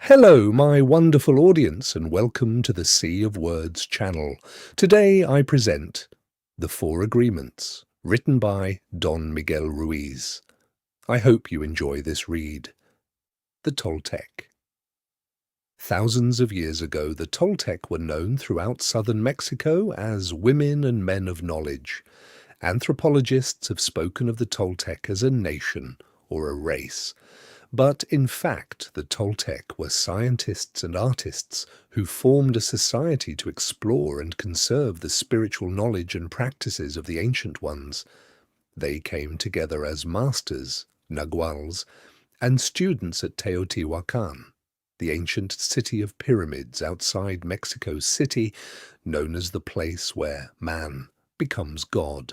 Hello, my wonderful audience, and welcome to the Sea of Words channel. Today I present The Four Agreements, written by Don Miguel Ruiz. I hope you enjoy this read. The Toltec. Thousands of years ago, the Toltec were known throughout southern Mexico as women and men of knowledge. Anthropologists have spoken of the Toltec as a nation or a race. But in fact, the Toltec were scientists and artists who formed a society to explore and conserve the spiritual knowledge and practices of the ancient ones. They came together as masters, naguals, and students at Teotihuacan, the ancient city of pyramids outside Mexico City, known as the place where man becomes God.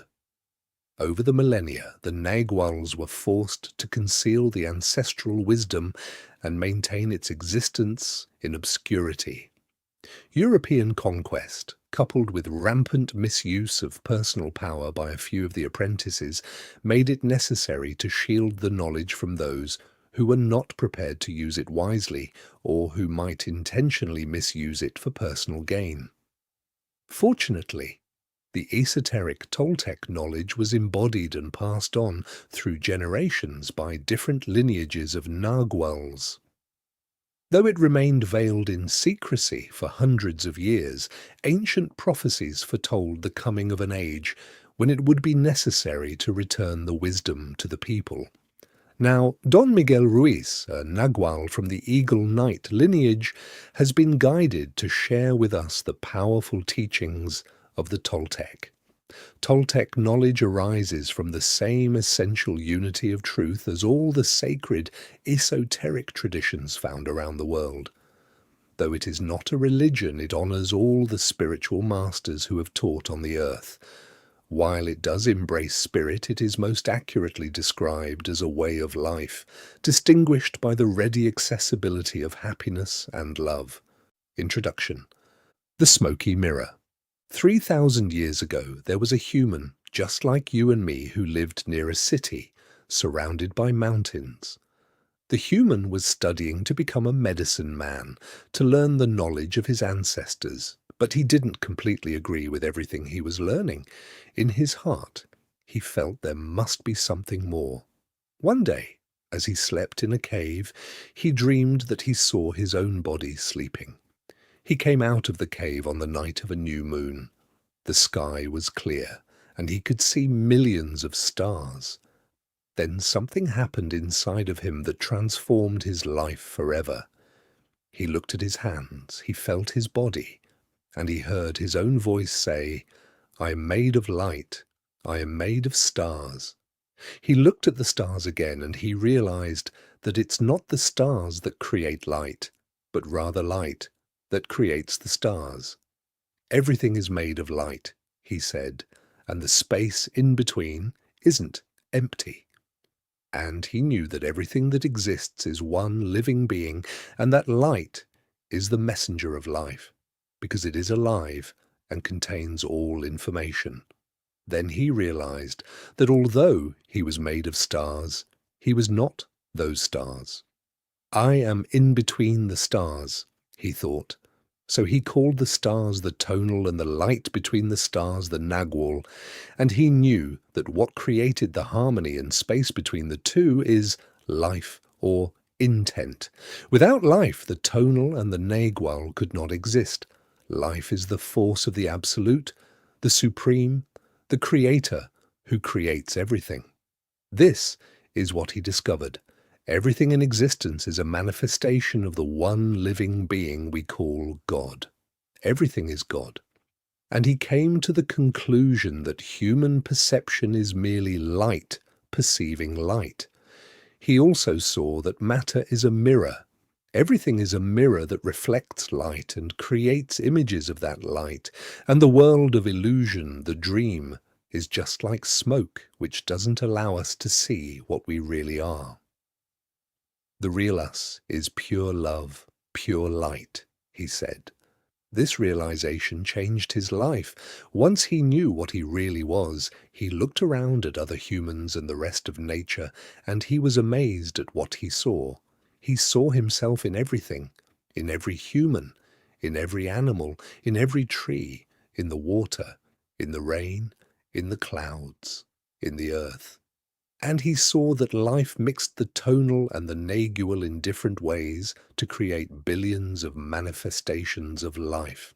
Over the millennia, the naguals were forced to conceal the ancestral wisdom and maintain its existence in obscurity. European conquest, coupled with rampant misuse of personal power by a few of the apprentices, made it necessary to shield the knowledge from those who were not prepared to use it wisely or who might intentionally misuse it for personal gain. Fortunately, the esoteric Toltec knowledge was embodied and passed on through generations by different lineages of naguals. Though it remained veiled in secrecy for hundreds of years, ancient prophecies foretold the coming of an age when it would be necessary to return the wisdom to the people. Now, Don Miguel Ruiz, a nagual from the Eagle Knight lineage, has been guided to share with us the powerful teachings of the Toltec. Toltec knowledge arises from the same essential unity of truth as all the sacred, esoteric traditions found around the world. Though it is not a religion, it honors all the spiritual masters who have taught on the earth. While it does embrace spirit, it is most accurately described as a way of life, distinguished by the ready accessibility of happiness and love. Introduction. The Smoky Mirror. 3,000 years ago, there was a human, just like you and me, who lived near a city, surrounded by mountains. The human was studying to become a medicine man, to learn the knowledge of his ancestors, but he didn't completely agree with everything he was learning. In his heart, he felt there must be something more. One day, as he slept in a cave, he dreamed that he saw his own body sleeping. He came out of the cave on the night of a new moon. The sky was clear, and he could see millions of stars. Then something happened inside of him that transformed his life forever. He looked at his hands, he felt his body, and he heard his own voice say, "I am made of light, I am made of stars." He looked at the stars again, and he realized that it's not the stars that create light, but rather light that creates the stars. Everything is made of light, he said, and the space in between isn't empty. And he knew that everything that exists is one living being, and that light is the messenger of life, because it is alive and contains all information. Then he realized that although he was made of stars, he was not those stars. I am in between the stars, he thought. So he called the stars the tonal and the light between the stars the nagual, and he knew that what created the harmony and space between the two is life or intent. Without life, the tonal and the nagual could not exist. Life is the force of the absolute, the supreme, the creator who creates everything. This is what he discovered. Everything in existence is a manifestation of the one living being we call God. Everything is God. And he came to the conclusion that human perception is merely light perceiving light. He also saw that matter is a mirror. Everything is a mirror that reflects light and creates images of that light, and the world of illusion, the dream, is just like smoke which doesn't allow us to see what we really are. The real us is pure love, pure light, he said. This realization changed his life. Once he knew what he really was, he looked around at other humans and the rest of nature, and he was amazed at what he saw. He saw himself in everything. in every human, in every animal, in every tree, in the water, in the rain, in the clouds, in the earth. And he saw that life mixed the tonal and the nagual in different ways to create billions of manifestations of life.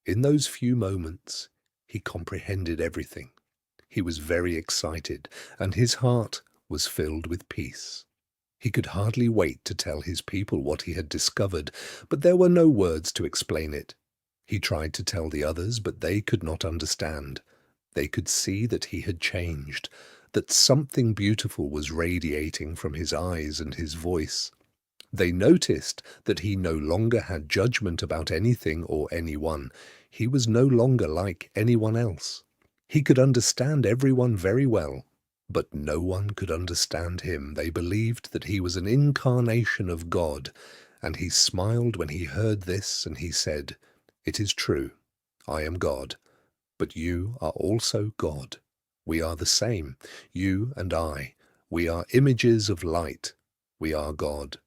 In those few moments, he comprehended everything. He was very excited, and his heart was filled with peace. He could hardly wait to tell his people what he had discovered, but there were no words to explain it. He tried to tell the others, but they could not understand. They could see that he had changed, that something beautiful was radiating from his eyes and his voice. They noticed that he no longer had judgment about anything or anyone. He was no longer like anyone else. He could understand everyone very well, but no one could understand him. They believed that he was an incarnation of God, and he smiled when he heard this, and he said, "It is true, I am God, but you are also God. We are the same, you and I. We are images of light. We are God."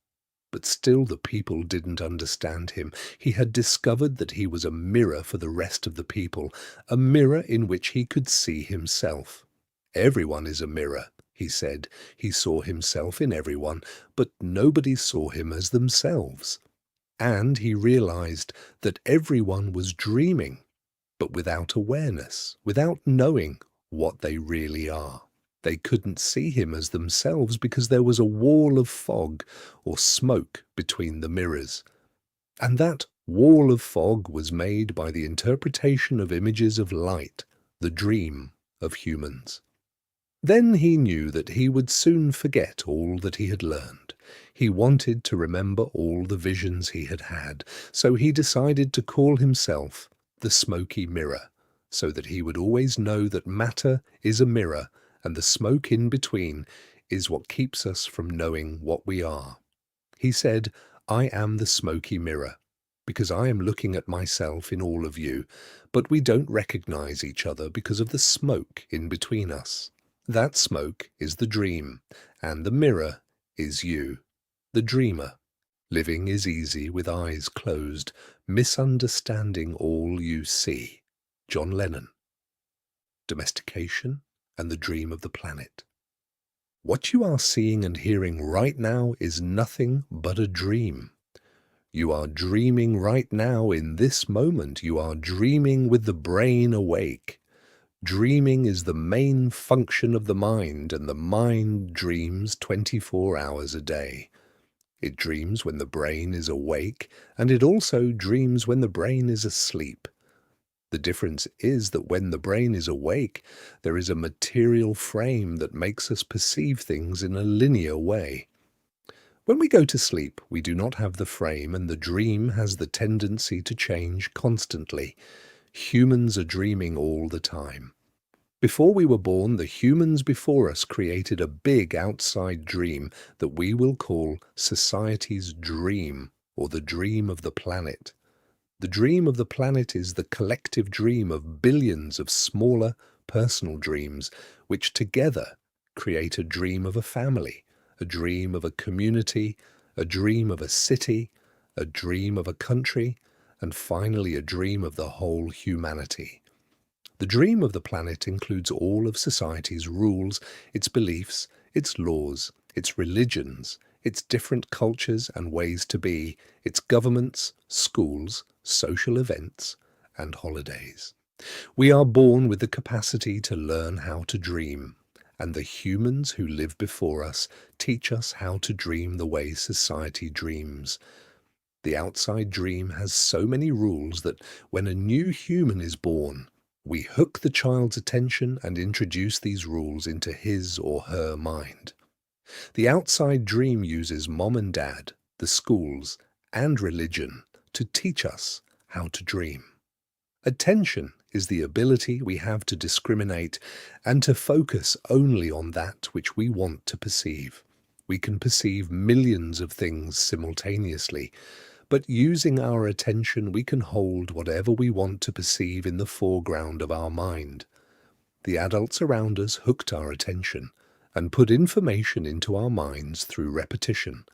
But still the people didn't understand him. He had discovered that he was a mirror for the rest of the people, a mirror in which he could see himself. "Everyone is a mirror," he said. He saw himself in everyone, but nobody saw him as themselves. And he realized that everyone was dreaming, but without awareness, without knowing what they really are. They couldn't see him as themselves because there was a wall of fog or smoke between the mirrors. And that wall of fog was made by the interpretation of images of light, the dream of humans. Then he knew that he would soon forget all that he had learned. He wanted to remember all the visions he had had, so he decided to call himself the Smoky Mirror, so that he would always know that matter is a mirror, and the smoke in between is what keeps us from knowing what we are. He said, "I am the smoky mirror, because I am looking at myself in all of you, but we don't recognize each other because of the smoke in between us. That smoke is the dream, and the mirror is you, the dreamer. Living is easy with eyes closed, misunderstanding all you see." John Lennon. Domestication and the Dream of the Planet. What you are seeing and hearing right now is nothing but a dream. You are dreaming right now in this moment. You are dreaming with the brain awake. Dreaming is the main function of the mind, and the mind dreams 24 hours a day. It dreams when the brain is awake, and it also dreams when the brain is asleep. The difference is that when the brain is awake, there is a material frame that makes us perceive things in a linear way. When we go to sleep, we do not have the frame, and the dream has the tendency to change constantly. Humans are dreaming all the time. Before we were born, the humans before us created a big outside dream that we will call society's dream, or the dream of the planet. The dream of the planet is the collective dream of billions of smaller personal dreams, which together create a dream of a family, a dream of a community, a dream of a city, a dream of a country, and finally a dream of the whole humanity. The dream of the planet includes all of society's rules, its beliefs, its laws, its religions, its different cultures and ways to be, its governments, schools, social events, and holidays. We are born with the capacity to learn how to dream, and the humans who live before us teach us how to dream the way society dreams. The outside dream has so many rules that when a new human is born, we hook the child's attention and introduce these rules into his or her mind. The outside dream uses mom and dad, the schools, and religion to teach us how to dream. Attention is the ability we have to discriminate and to focus only on that which we want to perceive. We can perceive millions of things simultaneously, but using our attention we can hold whatever we want to perceive in the foreground of our mind. The adults around us hooked our attention and put information into our minds through repetition.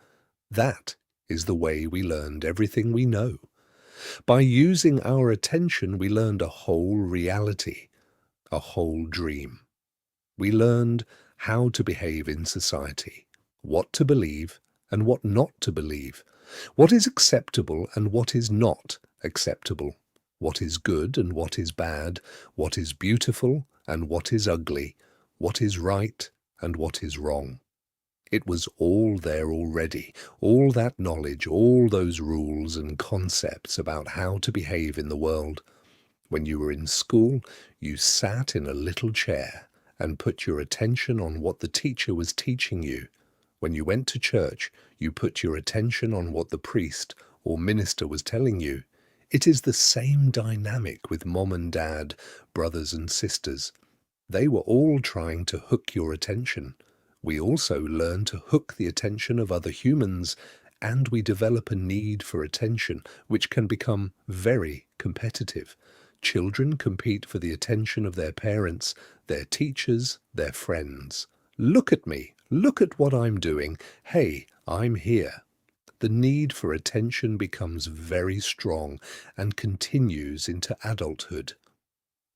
That is the way we learned everything we know. By using our attention, we learned a whole reality, a whole dream. We learned how to behave in society, what to believe and what not to believe, what is acceptable and what is not acceptable, what is good and what is bad, what is beautiful and what is ugly, what is right and what is wrong. It was all there already, all that knowledge, all those rules and concepts about how to behave in the world. When you were in school, you sat in a little chair and put your attention on what the teacher was teaching you. When you went to church, you put your attention on what the priest or minister was telling you. It is the same dynamic with mom and dad, brothers and sisters. They were all trying to hook your attention. We also learn to hook the attention of other humans, and we develop a need for attention, which can become very competitive. Children compete for the attention of their parents, their teachers, their friends. Look at me. Look at what I'm doing. Hey, I'm here. The need for attention becomes very strong and continues into adulthood.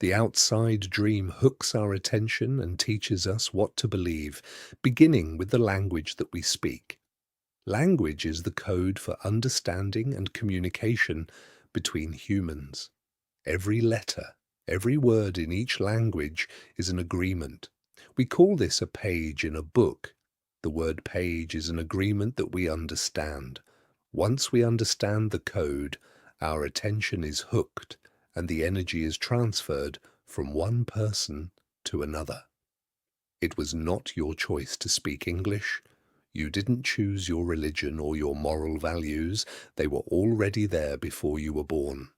The outside dream hooks our attention and teaches us what to believe, beginning with the language that we speak. Language is the code for understanding and communication between humans. Every letter, every word in each language is an agreement. We call this a page in a book. The word page is an agreement that we understand. Once we understand the code, our attention is hooked and the energy is transferred from one person to another. It was not your choice to speak English. You didn't choose your religion or your moral values. They were already there before you were born.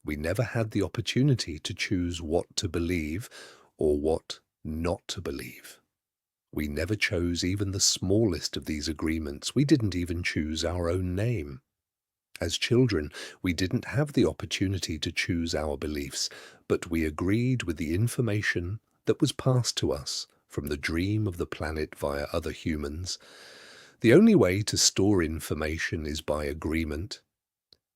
We never had the opportunity to choose what to believe or what not to believe. We never chose even the smallest of these agreements. We didn't even choose our own name. As children, we didn't have the opportunity to choose our beliefs, but we agreed with the information that was passed to us from the dream of the planet via other humans. The only way to store information is by agreement.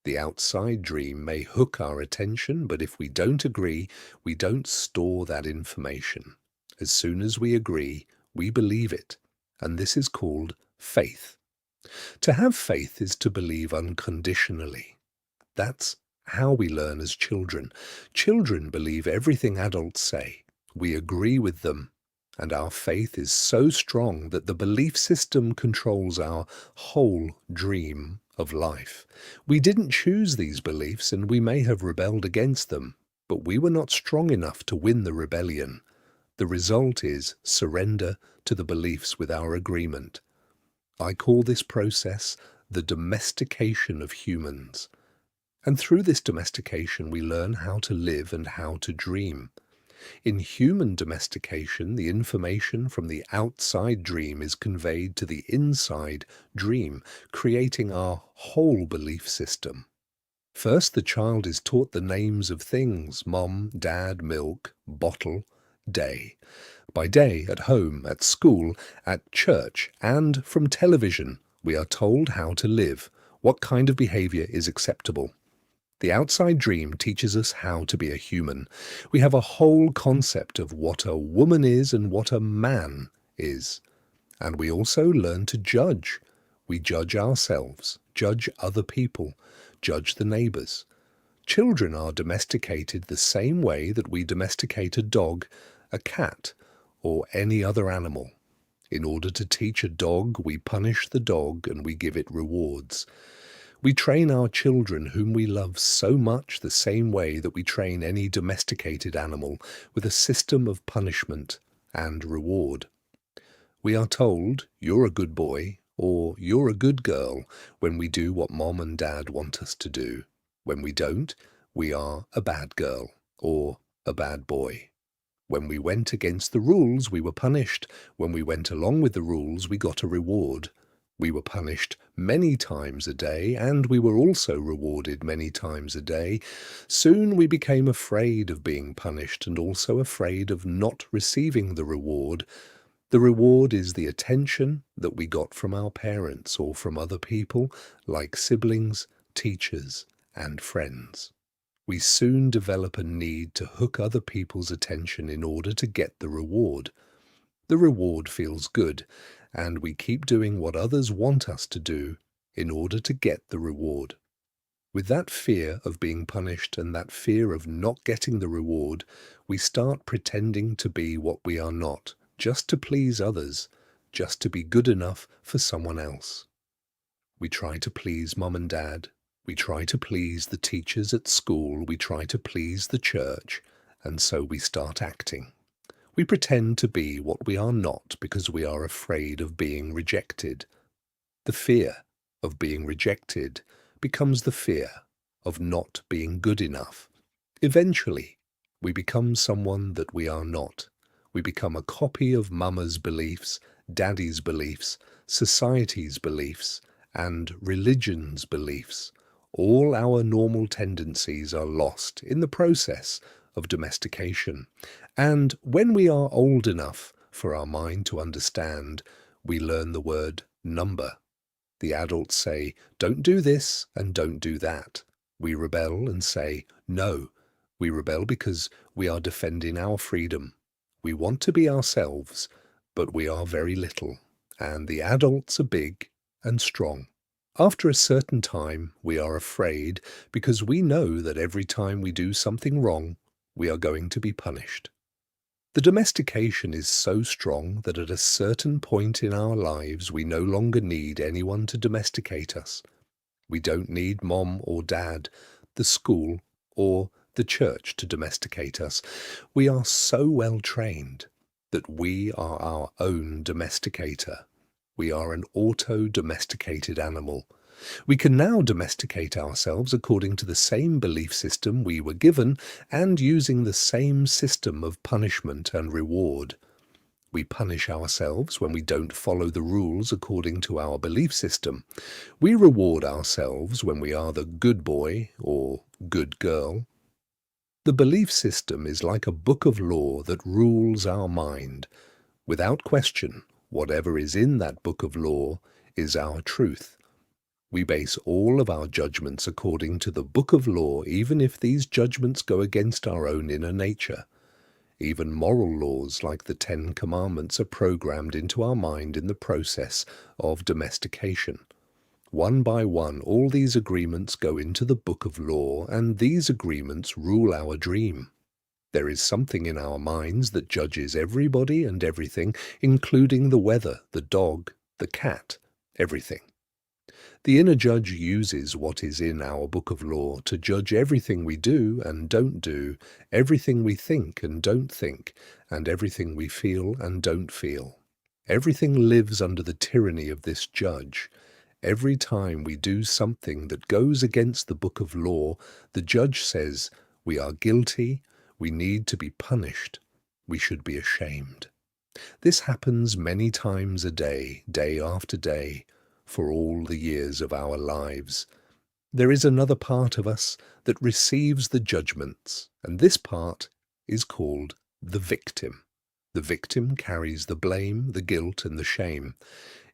The outside dream may hook our attention, but if we don't agree, we don't store that information. As soon as we agree, we believe it, and this is called faith. To have faith is to believe unconditionally. That's how we learn as children. Children believe everything adults say. We agree with them, and our faith is so strong that the belief system controls our whole dream of life. We didn't choose these beliefs, and we may have rebelled against them, but we were not strong enough to win the rebellion. The result is surrender to the beliefs with our agreement. I call this process the domestication of humans. And through this domestication, we learn how to live and how to dream. In human domestication, the information from the outside dream is conveyed to the inside dream, creating our whole belief system. First, the child is taught the names of things: mom, dad, milk, bottle, day. By day, at home, at school, at church, and from television, we are told how to live, what kind of behavior is acceptable. The outside dream teaches us how to be a human. We have a whole concept of what a woman is and what a man is. And we also learn to judge. We judge ourselves, judge other people, judge the neighbors. Children are domesticated the same way that we domesticate a dog, a cat, or any other animal. In order to teach a dog, we punish the dog and we give it rewards. We train our children, whom we love so much, the same way that we train any domesticated animal, with a system of punishment and reward. We are told, "You're a good boy," or "You're a good girl," when we do what mom and dad want us to do. When we don't, we are a bad girl or a bad boy. When we went against the rules, we were punished. When we went along with the rules, we got a reward. We were punished many times a day, and we were also rewarded many times a day. Soon we became afraid of being punished and also afraid of not receiving the reward. The reward is the attention that we got from our parents or from other people, like siblings, teachers, and friends. We soon develop a need to hook other people's attention in order to get the reward. The reward feels good, and we keep doing what others want us to do in order to get the reward. With that fear of being punished and that fear of not getting the reward, we start pretending to be what we are not, just to please others, just to be good enough for someone else. We try to please mum and dad. We try to please the teachers at school. We try to please the church. And so we start acting. We pretend to be what we are not because we are afraid of being rejected. The fear of being rejected becomes the fear of not being good enough. Eventually, we become someone that we are not. We become a copy of mama's beliefs, daddy's beliefs, society's beliefs, and religion's beliefs. All our normal tendencies are lost in the process of domestication. And when we are old enough for our mind to understand, we learn the word number. The adults say, don't do this and don't do that. We rebel and say, no. We rebel because we are defending our freedom. We want to be ourselves, but we are very little, and the adults are big and strong. After a certain time, we are afraid because we know that every time we do something wrong, we are going to be punished. The domestication is so strong that at a certain point in our lives, we no longer need anyone to domesticate us. We don't need mom or dad, the school, or the church to domesticate us. We are so well trained that we are our own domesticator. We are an auto-domesticated animal. We can now domesticate ourselves according to the same belief system we were given and using the same system of punishment and reward. We punish ourselves when we don't follow the rules according to our belief system. We reward ourselves when we are the good boy or good girl. The belief system is like a book of law that rules our mind. Without question, whatever is in that book of law is our truth. We base all of our judgments according to the book of law, even if these judgments go against our own inner nature. Even moral laws like the 10 Commandments are programmed into our mind in the process of domestication. One by one, all these agreements go into the book of law, and these agreements rule our dream. There is something in our minds that judges everybody and everything, including the weather, the dog, the cat, everything. The inner judge uses what is in our book of law to judge everything we do and don't do, everything we think and don't think, and everything we feel and don't feel. Everything lives under the tyranny of this judge. Every time we do something that goes against the book of law, the judge says, we are guilty, we need to be punished, we should be ashamed. This happens many times a day, day after day, for all the years of our lives. There is another part of us that receives the judgments, and this part is called the victim. The victim carries the blame, the guilt, and the shame.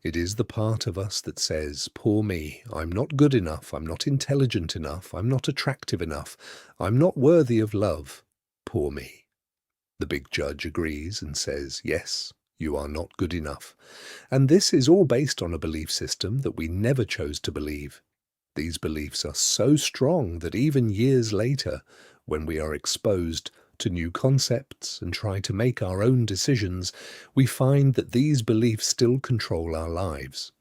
It is the part of us that says, poor me, I'm not good enough, I'm not intelligent enough, I'm not attractive enough, I'm not worthy of love, poor me. The big judge agrees and says, yes, you are not good enough. And this is all based on a belief system that we never chose to believe. These beliefs are so strong that even years later, when we are exposed to new concepts and try to make our own decisions, we find that these beliefs still control our lives.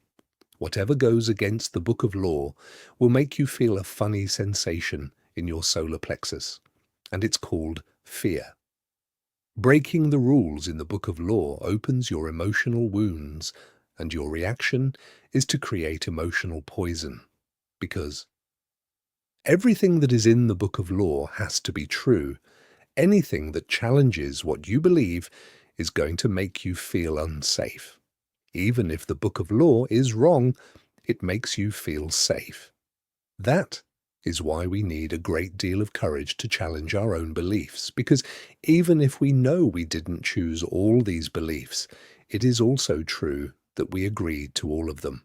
Whatever goes against the book of law will make you feel a funny sensation in your solar plexus, and it's called fear. Breaking the rules in the book of law opens your emotional wounds, and your reaction is to create emotional poison, because everything that is in the book of law has to be true. Anything that challenges what you believe is going to make you feel unsafe. Even if the book of law is wrong, it makes you feel safe. That is why we need a great deal of courage to challenge our own beliefs, because even if we know we didn't choose all these beliefs, it is also true that we agreed to all of them.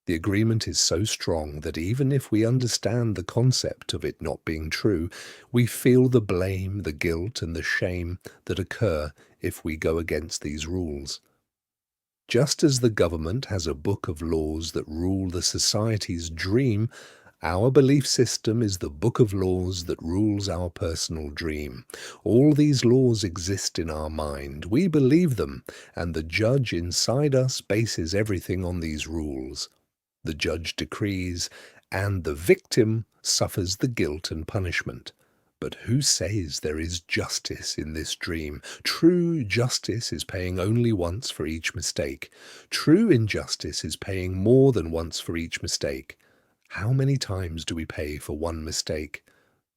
The agreement is so strong that even if we understand the concept of it not being true, we feel the blame, the guilt, and the shame that occur if we go against these rules. Just as the government has a book of laws that rule the society's dream, our belief system is the book of laws that rules our personal dream. All these laws exist in our mind. We believe them, and the judge inside us bases everything on these rules. The judge decrees, and the victim suffers the guilt and punishment. But who says there is justice in this dream? True justice is paying only once for each mistake. True injustice is paying more than once for each mistake. How many times do we pay for one mistake?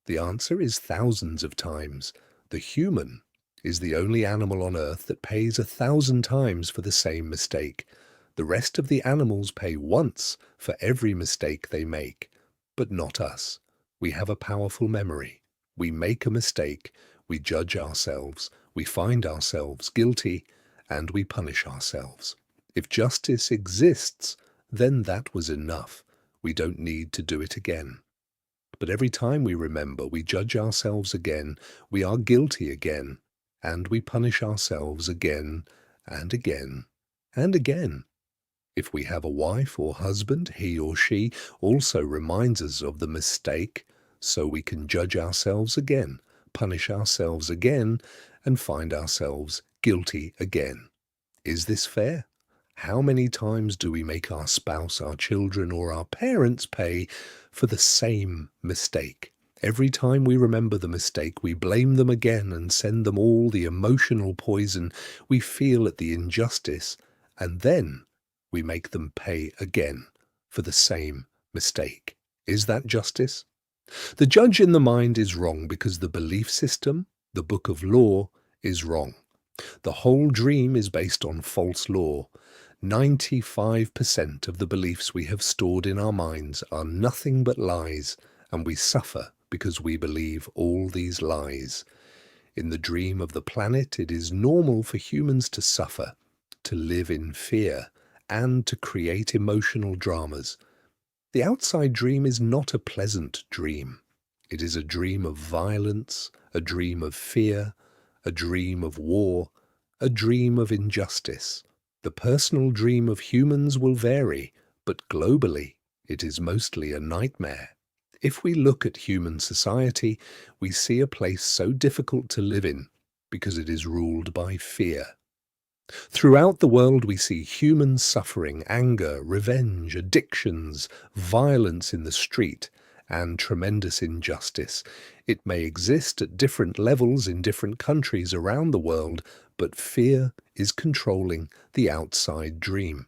The answer is thousands of times. The human is the only animal on earth that pays 1,000 times for the same mistake. The rest of the animals pay once for every mistake they make, but not us. We have a powerful memory. We make a mistake, we judge ourselves, we find ourselves guilty, and we punish ourselves. If justice exists, then that was enough. We don't need to do it again. But every time we remember, we judge ourselves again, we are guilty again, and we punish ourselves again and again and again. If we have a wife or husband, he or she also reminds us of the mistake, so we can judge ourselves again, punish ourselves again, and find ourselves guilty again. Is this fair? How many times do we make our spouse, our children, or our parents pay for the same mistake? Every time we remember the mistake, we blame them again and send them all the emotional poison we feel at the injustice, and then we make them pay again for the same mistake. Is that justice? The judge in the mind is wrong because the belief system, the book of law, is wrong. The whole dream is based on false law. 95% of the beliefs we have stored in our minds are nothing but lies, and we suffer because we believe all these lies. In the dream of the planet, it is normal for humans to suffer, to live in fear, and to create emotional dramas. The outside dream is not a pleasant dream. It is a dream of violence, a dream of fear, a dream of war, a dream of injustice. The personal dream of humans will vary, but globally it is mostly a nightmare. If we look at human society, we see a place so difficult to live in because it is ruled by fear. Throughout the world we see human suffering, anger, revenge, addictions, violence in the street, and tremendous injustice. It may exist at different levels in different countries around the world, but fear is controlling the outside dream.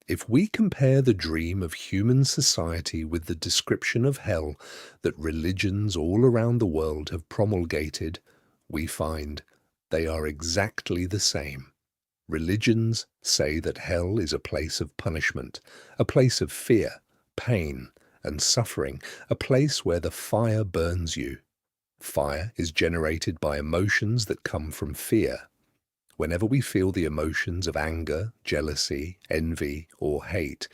If we compare the dream of human society with the description of hell that religions all around the world have promulgated, we find they are exactly the same. Religions say that hell is a place of punishment, a place of fear, pain, and suffering, a place where the fire burns you. Fire is generated by emotions that come from fear. Whenever we feel the emotions of anger, jealousy, envy, or hate,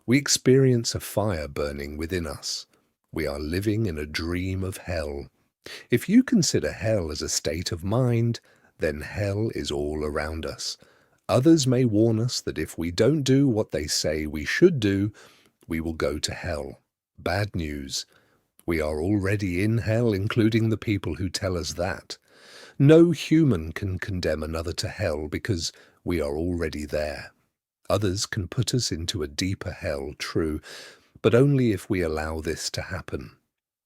we experience a fire burning within us. We are living in a dream of hell. If you consider hell as a state of mind, then hell is all around us. Others may warn us that if we don't do what they say we should do, we will go to hell. Bad news. We are already in hell, including the people who tell us that. No human can condemn another to hell because we are already there. Others can put us into a deeper hell, true, but only if we allow this to happen.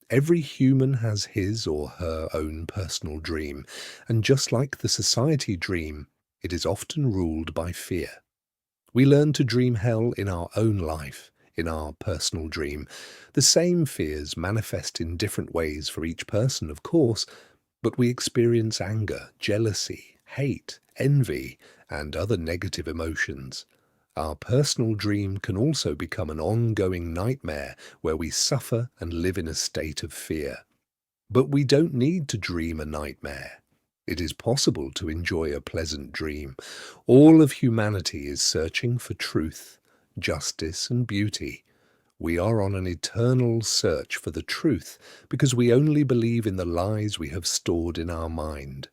Every human has his or her own personal dream, and just like the society dream, it is often ruled by fear. We learn to dream hell in our own life, in our personal dream. The same fears manifest in different ways for each person, of course, but we experience anger, jealousy, hate, envy, and other negative emotions. Our personal dream can also become an ongoing nightmare where we suffer and live in a state of fear. But we don't need to dream a nightmare. It is possible to enjoy a pleasant dream. All of humanity is searching for truth, justice, and beauty. We are on an eternal search for the truth because we only believe in the lies we have stored in our mind.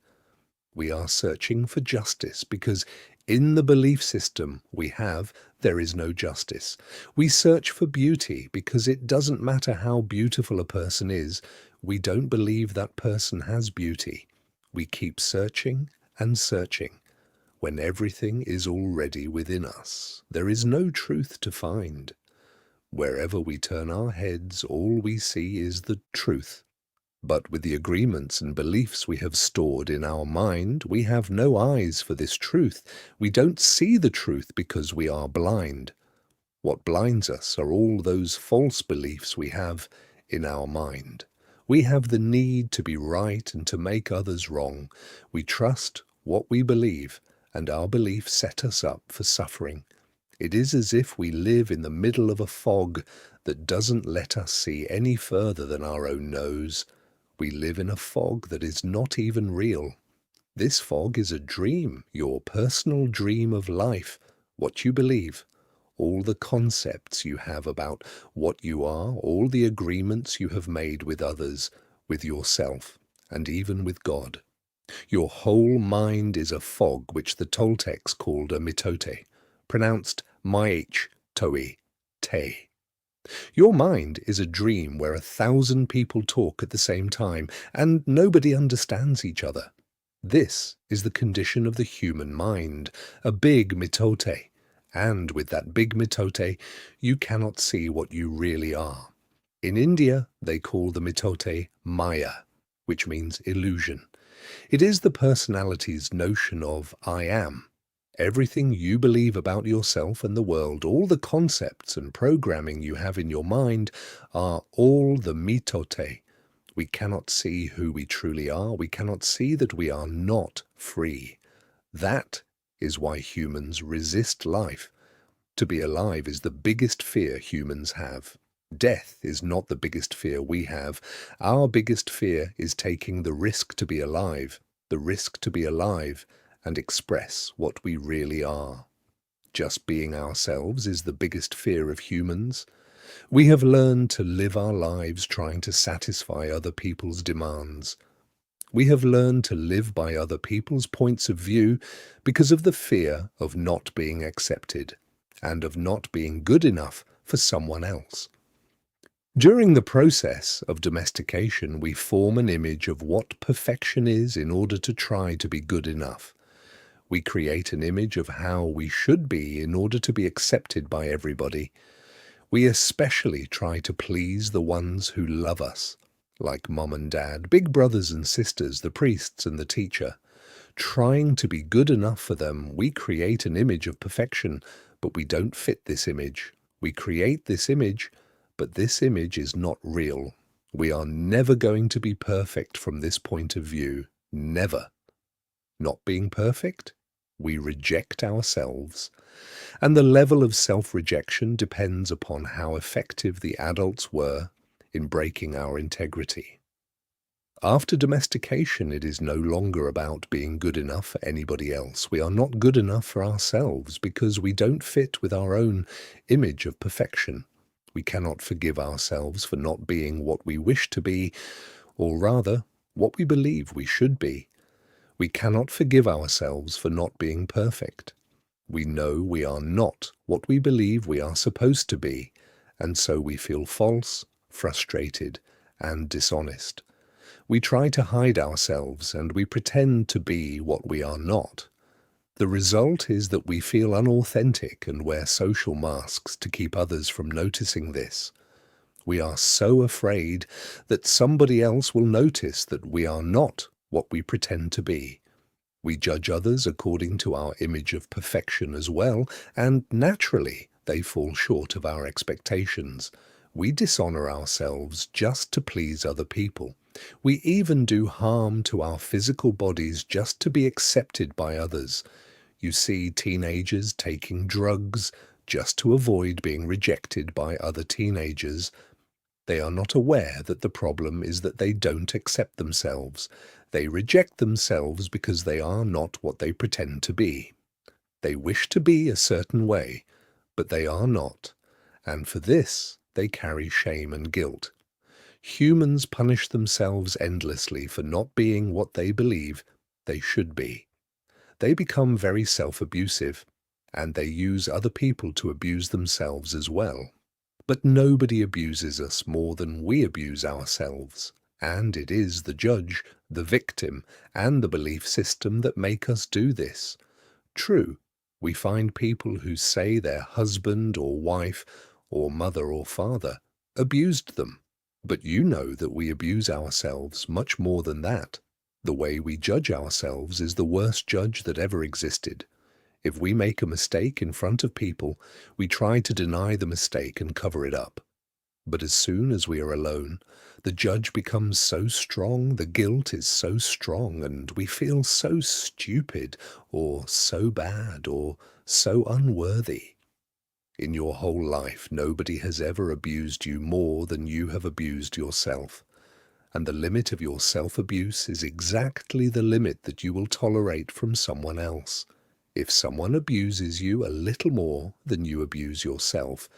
We are searching for justice because in the belief system we have, there is no justice. We search for beauty because it doesn't matter how beautiful a person is, we don't believe that person has beauty. We keep searching and searching when everything is already within us. There is no truth to find. Wherever we turn our heads, all we see is the truth. But with the agreements and beliefs we have stored in our mind, we have no eyes for this truth. We don't see the truth because we are blind. What blinds us are all those false beliefs we have in our mind. We have the need to be right and to make others wrong. We trust what we believe, and our beliefs set us up for suffering. It is as if we live in the middle of a fog that doesn't let us see any further than our own nose. We live in a fog that is not even real. This fog is a dream, your personal dream of life, what you believe, all the concepts you have about what you are, all the agreements you have made with others, with yourself, and even with God. Your whole mind is a fog which the Toltecs called a mitote, pronounced maich toi te. Your mind is a dream where 1,000 people talk at the same time, and nobody understands each other. This is the condition of the human mind, a big mitote, and with that big mitote, you cannot see what you really are. In India, they call the mitote Maya, which means illusion. It is the personality's notion of I am. Everything you believe about yourself and the world, all the concepts and programming you have in your mind are all the mitote. We cannot see who we truly are. We cannot see that we are not free. That is why humans resist life. To be alive is the biggest fear humans have. Death is not the biggest fear we have. Our biggest fear is taking the risk to be alive, and express what we really are. Just being ourselves is the biggest fear of humans. We have learned to live our lives trying to satisfy other people's demands. We have learned to live by other people's points of view because of the fear of not being accepted and of not being good enough for someone else. During the process of domestication, we form an image of what perfection is in order to try to be good enough. We create an image of how we should be in order to be accepted by everybody. We especially try to please the ones who love us, like mom and dad, big brothers and sisters, the priests and the teacher. Trying to be good enough for them, we create an image of perfection, but we don't fit this image. We create this image, but this image is not real. We are never going to be perfect from this point of view. Never. Not being perfect? We reject ourselves. And the level of self-rejection depends upon how effective the adults were in breaking our integrity. After domestication, it is no longer about being good enough for anybody else. We are not good enough for ourselves because we don't fit with our own image of perfection. We cannot forgive ourselves for not being what we wish to be, or rather, what we believe we should be. We cannot forgive ourselves for not being perfect. We know we are not what we believe we are supposed to be, and so we feel false, frustrated, and dishonest. We try to hide ourselves and we pretend to be what we are not. The result is that we feel unauthentic and wear social masks to keep others from noticing this. We are so afraid that somebody else will notice that we are not what we pretend to be. We judge others according to our image of perfection as well, and naturally they fall short of our expectations. We dishonor ourselves just to please other people. We even do harm to our physical bodies just to be accepted by others. You see teenagers taking drugs just to avoid being rejected by other teenagers. They are not aware that the problem is that they don't accept themselves. They reject themselves because they are not what they pretend to be. They wish to be a certain way, but they are not, and for this they carry shame and guilt. Humans punish themselves endlessly for not being what they believe they should be. They become very self-abusive, and they use other people to abuse themselves as well. But nobody abuses us more than we abuse ourselves, and it is the judge, the victim, and the belief system that make us do this. True, we find people who say their husband or wife, or mother or father, abused them. But you know that we abuse ourselves much more than that. The way we judge ourselves is the worst judge that ever existed. If we make a mistake in front of people, we try to deny the mistake and cover it up. But as soon as we are alone, the judge becomes so strong, the guilt is so strong, and we feel so stupid, or so bad, or so unworthy. In your whole life, nobody has ever abused you more than you have abused yourself. And the limit of your self-abuse is exactly the limit that you will tolerate from someone else. If someone abuses you a little more than you abuse yourself,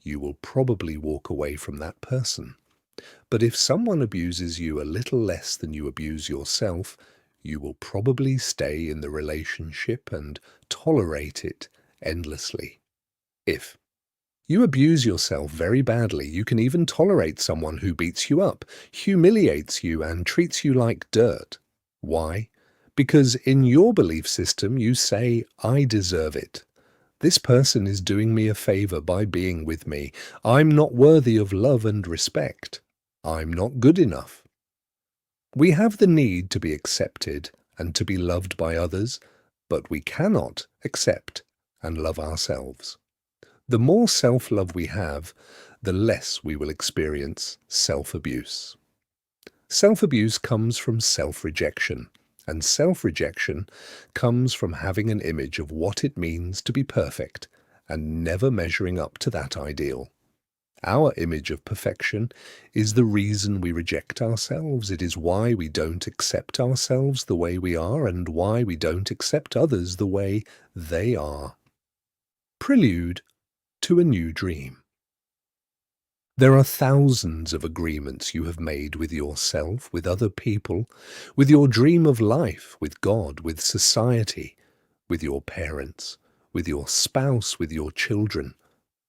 you will probably walk away from that person. But if someone abuses you a little less than you abuse yourself, you will probably stay in the relationship and tolerate it endlessly. If you abuse yourself very badly, you can even tolerate someone who beats you up, humiliates you, and treats you like dirt. Why? Because in your belief system you say, I deserve it. This person is doing me a favor by being with me. I'm not worthy of love and respect. I'm not good enough. We have the need to be accepted and to be loved by others, but we cannot accept and love ourselves. The more self-love we have, the less we will experience self-abuse. Self-abuse comes from self-rejection, and self-rejection comes from having an image of what it means to be perfect and never measuring up to that ideal. Our image of perfection is the reason we reject ourselves. It is why we don't accept ourselves the way we are and why we don't accept others the way they are. Prelude to a new dream. There are thousands of agreements you have made with yourself, with other people, with your dream of life, with God, with society, with your parents, with your spouse, with your children.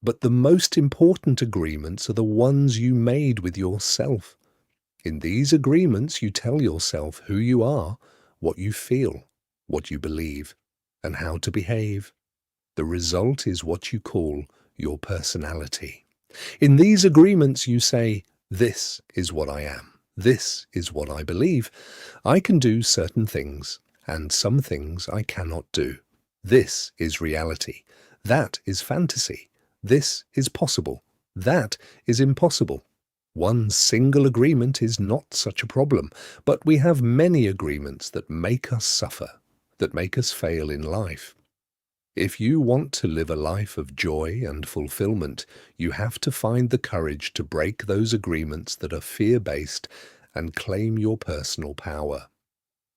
But the most important agreements are the ones you made with yourself. In these agreements you tell yourself who you are, what you feel, what you believe, and how to behave. The result is what you call your personality. In these agreements you say, this is what I am. This is what I believe. I can do certain things, and some things I cannot do. This is reality. That is fantasy. This is possible. That is impossible. One single agreement is not such a problem, but we have many agreements that make us suffer, that make us fail in life. If you want to live a life of joy and fulfillment, you have to find the courage to break those agreements that are fear-based and claim your personal power.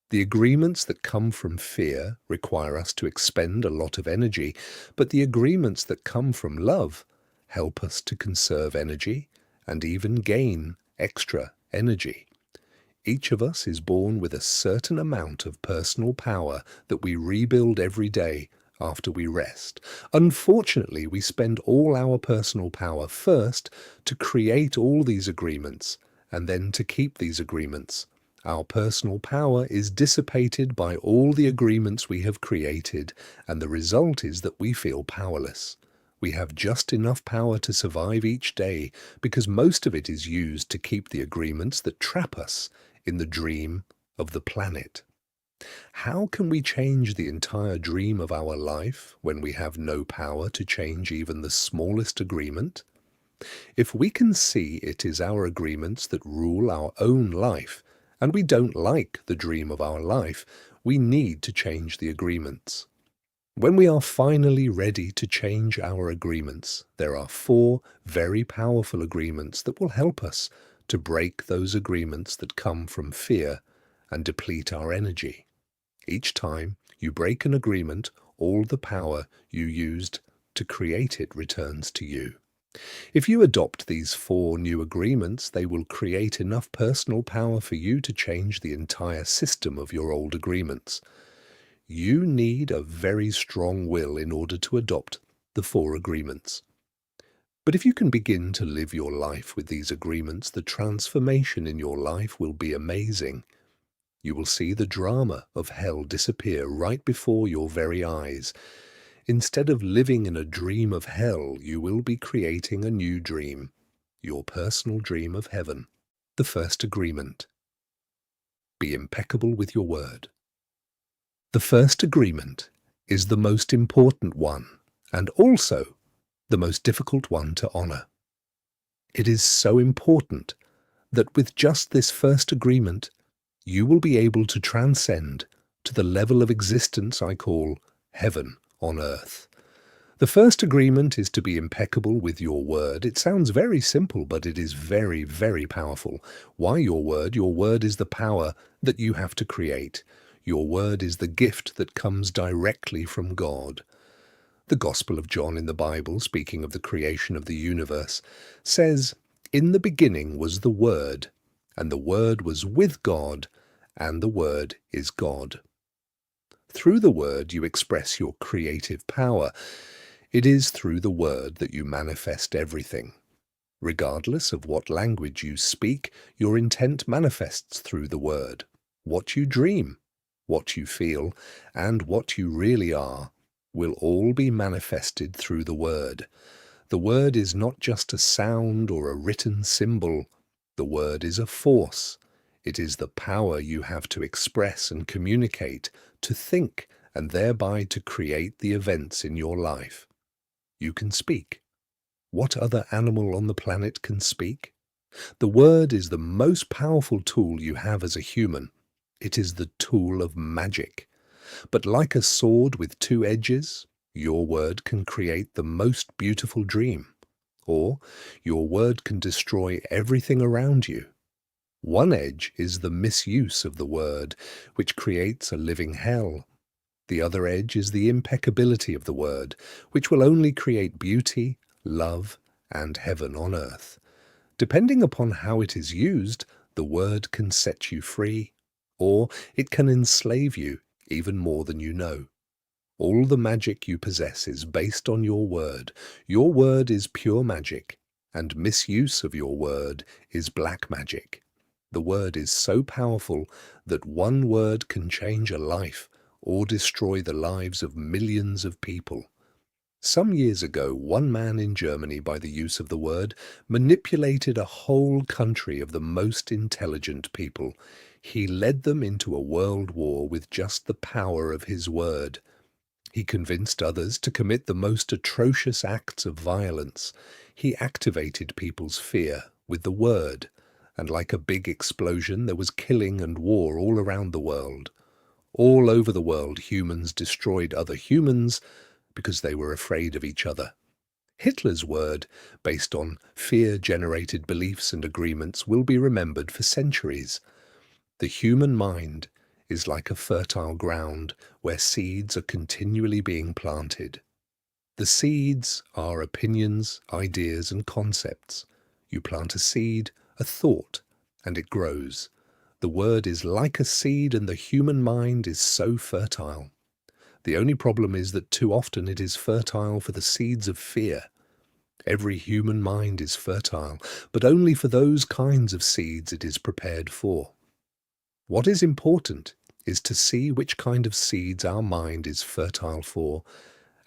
The agreements that come from fear require us to expend a lot of energy, but the agreements that come from love help us to conserve energy and even gain extra energy. Each of us is born with a certain amount of personal power that we rebuild every day after we rest. Unfortunately, we spend all our personal power first to create all these agreements and then to keep these agreements. Our personal power is dissipated by all the agreements we have created, and the result is that we feel powerless. We have just enough power to survive each day because most of it is used to keep the agreements that trap us in the dream of the planet. How can we change the entire dream of our life when we have no power to change even the smallest agreement? If we can see it is our agreements that rule our own life, and we don't like the dream of our life, we need to change the agreements. When we are finally ready to change our agreements, there are 4 very powerful agreements that will help us to break those agreements that come from fear and deplete our energy. Each time you break an agreement, all the power you used to create it returns to you. If you adopt these 4 new agreements, they will create enough personal power for you to change the entire system of your old agreements. You need a very strong will in order to adopt the 4 agreements. But if you can begin to live your life with these agreements, the transformation in your life will be amazing. You will see the drama of hell disappear right before your very eyes. Instead of living in a dream of hell, you will be creating a new dream, your personal dream of heaven. The first agreement: be impeccable with your word. The first agreement is the most important one, and also the most difficult one to honor. It is so important that with just this first agreement, you will be able to transcend to the level of existence I call heaven on earth. The first agreement is to be impeccable with your word. It sounds very simple, but it is very, very powerful. Why your word? Your word is the power that you have to create. Your word is the gift that comes directly from God. The Gospel of John in the Bible, speaking of the creation of the universe, says, "In the beginning was the Word, and the Word was with God, and the Word is God." Through the Word you express your creative power. It is through the Word that you manifest everything. Regardless of what language you speak, your intent manifests through the Word. What you dream, what you feel, and what you really are will all be manifested through the Word. The Word is not just a sound or a written symbol. The Word is a force. It is the power you have to express and communicate, to think, and thereby to create the events in your life. You can speak. What other animal on the planet can speak? The Word is the most powerful tool you have as a human. It is the tool of magic. But like a sword with 2 edges, your word can create the most beautiful dream, or your word can destroy everything around you. One edge is the misuse of the word, which creates a living hell. The other edge is the impeccability of the word, which will only create beauty, love, and heaven on earth. Depending upon how it is used, the word can set you free, or it can enslave you even more than you know. All the magic you possess is based on your word. Your word is pure magic, and misuse of your word is black magic. The word is so powerful that one word can change a life or destroy the lives of millions of people. Some years ago, one man in Germany, by the use of the word, manipulated a whole country of the most intelligent people. He led them into a world war with just the power of his word. He convinced others to commit the most atrocious acts of violence. He activated people's fear with the word, and like a big explosion, there was killing and war all around the world. All over the world, humans destroyed other humans because they were afraid of each other. Hitler's word, based on fear-generated beliefs and agreements, will be remembered for centuries. The human mind is like a fertile ground where seeds are continually being planted. The seeds are opinions, ideas, and concepts. You plant a seed, a thought, and it grows. The word is like a seed, and the human mind is so fertile. The only problem is that too often it is fertile for the seeds of fear. Every human mind is fertile, but only for those kinds of seeds it is prepared for. What is important is to see which kind of seeds our mind is fertile for,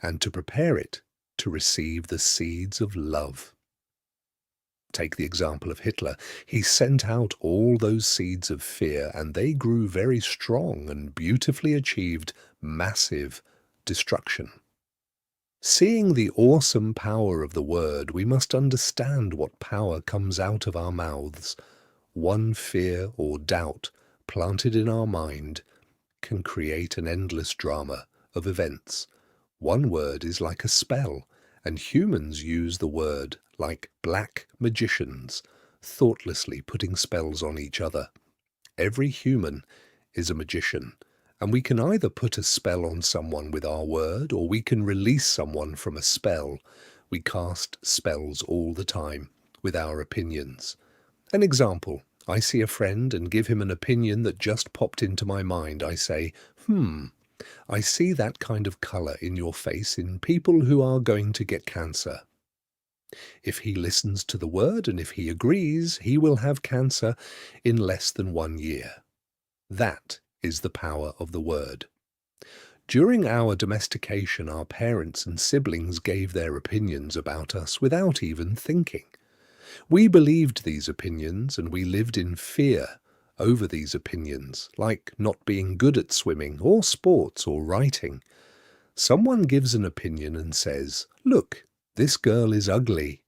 and to prepare it to receive the seeds of love. Take the example of Hitler. He sent out all those seeds of fear, and they grew very strong and beautifully achieved massive destruction. Seeing the awesome power of the word, we must understand what power comes out of our mouths. One fear or doubt planted in our mind can create an endless drama of events. One word is like a spell, and humans use the word like black magicians, thoughtlessly putting spells on each other. Every human is a magician, and we can either put a spell on someone with our word, or we can release someone from a spell. We cast spells all the time with our opinions. An example: I see a friend and give him an opinion that just popped into my mind. I say, I see that kind of colour in your face in people who are going to get cancer. If he listens to the word and if he agrees, he will have cancer in less than 1 year. That is the power of the word. During our domestication, our parents and siblings gave their opinions about us without even thinking. We believed these opinions and we lived in fear over these opinions, like not being good at swimming or sports or writing. Someone gives an opinion and says, "Look, this girl is ugly."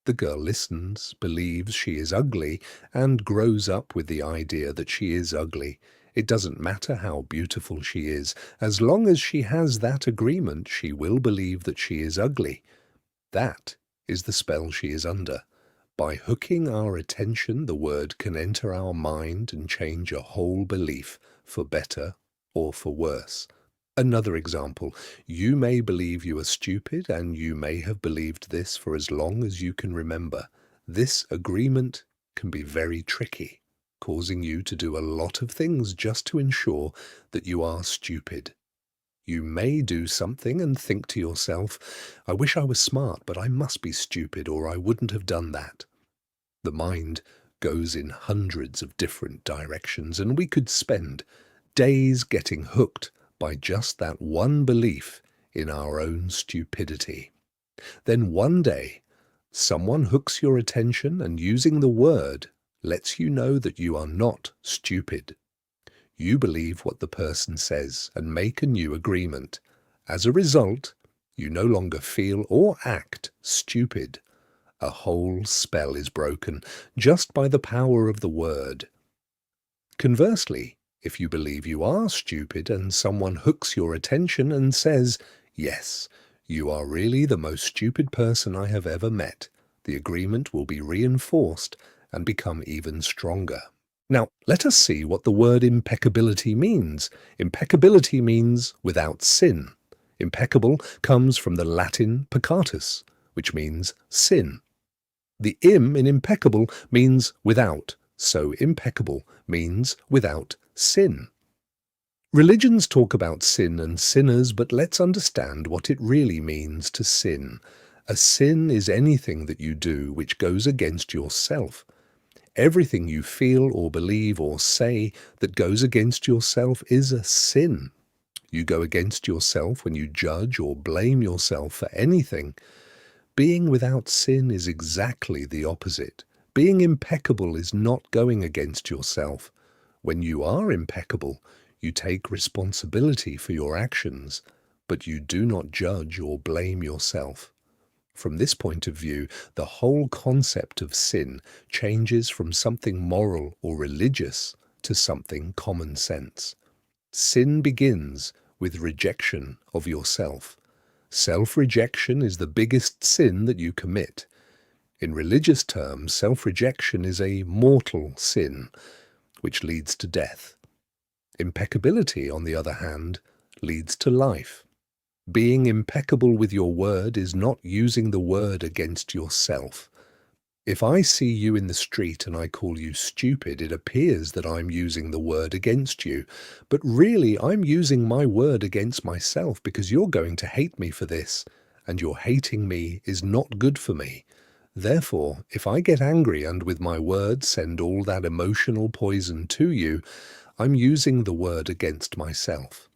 The girl listens, believes she is ugly, and grows up with the idea that she is ugly. It doesn't matter how beautiful she is. As long as she has that agreement, she will believe that she is ugly. That is the spell she is under. By hooking our attention, the word can enter our mind and change a whole belief, for better or for worse. Another example: you may believe you are stupid, and you may have believed this for as long as you can remember. This agreement can be very tricky, causing you to do a lot of things just to ensure that you are stupid. You may do something and think to yourself, "I wish I was smart, but I must be stupid or I wouldn't have done that." The mind goes in hundreds of different directions, and we could spend days getting hooked by just that one belief in our own stupidity. Then one day, someone hooks your attention and, using the word, lets you know that you are not stupid. You believe what the person says and make a new agreement. As a result, you no longer feel or act stupid. A whole spell is broken just by the power of the word. Conversely, if you believe you are stupid and someone hooks your attention and says, "Yes, you are really the most stupid person I have ever met," the agreement will be reinforced and become even stronger. Now, let us see what the word impeccability means. Impeccability means without sin. Impeccable comes from the Latin peccatus, which means sin. The im in impeccable means without, so impeccable means without sin. Religions talk about sin and sinners, but let's understand what it really means to sin. A sin is anything that you do which goes against yourself. Everything you feel or believe or say that goes against yourself is a sin. You go against yourself when you judge or blame yourself for anything. Being without sin is exactly the opposite. Being impeccable is not going against yourself. When you are impeccable, you take responsibility for your actions, but you do not judge or blame yourself. From this point of view, the whole concept of sin changes from something moral or religious to something common sense. Sin begins with rejection of yourself. Self-rejection is the biggest sin that you commit. In religious terms, self-rejection is a mortal sin, which leads to death. Impeccability, on the other hand, leads to life. Being impeccable with your word is not using the word against yourself. If I see you in the street and I call you stupid, it appears that I'm using the word against you. But really, I'm using my word against myself, because you're going to hate me for this, and your hating me is not good for me. Therefore, if I get angry and with my words send all that emotional poison to you, I'm using the word against myself.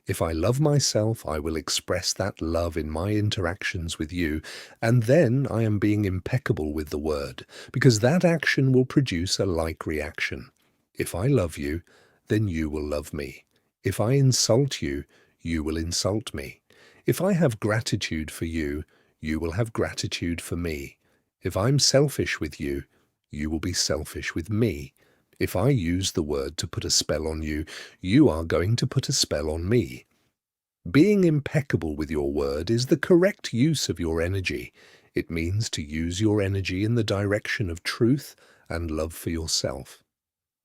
If I love myself, I will express that love in my interactions with you, and then I am being impeccable with the word, because that action will produce a like reaction. If I love you, then you will love me. If I insult you, you will insult me. If I have gratitude for you, you will have gratitude for me. If I'm selfish with you, you will be selfish with me. If I use the word to put a spell on you, you are going to put a spell on me. Being impeccable with your word is the correct use of your energy. It means to use your energy in the direction of truth and love for yourself.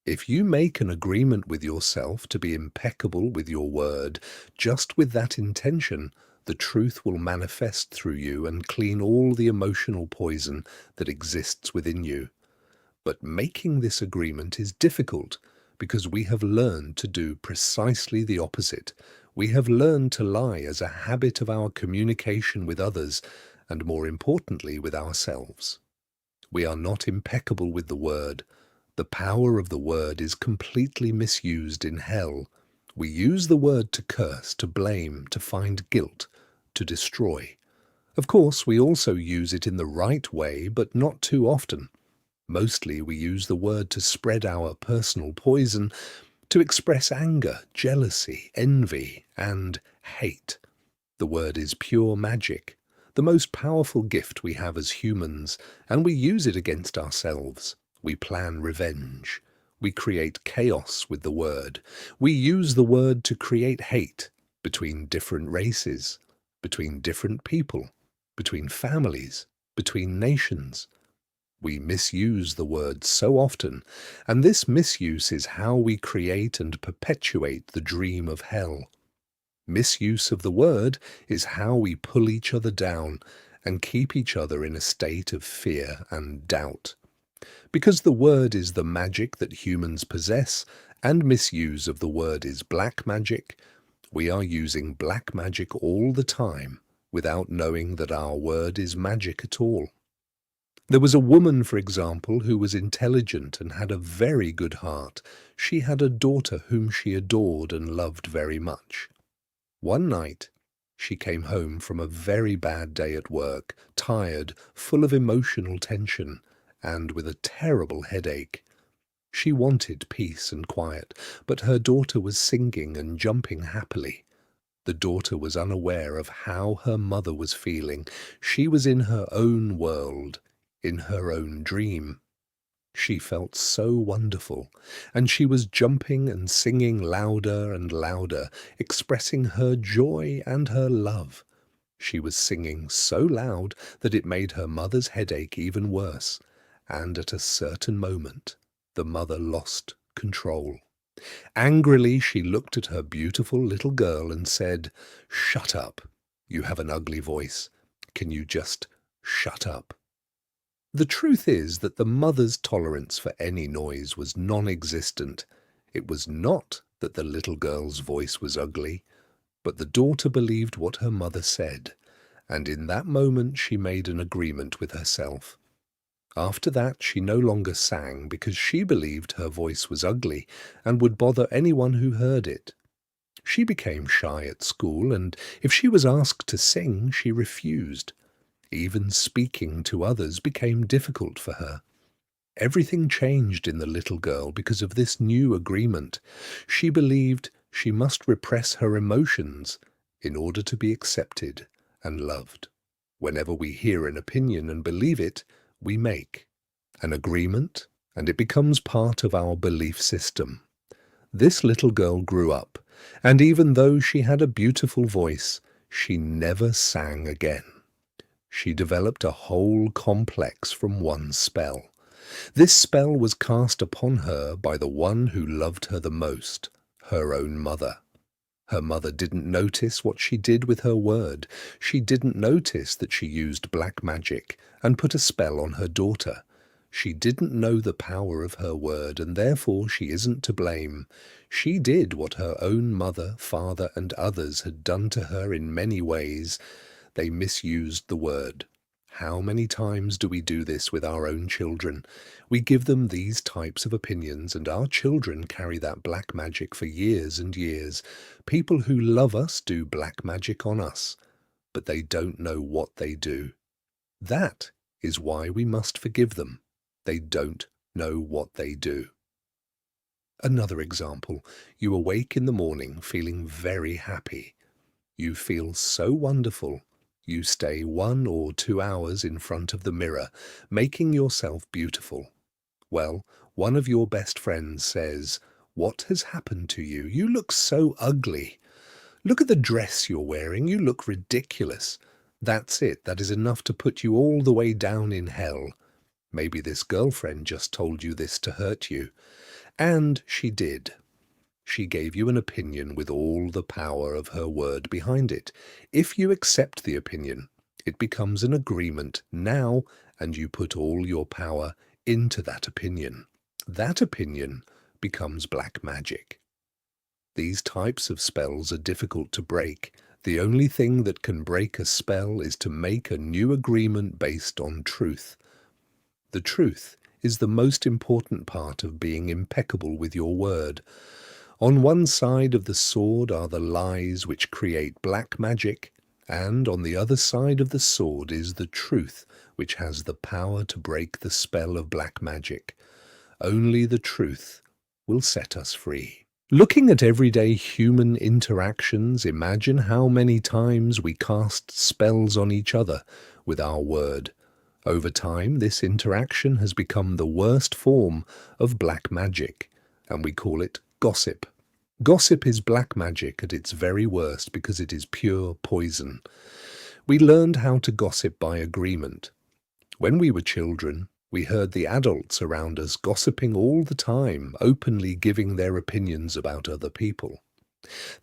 If you make an agreement with yourself to be impeccable with your word, just with that intention, the truth will manifest through you and clean all the emotional poison that exists within you. But making this agreement is difficult because we have learned to do precisely the opposite. We have learned to lie as a habit of our communication with others and, more importantly, with ourselves. We are not impeccable with the word. The power of the word is completely misused in hell. We use the word to curse, to blame, to find guilt, to destroy. Of course, we also use it in the right way, but not too often. Mostly we use the word to spread our personal poison, to express anger, jealousy, envy, and hate. The word is pure magic, the most powerful gift we have as humans, and we use it against ourselves. We plan revenge. We create chaos with the word. We use the word to create hate between different races, between different people, between families, between nations. We misuse the word so often, and this misuse is how we create and perpetuate the dream of hell. Misuse of the word is how we pull each other down and keep each other in a state of fear and doubt. Because the word is the magic that humans possess, and misuse of the word is black magic, we are using black magic all the time without knowing that our word is magic at all. There was a woman, for example, who was intelligent and had a very good heart. She had a daughter whom she adored and loved very much. One night, she came home from a very bad day at work, tired, full of emotional tension, and with a terrible headache. She wanted peace and quiet, but her daughter was singing and jumping happily. The daughter was unaware of how her mother was feeling. She was in her own world, in her own dream. She felt so wonderful, and she was jumping and singing louder and louder, expressing her joy and her love. She was singing so loud that it made her mother's headache even worse, and at a certain moment, the mother lost control. Angrily, she looked at her beautiful little girl and said, "Shut up. You have an ugly voice. Can you just shut up?" The truth is that the mother's tolerance for any noise was non-existent. It was not that the little girl's voice was ugly, but the daughter believed what her mother said, and in that moment she made an agreement with herself. After that she no longer sang because she believed her voice was ugly and would bother anyone who heard it. She became shy at school, and if she was asked to sing, she refused. Even speaking to others became difficult for her. Everything changed in the little girl because of this new agreement. She believed she must repress her emotions in order to be accepted and loved. Whenever we hear an opinion and believe it, we make an agreement, and it becomes part of our belief system. This little girl grew up, and even though she had a beautiful voice, she never sang again. She developed a whole complex from one spell. This spell was cast upon her by the one who loved her the most, her own mother. Her mother didn't notice what she did with her word. She didn't notice that she used black magic and put a spell on her daughter. She didn't know the power of her word, and therefore she isn't to blame. She did what her own mother, father, and others had done to her in many ways. They misused the word. How many times do we do this with our own children? We give them these types of opinions, and our children carry that black magic for years and years. People who love us do black magic on us, but they don't know what they do. That is why we must forgive them. They don't know what they do. Another example, you awake in the morning feeling very happy. You feel so wonderful. You stay 1 or 2 hours in front of the mirror, making yourself beautiful. Well, one of your best friends says, "What has happened to you? You look so ugly." Look at the dress you're wearing. You look ridiculous. That's it. That is enough to put you all the way down in hell. Maybe this girlfriend just told you this to hurt you. And she did. She gave you an opinion with all the power of her word behind it. If you accept the opinion, it becomes an agreement now, and you put all your power into that opinion. That opinion becomes black magic. These types of spells are difficult to break. The only thing that can break a spell is to make a new agreement based on truth. The truth is the most important part of being impeccable with your word. On one side of the sword are the lies which create black magic, and on the other side of the sword is the truth which has the power to break the spell of black magic. Only the truth will set us free. Looking at everyday human interactions, imagine how many times we cast spells on each other with our word. Over time, this interaction has become the worst form of black magic, and we call it gossip. Gossip is black magic at its very worst because it is pure poison. We learned how to gossip by agreement. When we were children, we heard the adults around us gossiping all the time, openly giving their opinions about other people.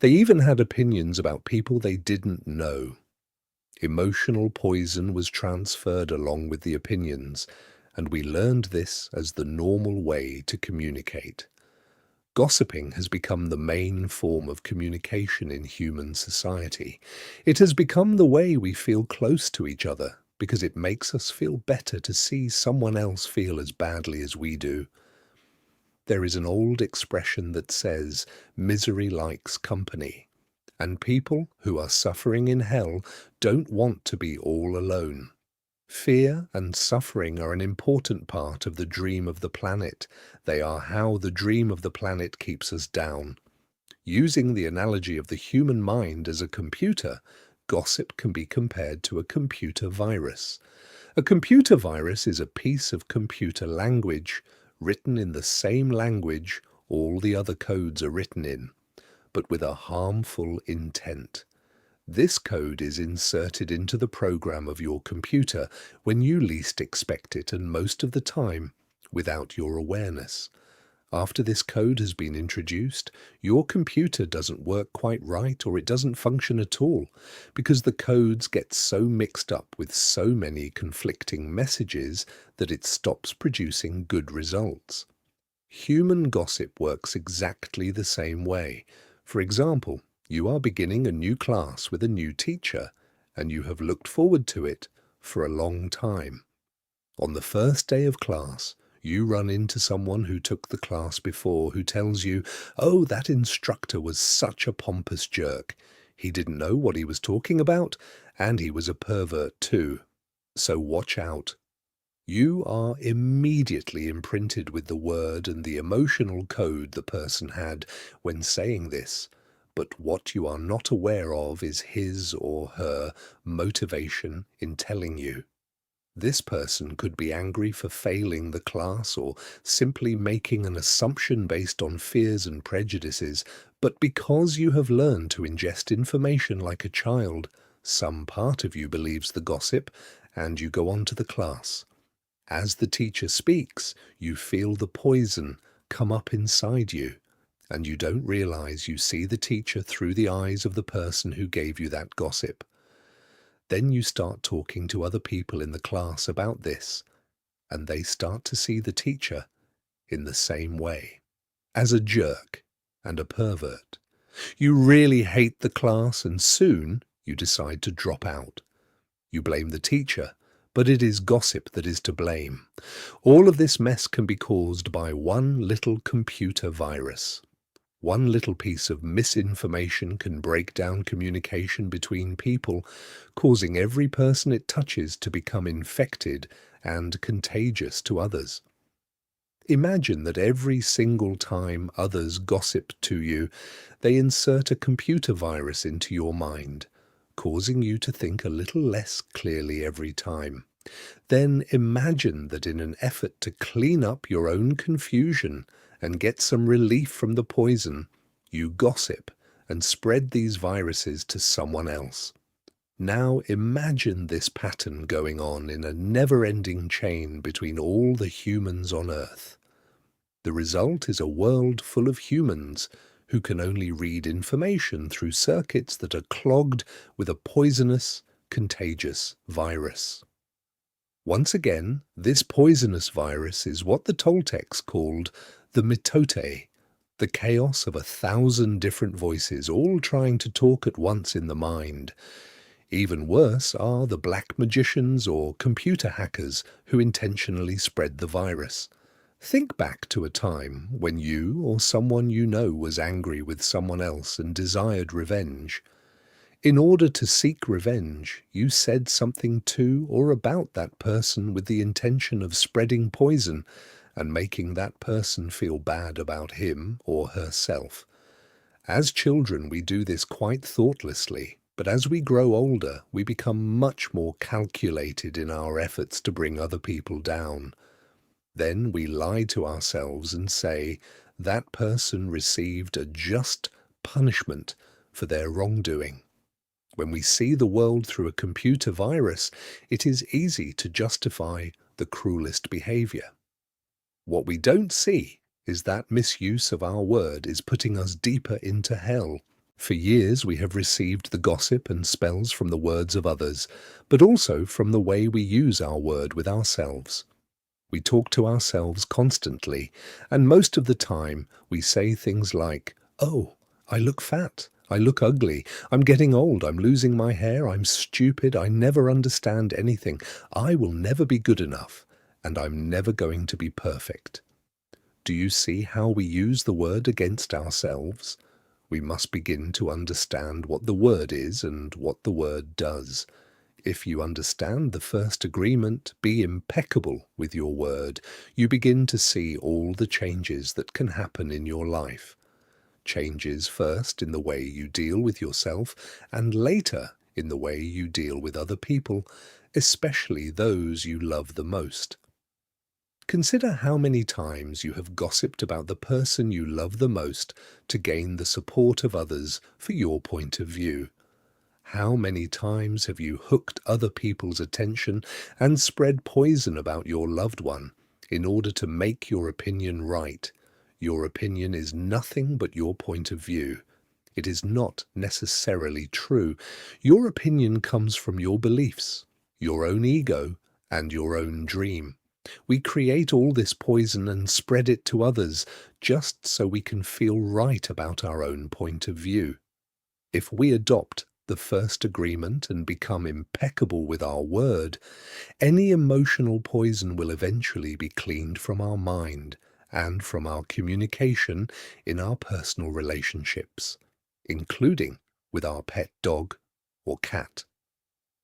They even had opinions about people they didn't know. Emotional poison was transferred along with the opinions, and we learned this as the normal way to communicate. Gossiping has become the main form of communication in human society. It has become the way we feel close to each other, because it makes us feel better to see someone else feel as badly as we do. There is an old expression that says, "Misery likes company," and people who are suffering in hell don't want to be all alone. Fear and suffering are an important part of the dream of the planet. They are how the dream of the planet keeps us down. Using the analogy of the human mind as a computer, gossip can be compared to a computer virus. A computer virus is a piece of computer language written in the same language all the other codes are written in, but with a harmful intent. This code is inserted into the program of your computer when you least expect it, and most of the time without your awareness. After this code has been introduced, your computer doesn't work quite right, or it doesn't function at all, because the codes get so mixed up with so many conflicting messages that it stops producing good results. Human gossip works exactly the same way. For example, you are beginning a new class with a new teacher, and you have looked forward to it for a long time. On the first day of class, you run into someone who took the class before who tells you, "Oh, that instructor was such a pompous jerk. He didn't know what he was talking about, and he was a pervert too. So watch out." You are immediately imprinted with the word and the emotional code the person had when saying this, but what you are not aware of is his or her motivation in telling you. This person could be angry for failing the class or simply making an assumption based on fears and prejudices, but because you have learned to ingest information like a child, some part of you believes the gossip and you go on to the class. As the teacher speaks, you feel the poison come up inside you, and you don't realize you see the teacher through the eyes of the person who gave you that gossip. Then you start talking to other people in the class about this, and they start to see the teacher in the same way, as a jerk and a pervert. You really hate the class, and soon you decide to drop out. You blame the teacher, but it is gossip that is to blame. All of this mess can be caused by one little computer virus. One little piece of misinformation can break down communication between people, causing every person it touches to become infected and contagious to others. Imagine that every single time others gossip to you, they insert a computer virus into your mind, causing you to think a little less clearly every time. Then imagine that in an effort to clean up your own confusion and get some relief from the poison, you gossip and spread these viruses to someone else. Now imagine this pattern going on in a never-ending chain between all the humans on Earth. The result is a world full of humans who can only read information through circuits that are clogged with a poisonous, contagious virus. Once again, this poisonous virus is what the Toltecs called the mitote, the chaos of 1,000 different voices all trying to talk at once in the mind. Even worse are the black magicians or computer hackers who intentionally spread the virus. Think back to a time when you or someone you know was angry with someone else and desired revenge. In order to seek revenge, you said something to or about that person with the intention of spreading poison and making that person feel bad about him or herself. As children, we do this quite thoughtlessly, but as we grow older, we become much more calculated in our efforts to bring other people down. Then we lie to ourselves and say, that person received a just punishment for their wrongdoing. When we see the world through a computer virus, it is easy to justify the cruelest behavior. What we don't see is that misuse of our word is putting us deeper into hell. For years we have received the gossip and spells from the words of others, but also from the way we use our word with ourselves. We talk to ourselves constantly, and most of the time we say things like, "Oh, I look fat. I look ugly. I'm getting old. I'm losing my hair. I'm stupid. I never understand anything. I will never be good enough. And I'm never going to be perfect." Do you see how we use the word against ourselves? We must begin to understand what the word is and what the word does. If you understand the first agreement, be impeccable with your word, you begin to see all the changes that can happen in your life. Changes first in the way you deal with yourself, and later in the way you deal with other people, especially those you love the most. Consider how many times you have gossiped about the person you love the most to gain the support of others for your point of view. How many times have you hooked other people's attention and spread poison about your loved one in order to make your opinion right? Your opinion is nothing but your point of view. It is not necessarily true. Your opinion comes from your beliefs, your own ego, and your own dream. We create all this poison and spread it to others just so we can feel right about our own point of view. If we adopt the first agreement and become impeccable with our word, any emotional poison will eventually be cleaned from our mind and from our communication in our personal relationships, including with our pet dog or cat.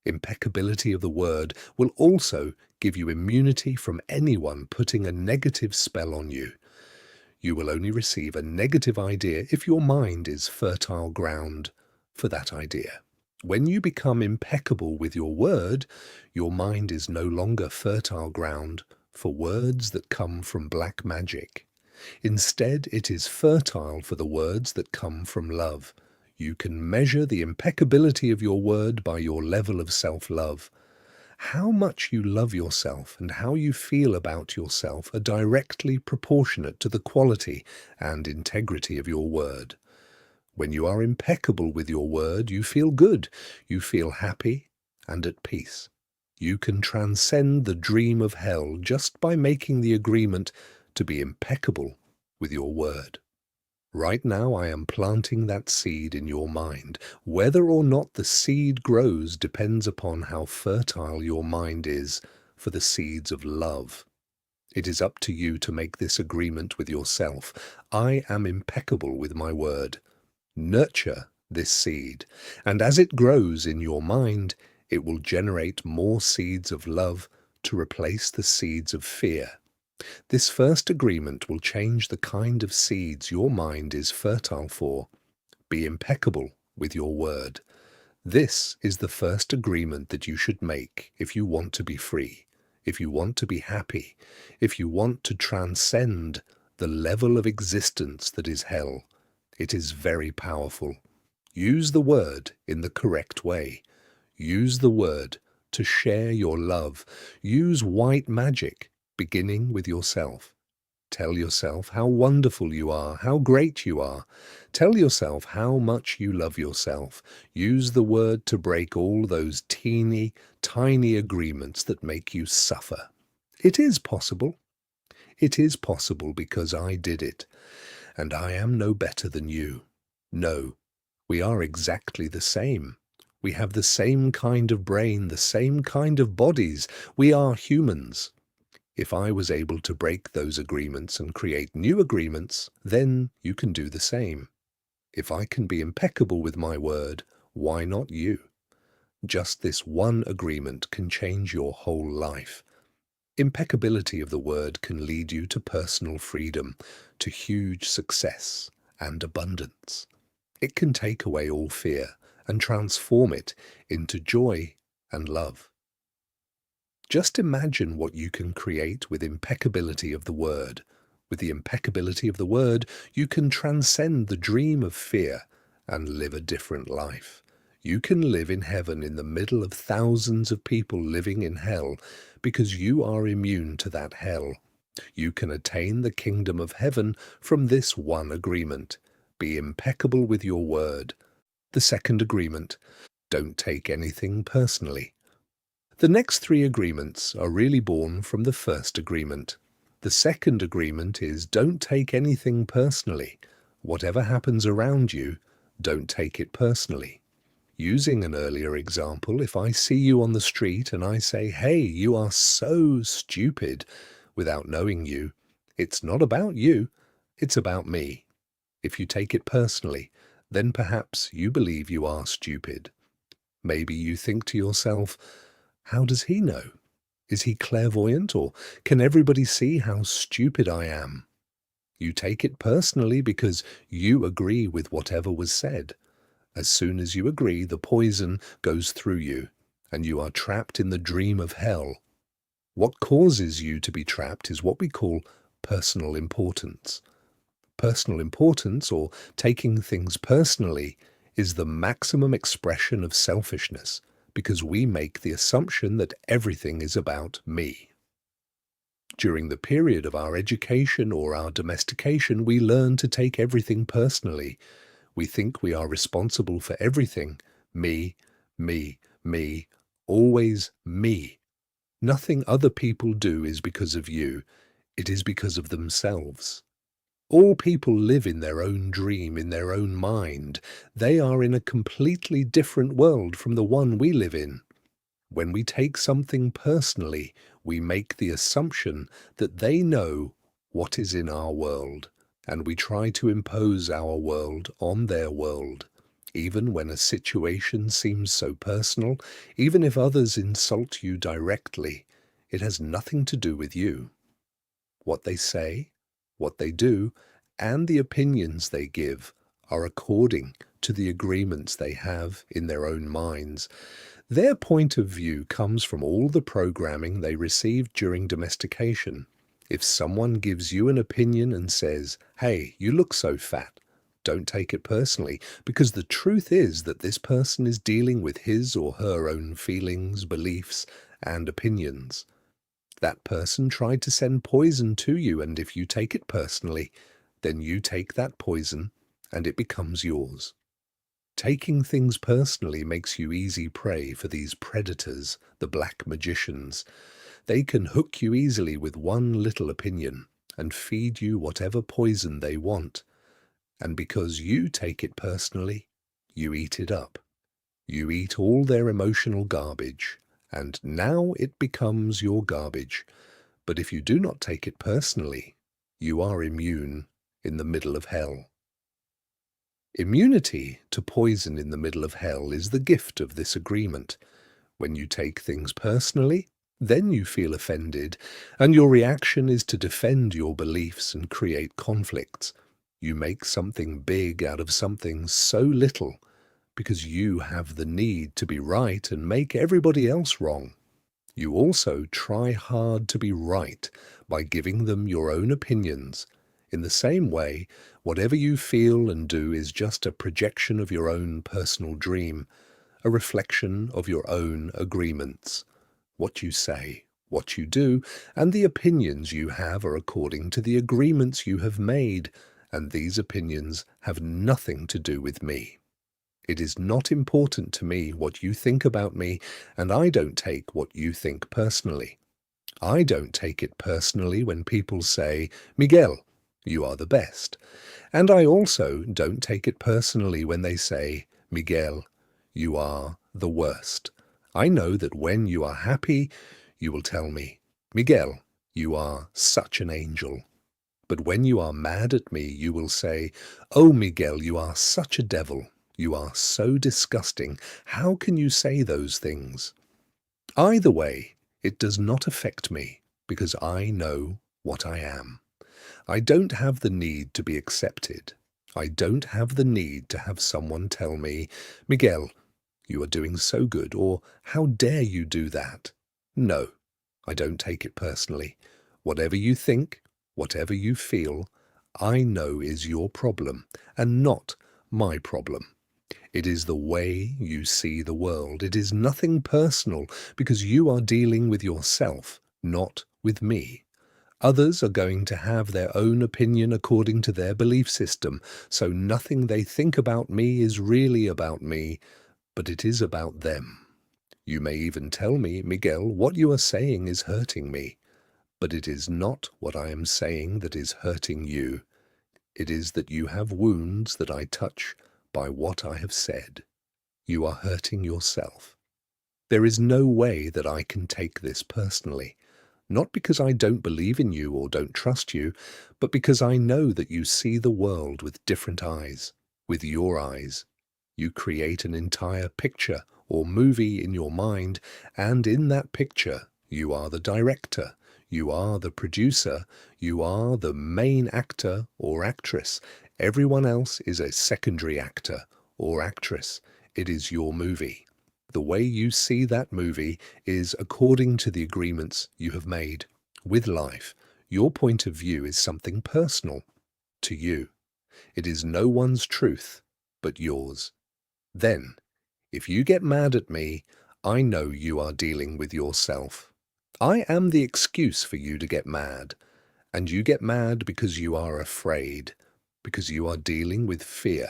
Impeccability of the word will also give you immunity from anyone putting a negative spell on you. You will only receive a negative idea if your mind is fertile ground for that idea. When you become impeccable with your word, your mind is no longer fertile ground for words that come from black magic. Instead, it is fertile for the words that come from love. You can measure the impeccability of your word by your level of self-love. How much you love yourself and how you feel about yourself are directly proportionate to the quality and integrity of your word. When you are impeccable with your word, you feel good, you feel happy and at peace. You can transcend the dream of hell just by making the agreement to be impeccable with your word. Right now I am planting that seed in your mind. Whether or not the seed grows depends upon how fertile your mind is for the seeds of love. It is up to you to make this agreement with yourself. I am impeccable with my word. Nurture this seed, and as it grows in your mind, it will generate more seeds of love to replace the seeds of fear. This first agreement will change the kind of seeds your mind is fertile for. Be impeccable with your word. This is the first agreement that you should make if you want to be free, if you want to be happy, if you want to transcend the level of existence that is hell. It is very powerful. Use the word in the correct way. Use the word to share your love. Use white magic, beginning with yourself. Tell yourself how wonderful you are, how great you are. Tell yourself how much you love yourself. Use the word to break all those teeny, tiny agreements that make you suffer. It is possible. It is possible because I did it, and I am no better than you. No, we are exactly the same. We have the same kind of brain, the same kind of bodies. We are humans. If I was able to break those agreements and create new agreements, then you can do the same. If I can be impeccable with my word, why not you? Just this one agreement can change your whole life. Impeccability of the word can lead you to personal freedom, to huge success and abundance. It can take away all fear and transform it into joy and love. Just imagine what you can create with impeccability of the word. With the impeccability of the word, you can transcend the dream of fear and live a different life. You can live in heaven in the middle of thousands of people living in hell because you are immune to that hell. You can attain the kingdom of heaven from this one agreement. Be impeccable with your word. The second agreement, don't take anything personally. The next three agreements are really born from the first agreement. The second agreement is don't take anything personally. Whatever happens around you, don't take it personally. Using an earlier example, if I see you on the street and I say, "Hey, you are so stupid," without knowing you, it's not about you, it's about me. If you take it personally, then perhaps you believe you are stupid. Maybe you think to yourself, how does he know? Is he clairvoyant, or can everybody see how stupid I am? You take it personally because you agree with whatever was said. As soon as you agree, the poison goes through you, and you are trapped in the dream of hell. What causes you to be trapped is what we call personal importance. Personal importance, or taking things personally, is the maximum expression of selfishness, because we make the assumption that everything is about me. During the period of our education or our domestication, we learn to take everything personally. We think we are responsible for everything. Me, me, me, always me. Nothing other people do is because of you. It is because of themselves. All people live in their own dream, in their own mind. They are in a completely different world from the one we live in. When we take something personally, we make the assumption that they know what is in our world, and we try to impose our world on their world. Even when a situation seems so personal, even if others insult you directly, it has nothing to do with you. What they say, what they do, and the opinions they give are according to the agreements they have in their own minds. Their point of view comes from all the programming they received during domestication. If someone gives you an opinion and says, "Hey, you look so fat," don't take it personally, because the truth is that this person is dealing with his or her own feelings, beliefs, and opinions. That person tried to send poison to you, and if you take it personally, then you take that poison and it becomes yours. Taking things personally makes you easy prey for these predators, the black magicians. They can hook you easily with one little opinion and feed you whatever poison they want. And because you take it personally, you eat it up. You eat all their emotional garbage, and now it becomes your garbage. But if you do not take it personally, you are immune in the middle of hell. Immunity to poison in the middle of hell is the gift of this agreement. When you take things personally, then you feel offended, and your reaction is to defend your beliefs and create conflicts. You make something big out of something so little, because you have the need to be right and make everybody else wrong. You also try hard to be right by giving them your own opinions. In the same way, whatever you feel and do is just a projection of your own personal dream, a reflection of your own agreements. What you say, what you do, and the opinions you have are according to the agreements you have made, and these opinions have nothing to do with me. It is not important to me what you think about me, and I don't take what you think personally. I don't take it personally when people say, "Miguel, you are the best." And I also don't take it personally when they say, "Miguel, you are the worst." I know that when you are happy, you will tell me, "Miguel, you are such an angel." But when you are mad at me, you will say, "Oh, Miguel, you are such a devil. You are so disgusting. How can you say those things?" Either way, it does not affect me because I know what I am. I don't have the need to be accepted. I don't have the need to have someone tell me, "Miguel, you are doing so good," or "How dare you do that?" No, I don't take it personally. Whatever you think, whatever you feel, I know is your problem and not my problem. It is the way you see the world. It is nothing personal because you are dealing with yourself, not with me. Others are going to have their own opinion according to their belief system, so nothing they think about me is really about me, but it is about them. You may even tell me, "Miguel, what you are saying is hurting me," but it is not what I am saying that is hurting you. It is that you have wounds that I touch by what I have said. You are hurting yourself. There is no way that I can take this personally. Not because I don't believe in you or don't trust you, but because I know that you see the world with different eyes, with your eyes. You create an entire picture or movie in your mind, and in that picture, you are the director, you are the producer, you are the main actor or actress. Everyone else is a secondary actor or actress. It is your movie. The way you see that movie is according to the agreements you have made with life. Your point of view is something personal to you. It is no one's truth but yours. Then, if you get mad at me, I know you are dealing with yourself. I am the excuse for you to get mad, and you get mad because you are afraid, because you are dealing with fear.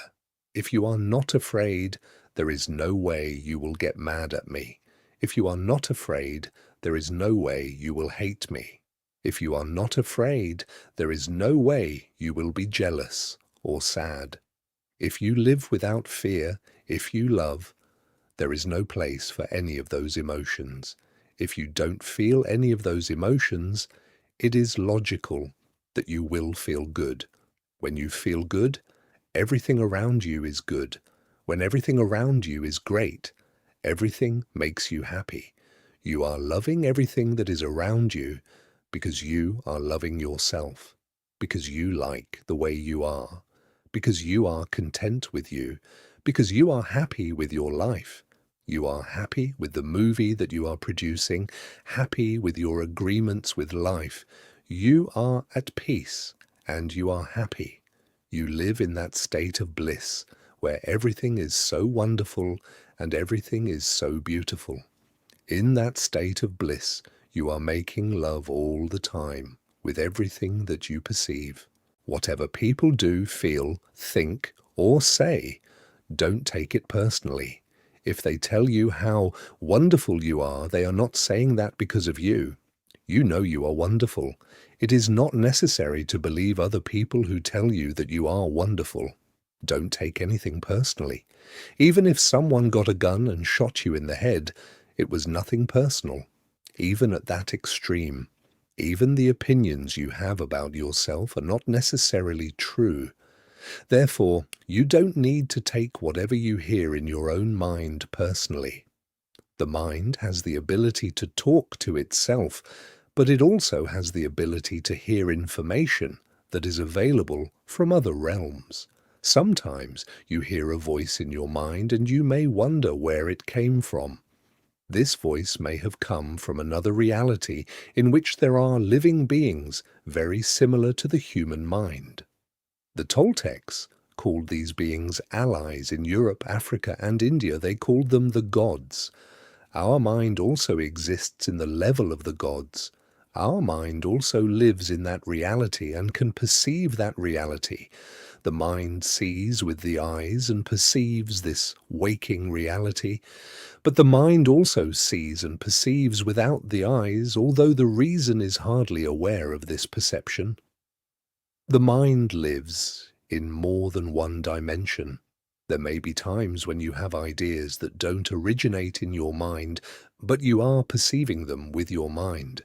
If you are not afraid, there is no way you will get mad at me. If you are not afraid, there is no way you will hate me. If you are not afraid, there is no way you will be jealous or sad. If you live without fear, if you love, there is no place for any of those emotions. If you don't feel any of those emotions, it is logical that you will feel good. When you feel good, everything around you is good. When everything around you is great, everything makes you happy. You are loving everything that is around you because you are loving yourself, because you like the way you are, because you are content with you, because you are happy with your life. You are happy with the movie that you are producing, happy with your agreements with life. You are at peace and you are happy. You live in that state of bliss where everything is so wonderful and everything is so beautiful. In that state of bliss, you are making love all the time with everything that you perceive. Whatever people do, feel, think, or say, don't take it personally. If they tell you how wonderful you are, they are not saying that because of you. You know you are wonderful. It is not necessary to believe other people who tell you that you are wonderful. Don't take anything personally. Even if someone got a gun and shot you in the head, it was nothing personal. Even at that extreme, even the opinions you have about yourself are not necessarily true. Therefore, you don't need to take whatever you hear in your own mind personally. The mind has the ability to talk to itself, but it also has the ability to hear information that is available from other realms. Sometimes you hear a voice in your mind and you may wonder where it came from. This voice may have come from another reality in which there are living beings very similar to the human mind. The Toltecs called these beings allies in Europe, Africa, and India. They called them the gods. Our mind also exists in the level of the gods. Our mind also lives in that reality and can perceive that reality. The mind sees with the eyes and perceives this waking reality, but the mind also sees and perceives without the eyes, although the reason is hardly aware of this perception. The mind lives in more than one dimension. There may be times when you have ideas that don't originate in your mind, but you are perceiving them with your mind.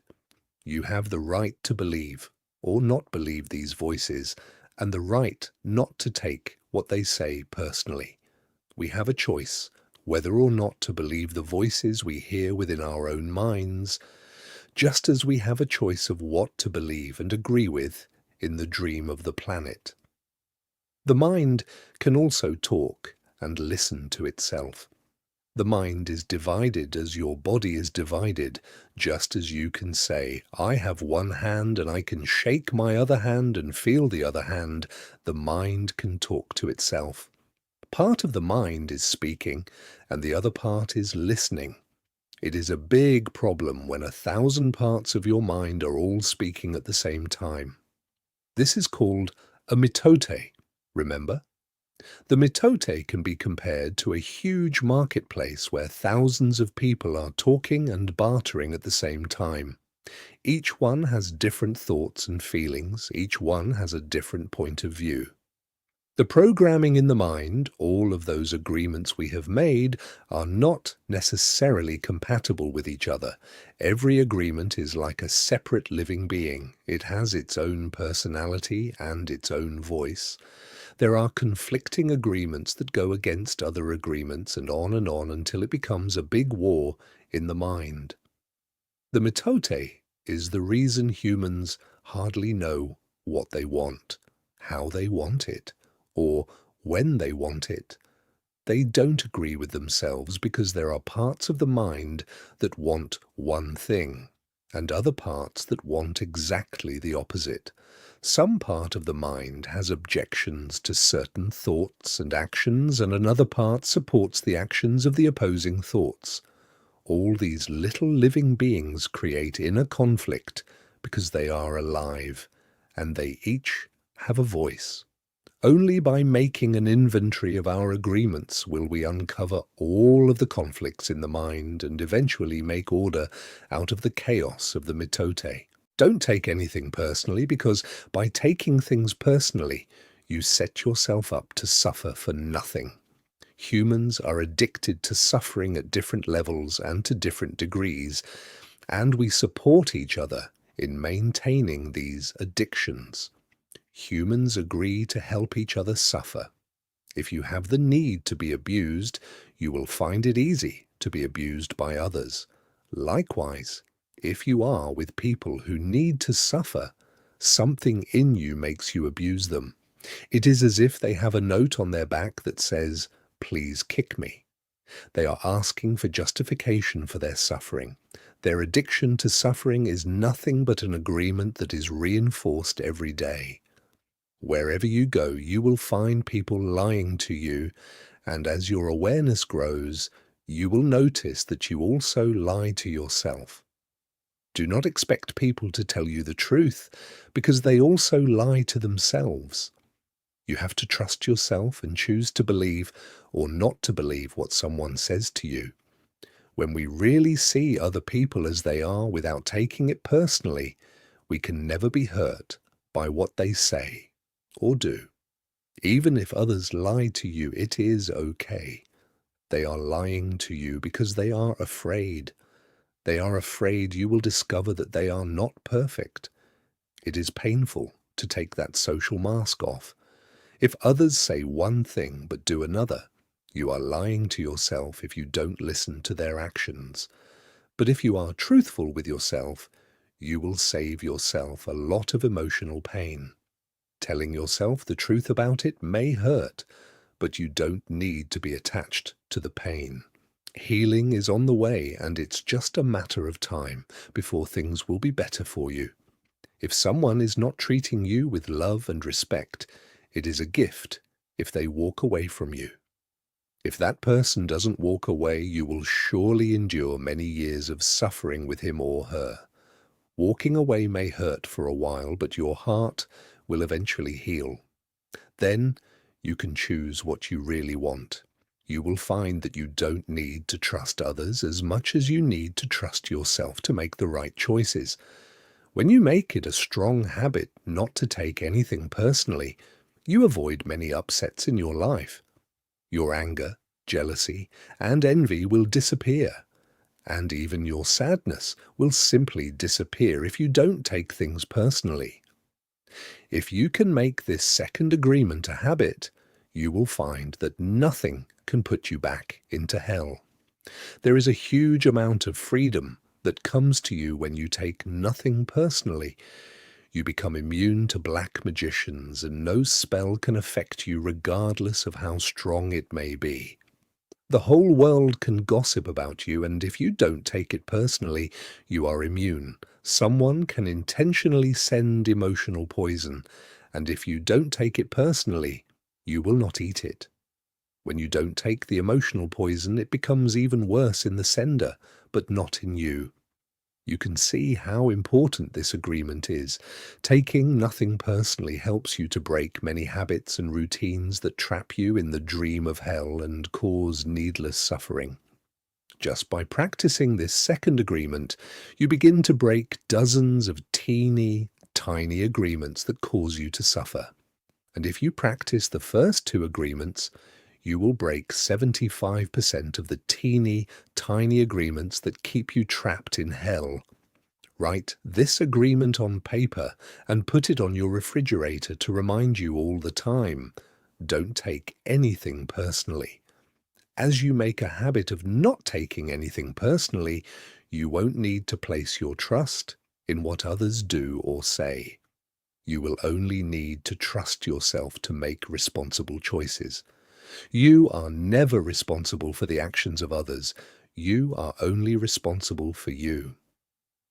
You have the right to believe or not believe these voices, and the right not to take what they say personally. We have a choice whether or not to believe the voices we hear within our own minds, just as we have a choice of what to believe and agree with in the dream of the planet. The mind can also talk and listen to itself. The mind is divided as your body is divided, just as you can say, I have one hand and I can shake my other hand and feel the other hand. The mind can talk to itself. Part of the mind is speaking and the other part is listening. It is a big problem when 1,000 parts of your mind are all speaking at the same time. This is called a mitote, remember? The mitote can be compared to a huge marketplace where thousands of people are talking and bartering at the same time. Each one has different thoughts and feelings, each one has a different point of view. The programming in the mind, all of those agreements we have made, are not necessarily compatible with each other. Every agreement is like a separate living being. It has its own personality and its own voice. There are conflicting agreements that go against other agreements and on until it becomes a big war in the mind. The mitote is the reason humans hardly know what they want, how they want it, or when they want it. They don't agree with themselves because there are parts of the mind that want one thing, and other parts that want exactly the opposite. Some part of the mind has objections to certain thoughts and actions, and another part supports the actions of the opposing thoughts. All these little living beings create inner conflict because they are alive, and they each have a voice. Only by making an inventory of our agreements will we uncover all of the conflicts in the mind and eventually make order out of the chaos of the mitote. Don't take anything personally, because by taking things personally, you set yourself up to suffer for nothing. Humans are addicted to suffering at different levels and to different degrees, and we support each other in maintaining these addictions. Humans agree to help each other suffer. If you have the need to be abused, you will find it easy to be abused by others. Likewise, if you are with people who need to suffer, something in you makes you abuse them. It is as if they have a note on their back that says, "Please kick me." They are asking for justification for their suffering. Their addiction to suffering is nothing but an agreement that is reinforced every day. Wherever you go, you will find people lying to you, and as your awareness grows, you will notice that you also lie to yourself. Do not expect people to tell you the truth, because they also lie to themselves. You have to trust yourself and choose to believe or not to believe what someone says to you. When we really see other people as they are without taking it personally, we can never be hurt by what they say or do. Even if others lie to you, it is okay. They are lying to you because they are afraid. They are afraid you will discover that they are not perfect. It is painful to take that social mask off. If others say one thing but do another, you are lying to yourself if you don't listen to their actions. But if you are truthful with yourself, you will save yourself a lot of emotional pain. Telling yourself the truth about it may hurt, but you don't need to be attached to the pain. Healing is on the way, and it's just a matter of time before things will be better for you. If someone is not treating you with love and respect, it is a gift if they walk away from you. If that person doesn't walk away, you will surely endure many years of suffering with him or her. Walking away may hurt for a while, but your heart will eventually heal. Then you can choose what you really want. You will find that you don't need to trust others as much as you need to trust yourself to make the right choices. When you make it a strong habit not to take anything personally, you avoid many upsets in your life. Your anger, jealousy, and envy will disappear, and even your sadness will simply disappear if you don't take things personally. If you can make this second agreement a habit, you will find that nothing can put you back into hell. There is a huge amount of freedom that comes to you when you take nothing personally. You become immune to black magicians, and no spell can affect you regardless of how strong it may be. The whole world can gossip about you, and if you don't take it personally, you are immune. Someone can intentionally send emotional poison, and if you don't take it personally, you will not eat it. When you don't take the emotional poison, it becomes even worse in the sender, but not in you. You can see how important this agreement is. Taking nothing personally helps you to break many habits and routines that trap you in the dream of hell and cause needless suffering. Just by practicing this second agreement, you begin to break dozens of teeny, tiny agreements that cause you to suffer. And if you practice the first two agreements, you will break 75% of the teeny, tiny agreements that keep you trapped in hell. Write this agreement on paper and put it on your refrigerator to remind you all the time. Don't take anything personally. As you make a habit of not taking anything personally, you won't need to place your trust in what others do or say. You will only need to trust yourself to make responsible choices. You are never responsible for the actions of others. You are only responsible for you.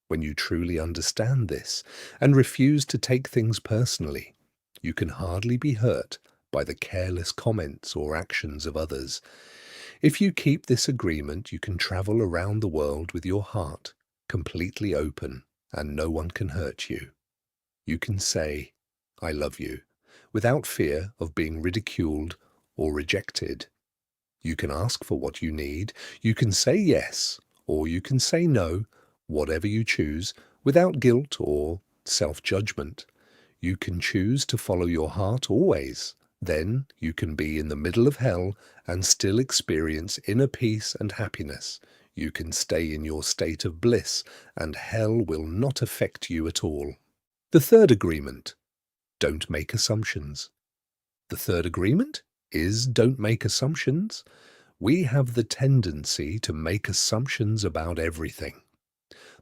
When you truly understand this and refuse to take things personally, you can hardly be hurt by the careless comments or actions of others. If you keep this agreement, you can travel around the world with your heart completely open, and no one can hurt you. You can say, "I love you," without fear of being ridiculed or rejected. You can ask for what you need. You can say yes, or you can say no, whatever you choose, without guilt or self-judgment. You can choose to follow your heart always. Then you can be in the middle of hell and still experience inner peace and happiness. You can stay in your state of bliss, and hell will not affect you at all. The third agreement: don't make assumptions. The third agreement is don't make assumptions. We have the tendency to make assumptions about everything.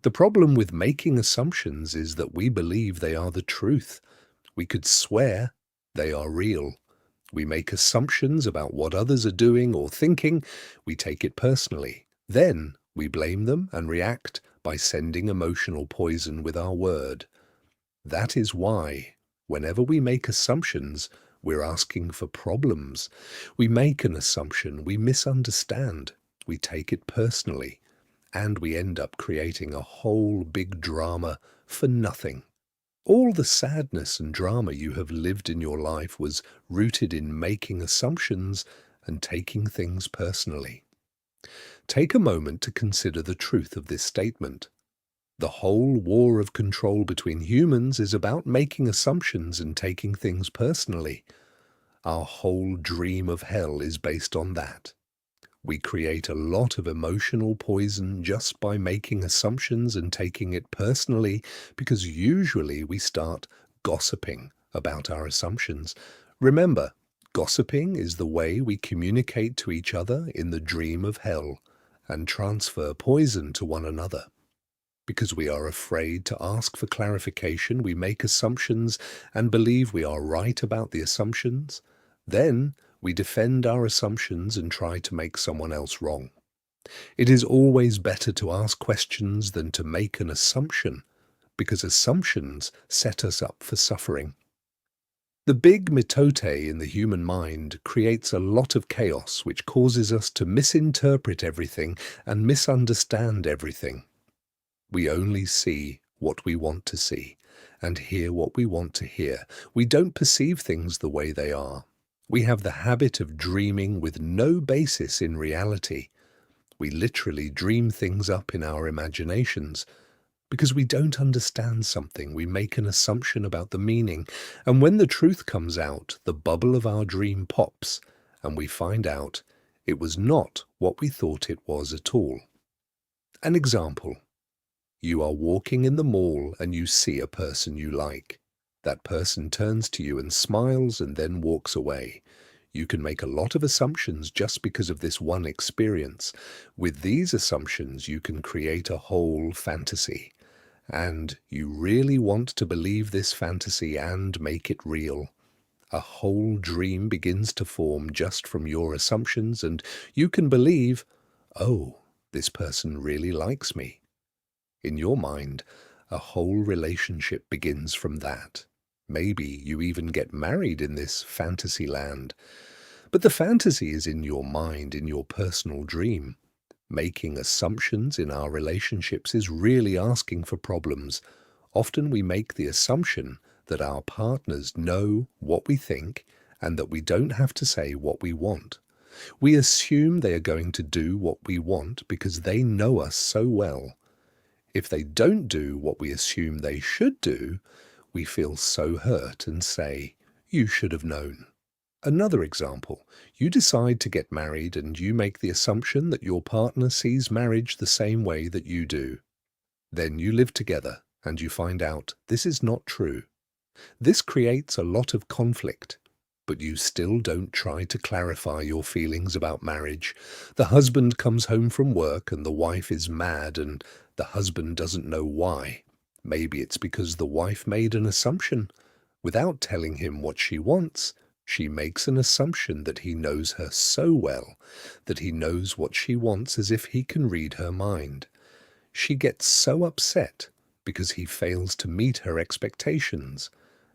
The problem with making assumptions is that we believe they are the truth. We could swear they are real. We make assumptions about what others are doing or thinking. We take it personally. Then we blame them and react by sending emotional poison with our word. That is why, whenever we make assumptions, we're asking for problems. We make an assumption, we misunderstand, we take it personally, and we end up creating a whole big drama for nothing. All the sadness and drama you have lived in your life was rooted in making assumptions and taking things personally. Take a moment to consider the truth of this statement. The whole war of control between humans is about making assumptions and taking things personally. Our whole dream of hell is based on that. We create a lot of emotional poison just by making assumptions and taking it personally, because usually we start gossiping about our assumptions. Remember, gossiping is the way we communicate to each other in the dream of hell and transfer poison to one another. Because we are afraid to ask for clarification, we make assumptions and believe we are right about the assumptions. Then we defend our assumptions and try to make someone else wrong. It is always better to ask questions than to make an assumption, because assumptions set us up for suffering. The big mitote in the human mind creates a lot of chaos which causes us to misinterpret everything and misunderstand everything. We only see what we want to see and hear what we want to hear. We don't perceive things the way they are. We have the habit of dreaming with no basis in reality. We literally dream things up in our imaginations. Because we don't understand something, we make an assumption about the meaning, and when the truth comes out, the bubble of our dream pops, and we find out it was not what we thought it was at all. An example. You are walking in the mall and you see a person you like. That person turns to you and smiles and then walks away. You can make a lot of assumptions just because of this one experience. With these assumptions, you can create a whole fantasy. And you really want to believe this fantasy and make it real. A whole dream begins to form just from your assumptions, and you can believe, oh, this person really likes me. In your mind, a whole relationship begins from that. Maybe you even get married in this fantasy land. But the fantasy is in your mind, in your personal dream. Making assumptions in our relationships is really asking for problems. Often we make the assumption that our partners know what we think and that we don't have to say what we want. We assume they are going to do what we want because they know us so well. If they don't do what we assume they should do, we feel so hurt and say, "You should have known." Another example, you decide to get married and you make the assumption that your partner sees marriage the same way that you do. Then you live together and you find out this is not true. This creates a lot of conflict, but you still don't try to clarify your feelings about marriage. The husband comes home from work and the wife is mad and the husband doesn't know why. Maybe it's because the wife made an assumption. Without telling him what she wants, she makes an assumption that he knows her so well, that he knows what she wants as if he can read her mind. She gets so upset because he fails to meet her expectations.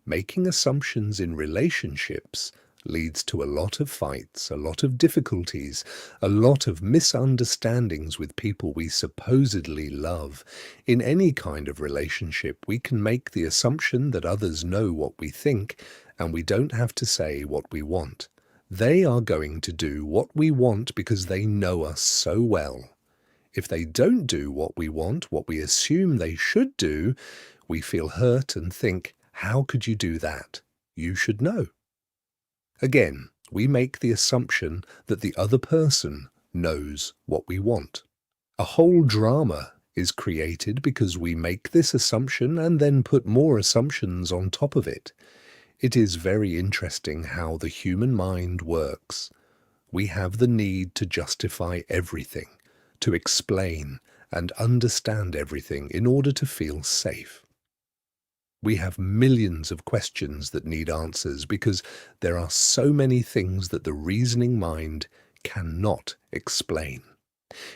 Making assumptions in relationships leads to a lot of fights, a lot of difficulties, a lot of misunderstandings with people we supposedly love. In any kind of relationship, we can make the assumption that others know what we think, and we don't have to say what we want. They are going to do what we want because they know us so well. If they don't do what we want, what we assume they should do, we feel hurt and think, "How could you do that? You should know." Again, we make the assumption that the other person knows what we want. A whole drama is created because we make this assumption and then put more assumptions on top of it. It is very interesting how the human mind works. We have the need to justify everything, to explain and understand everything in order to feel safe. We have millions of questions that need answers because there are so many things that the reasoning mind cannot explain.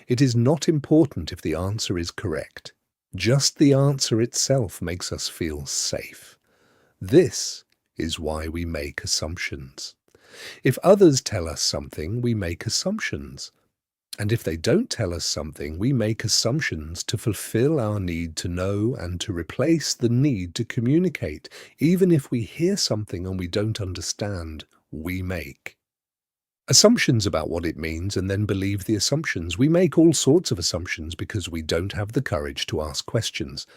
It is not important if the answer is correct. Just the answer itself makes us feel safe. This is why we make assumptions. If others tell us something, we make assumptions. And if they don't tell us something, we make assumptions to fulfill our need to know and to replace the need to communicate. Even if we hear something and we don't understand, we make assumptions about what it means and then believe the assumptions. We make all sorts of assumptions because we don't have the courage to ask questions.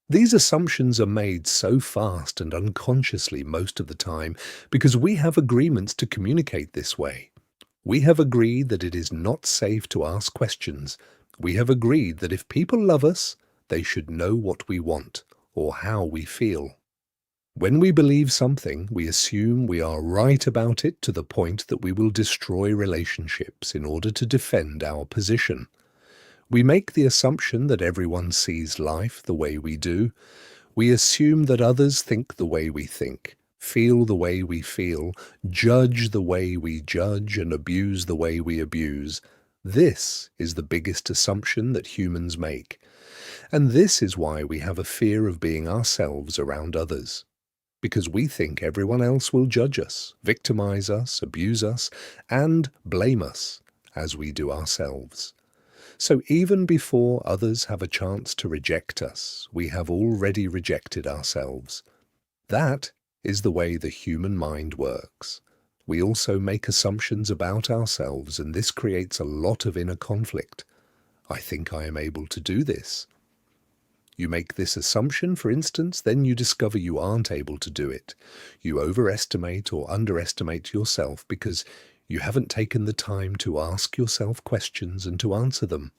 These assumptions are made so fast and unconsciously most of the time because we have agreements to communicate this way. We have agreed that it is not safe to ask questions. We have agreed that if people love us, they should know what we want or how we feel. When we believe something, we assume we are right about it to the point that we will destroy relationships in order to defend our position. We make the assumption that everyone sees life the way we do. We assume that others think the way we think, feel the way we feel, judge the way we judge, and abuse the way we abuse. This is the biggest assumption that humans make, and this is why we have a fear of being ourselves around others. Because we think everyone else will judge us, victimize us, abuse us, and blame us, as we do ourselves. So even before others have a chance to reject us, we have already rejected ourselves. That is the way the human mind works. We also make assumptions about ourselves, and this creates a lot of inner conflict. I think I am able to do this. You make this assumption, for instance, then you discover you aren't able to do it. You overestimate or underestimate yourself because you haven't taken the time to ask yourself questions and to answer them.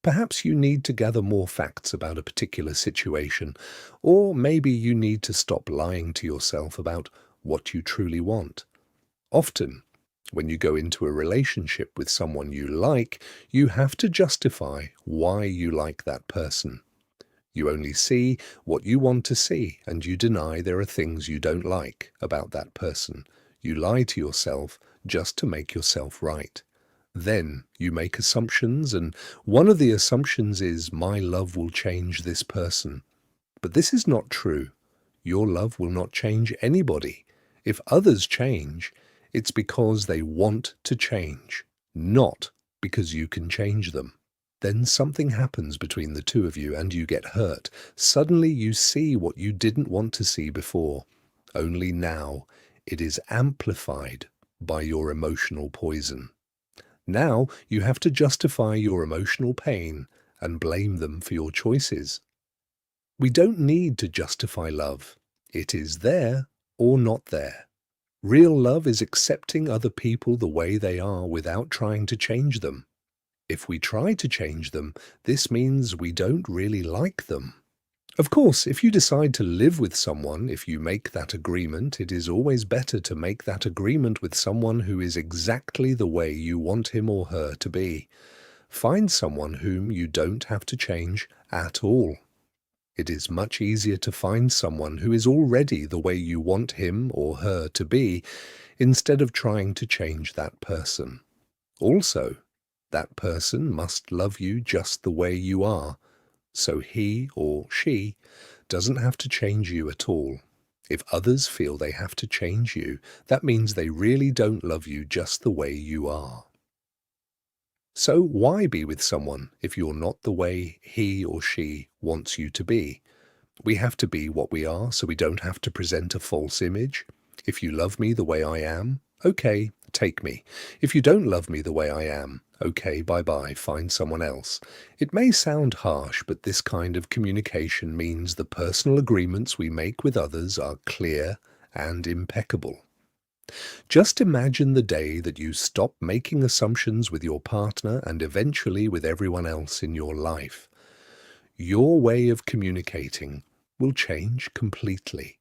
Perhaps you need to gather more facts about a particular situation, or maybe you need to stop lying to yourself about what you truly want. Often, when you go into a relationship with someone you like, you have to justify why you like that person. You only see what you want to see, and you deny there are things you don't like about that person. You lie to yourself just to make yourself right. Then you make assumptions, and one of the assumptions is, my love will change this person. But this is not true. Your love will not change anybody. If others change, it's because they want to change, not because you can change them. Then something happens between the two of you and you get hurt. Suddenly you see what you didn't want to see before. Only now it is amplified by your emotional poison. Now you have to justify your emotional pain and blame them for your choices. We don't need to justify love. It is there or not there. Real love is accepting other people the way they are without trying to change them. If we try to change them, this means we don't really like them. Of course, if you decide to live with someone, if you make that agreement, it is always better to make that agreement with someone who is exactly the way you want him or her to be. Find someone whom you don't have to change at all. It is much easier to find someone who is already the way you want him or her to be, instead of trying to change that person. Also, that person must love you just the way you are, so he or she doesn't have to change you at all. If others feel they have to change you, that means they really don't love you just the way you are. So why be with someone if you're not the way he or she wants you to be? We have to be what we are so we don't have to present a false image. If you love me the way I am, okay, take me. If you don't love me the way I am, okay, bye-bye, find someone else. It may sound harsh, but this kind of communication means the personal agreements we make with others are clear and impeccable. Just imagine the day that you stop making assumptions with your partner and eventually with everyone else in your life. Your way of communicating will change completely,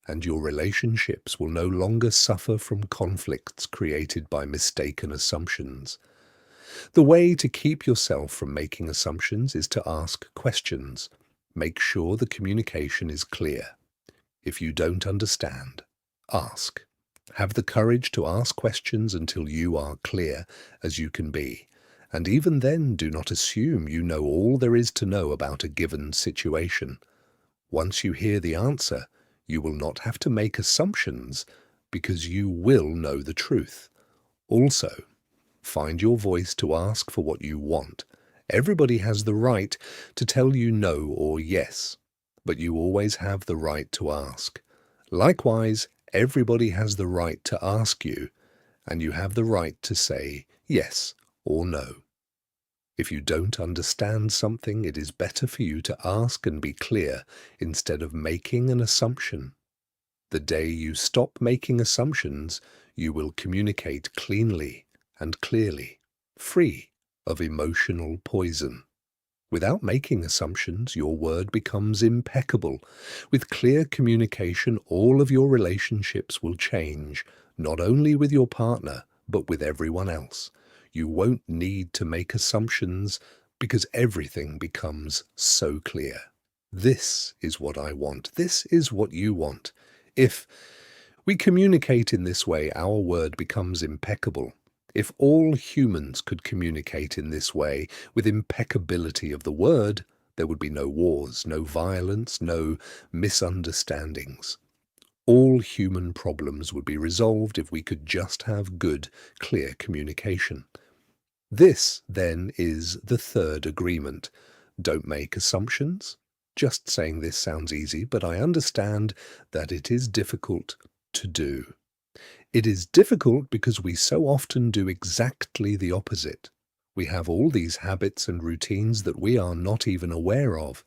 and your relationships will no longer suffer from conflicts created by mistaken assumptions. The way to keep yourself from making assumptions is to ask questions. Make sure the communication is clear. If you don't understand, ask. Have the courage to ask questions until you are clear as you can be. And even then, do not assume you know all there is to know about a given situation. Once you hear the answer, you will not have to make assumptions because you will know the truth. Also, find your voice to ask for what you want. Everybody has the right to tell you no or yes, but you always have the right to ask. Likewise, everybody has the right to ask you, and you have the right to say yes or no. If you don't understand something, it is better for you to ask and be clear instead of making an assumption. The day you stop making assumptions, you will communicate cleanly and clearly, free of emotional poison. Without making assumptions, your word becomes impeccable. With clear communication, all of your relationships will change, not only with your partner, but with everyone else. You won't need to make assumptions because everything becomes so clear. This is what I want. This is what you want. If we communicate in this way, our word becomes impeccable. If all humans could communicate in this way, with impeccability of the word, there would be no wars, no violence, no misunderstandings. All human problems would be resolved if we could just have good, clear communication. This, then, is the third agreement. Don't make assumptions. Just saying this sounds easy, but I understand that it is difficult to do. It is difficult because we so often do exactly the opposite. We have all these habits and routines that we are not even aware of.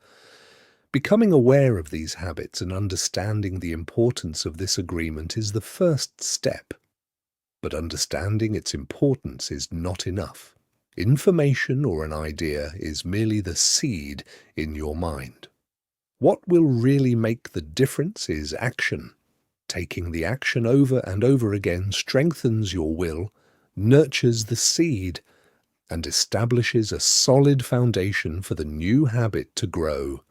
Becoming aware of these habits and understanding the importance of this agreement is the first step. But understanding its importance is not enough. Information or an idea is merely the seed in your mind. What will really make the difference is action. Taking the action over and over again strengthens your will, nurtures the seed, and establishes a solid foundation for the new habit to grow.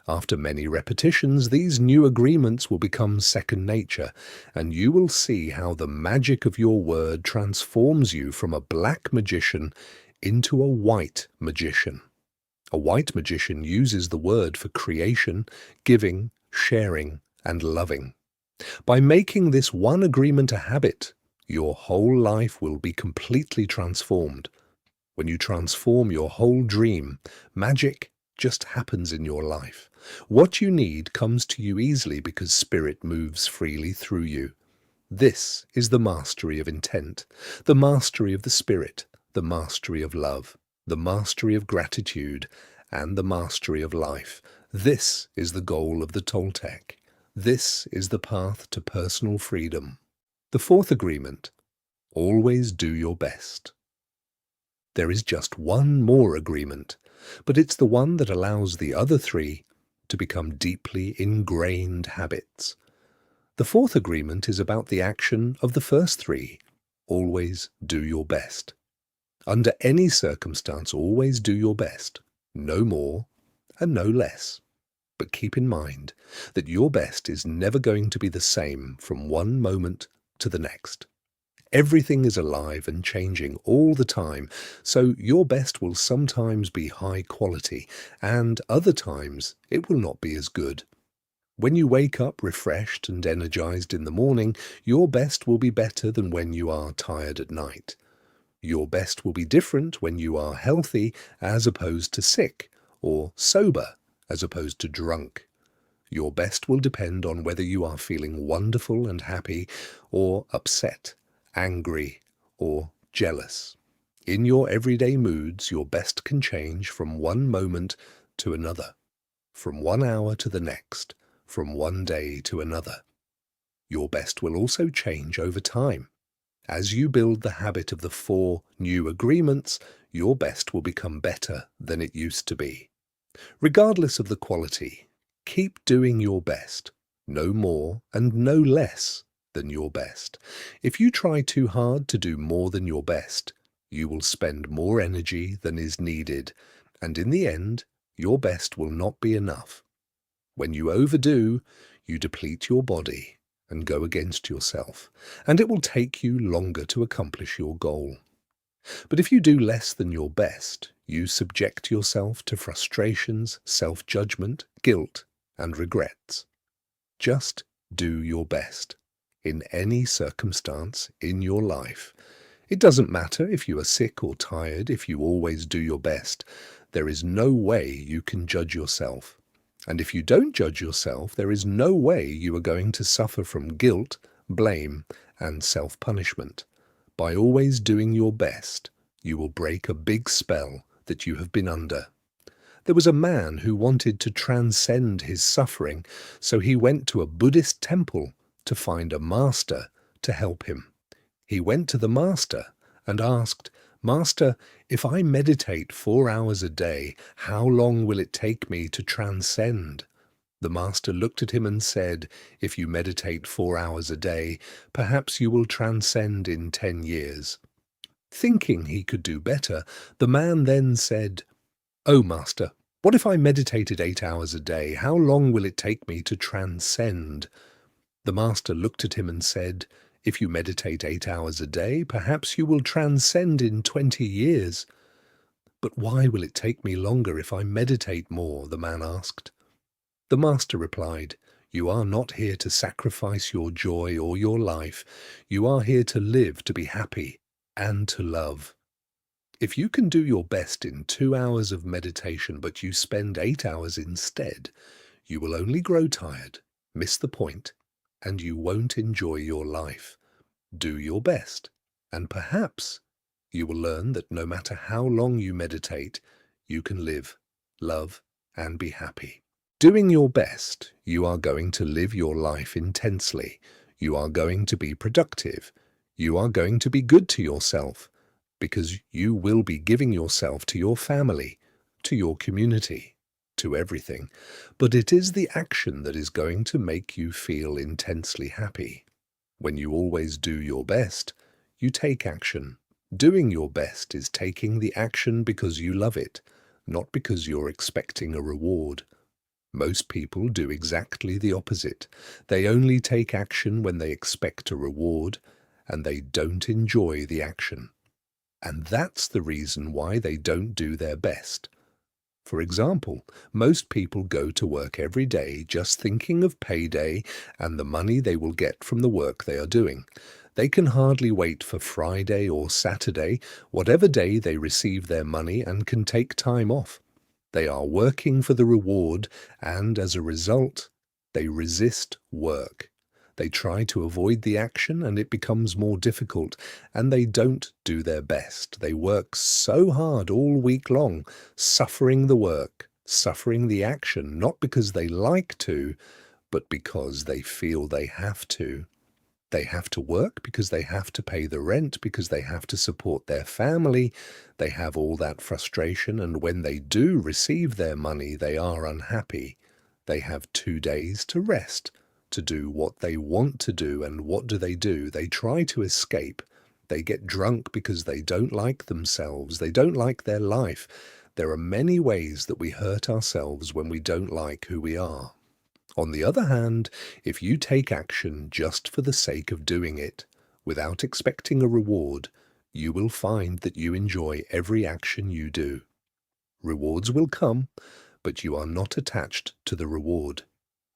After many repetitions, these new agreements will become second nature, and you will see how the magic of your word transforms you from a black magician into a white magician. A white magician uses the word for creation, giving, sharing, and loving. By making this one agreement a habit, your whole life will be completely transformed. When you transform your whole dream, magic just happens in your life. What you need comes to you easily because Spirit moves freely through you. This is the mastery of intent, the mastery of the Spirit, the mastery of love, the mastery of gratitude, and the mastery of life. This is the goal of the Toltec. This is the path to personal freedom. The fourth agreement: always do your best. There is just one more agreement, but it's the one that allows the other three to become deeply ingrained habits. The fourth agreement is about the action of the first three. Always do your best. Under any circumstance, always do your best. No more and no less. But keep in mind that your best is never going to be the same from one moment to the next. Everything is alive and changing all the time, so your best will sometimes be high quality, and other times it will not be as good. When you wake up refreshed and energized in the morning, your best will be better than when you are tired at night. Your best will be different when you are healthy as opposed to sick, or sober as opposed to drunk. Your best will depend on whether you are feeling wonderful and happy, or upset, angry, or jealous. In your everyday moods, your best can change from one moment to another, from 1 hour to the next, from one day to another. Your best will also change over time. As you build the habit of the 4 new agreements, your best will become better than it used to be. Regardless of the quality, keep doing your best, no more and no less than your best. If you try too hard to do more than your best, you will spend more energy than is needed, and in the end, your best will not be enough. When you overdo, you deplete your body and go against yourself, and it will take you longer to accomplish your goal. But if you do less than your best, you subject yourself to frustrations, self-judgment, guilt, and regrets. Just do your best. In any circumstance in your life. It doesn't matter if you are sick or tired, if you always do your best. There is no way you can judge yourself. And if you don't judge yourself, there is no way you are going to suffer from guilt, blame, and self-punishment. By always doing your best, you will break a big spell that you have been under. There was a man who wanted to transcend his suffering, so he went to a Buddhist temple to find a master to help him. He went to the master and asked, "Master, if I meditate 4 hours a day, how long will it take me to transcend?" The master looked at him and said, "If you meditate 4 hours a day, perhaps you will transcend in 10 years. Thinking he could do better, the man then said, "Oh, master, what if I meditated 8 hours a day? How long will it take me to transcend?" The master looked at him and said, If you meditate 8 hours a day, perhaps you will transcend in 20 years. But why will it take me longer if I meditate more? The man asked. The master replied, You are not here to sacrifice your joy or your life. You are here to live, to be happy, and to love. If you can do your best in 2 hours of meditation, but you spend 8 hours instead, you will only grow tired, miss the point, and you won't enjoy your life. Do your best, and perhaps you will learn that no matter how long you meditate, you can live, love, and be happy. Doing your best, you are going to live your life intensely. You are going to be productive. You are going to be good to yourself, because you will be giving yourself to your family, to your community, to everything. But it is the action that is going to make you feel intensely happy. When you always do your best, you take action. Doing your best is taking the action because you love it, not because you're expecting a reward. Most people do exactly the opposite. They only take action when they expect a reward, and they don't enjoy the action. And that's the reason why they don't do their best. For example, most people go to work every day just thinking of payday and the money they will get from the work they are doing. They can hardly wait for Friday or Saturday, whatever day they receive their money, and can take time off. They are working for the reward, and as a result, they resist work. They try to avoid the action, and it becomes more difficult, and they don't do their best. They work so hard all week long, suffering the work, suffering the action, not because they like to, but because they feel they have to. They have to work because they have to pay the rent, because they have to support their family. They have all that frustration, and when they do receive their money, they are unhappy. They have 2 days to rest, to do what they want to do, and what do? They try to escape. They get drunk because they don't like themselves. They don't like their life. There are many ways that we hurt ourselves when we don't like who we are. On the other hand, if you take action just for the sake of doing it, without expecting a reward, you will find that you enjoy every action you do. Rewards will come, but you are not attached to the reward.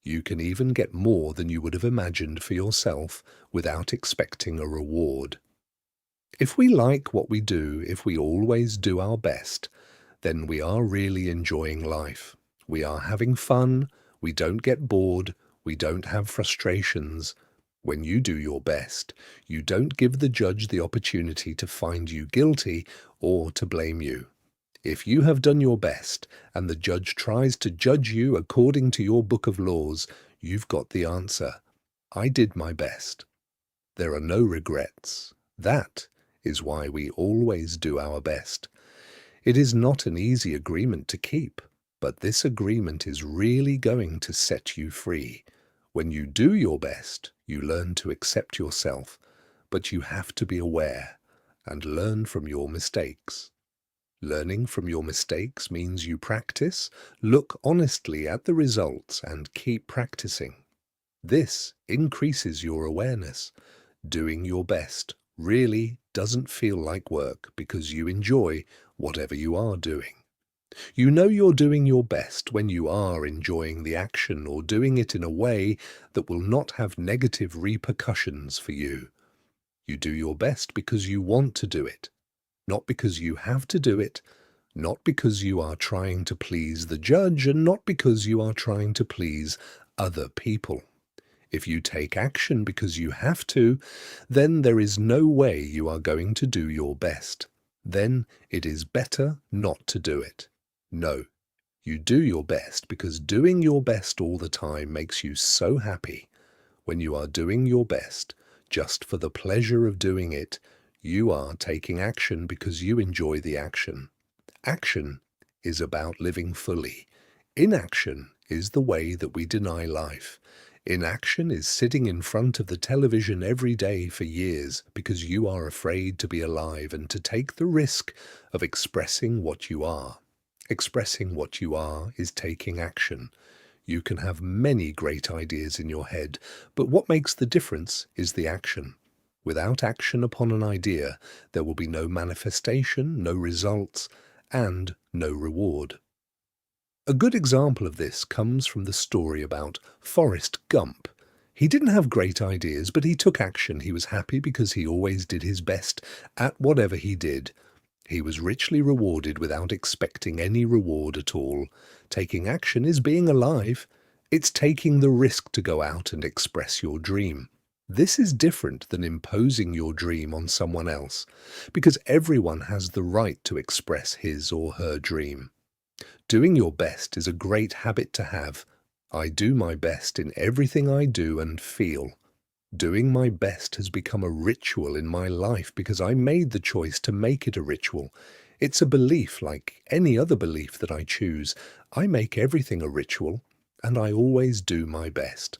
You can even get more than you would have imagined for yourself without expecting a reward. If we like what we do, if we always do our best, then we are really enjoying life. We are having fun. We don't get bored. We don't have frustrations. When you do your best, you don't give the judge the opportunity to find you guilty or to blame you. If you have done your best and the judge tries to judge you according to your book of laws, you've got the answer. I did my best. There are no regrets. That is why we always do our best. It is not an easy agreement to keep, but this agreement is really going to set you free. When you do your best, you learn to accept yourself, but you have to be aware and learn from your mistakes. Learning from your mistakes means you practice, look honestly at the results, and keep practicing. This increases your awareness. Doing your best really doesn't feel like work because you enjoy whatever you are doing. You know you're doing your best when you are enjoying the action or doing it in a way that will not have negative repercussions for you. You do your best because you want to do it, not because you have to do it, not because you are trying to please the judge, and not because you are trying to please other people. If you take action because you have to, then there is no way you are going to do your best. Then it is better not to do it. No, you do your best because doing your best all the time makes you so happy. When you are doing your best just for the pleasure of doing it, you are taking action because you enjoy the action. Action is about living fully. Inaction is the way that we deny life. Inaction is sitting in front of the television every day for years because you are afraid to be alive and to take the risk of expressing what you are. Expressing what you are is taking action. You can have many great ideas in your head, but what makes the difference is the action. Without action upon an idea, there will be no manifestation, no results, and no reward. A good example of this comes from the story about Forrest Gump. He didn't have great ideas, but he took action. He was happy because he always did his best at whatever he did. He was richly rewarded without expecting any reward at all. Taking action is being alive. It's taking the risk to go out and express your dream. This is different than imposing your dream on someone else, because everyone has the right to express his or her dream. Doing your best is a great habit to have. I do my best in everything I do and feel. Doing my best has become a ritual in my life because I made the choice to make it a ritual. It's a belief like any other belief that I choose. I make everything a ritual, and I always do my best.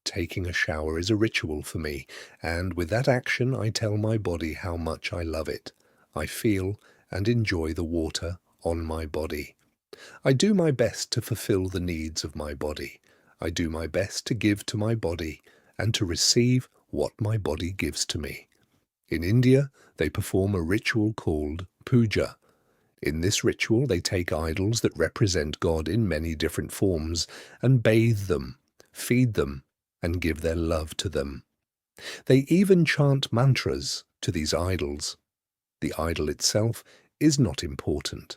Taking a shower is a ritual for me, and with that action I tell my body how much I love it. I feel and enjoy the water on my body. I do my best to fulfill the needs of my body. I do my best to give to my body and to receive what my body gives to me. In India, they perform a ritual called puja. In this ritual, they take idols that represent God in many different forms and bathe them, feed them, and give their love to them. They even chant mantras to these idols. The idol itself is not important.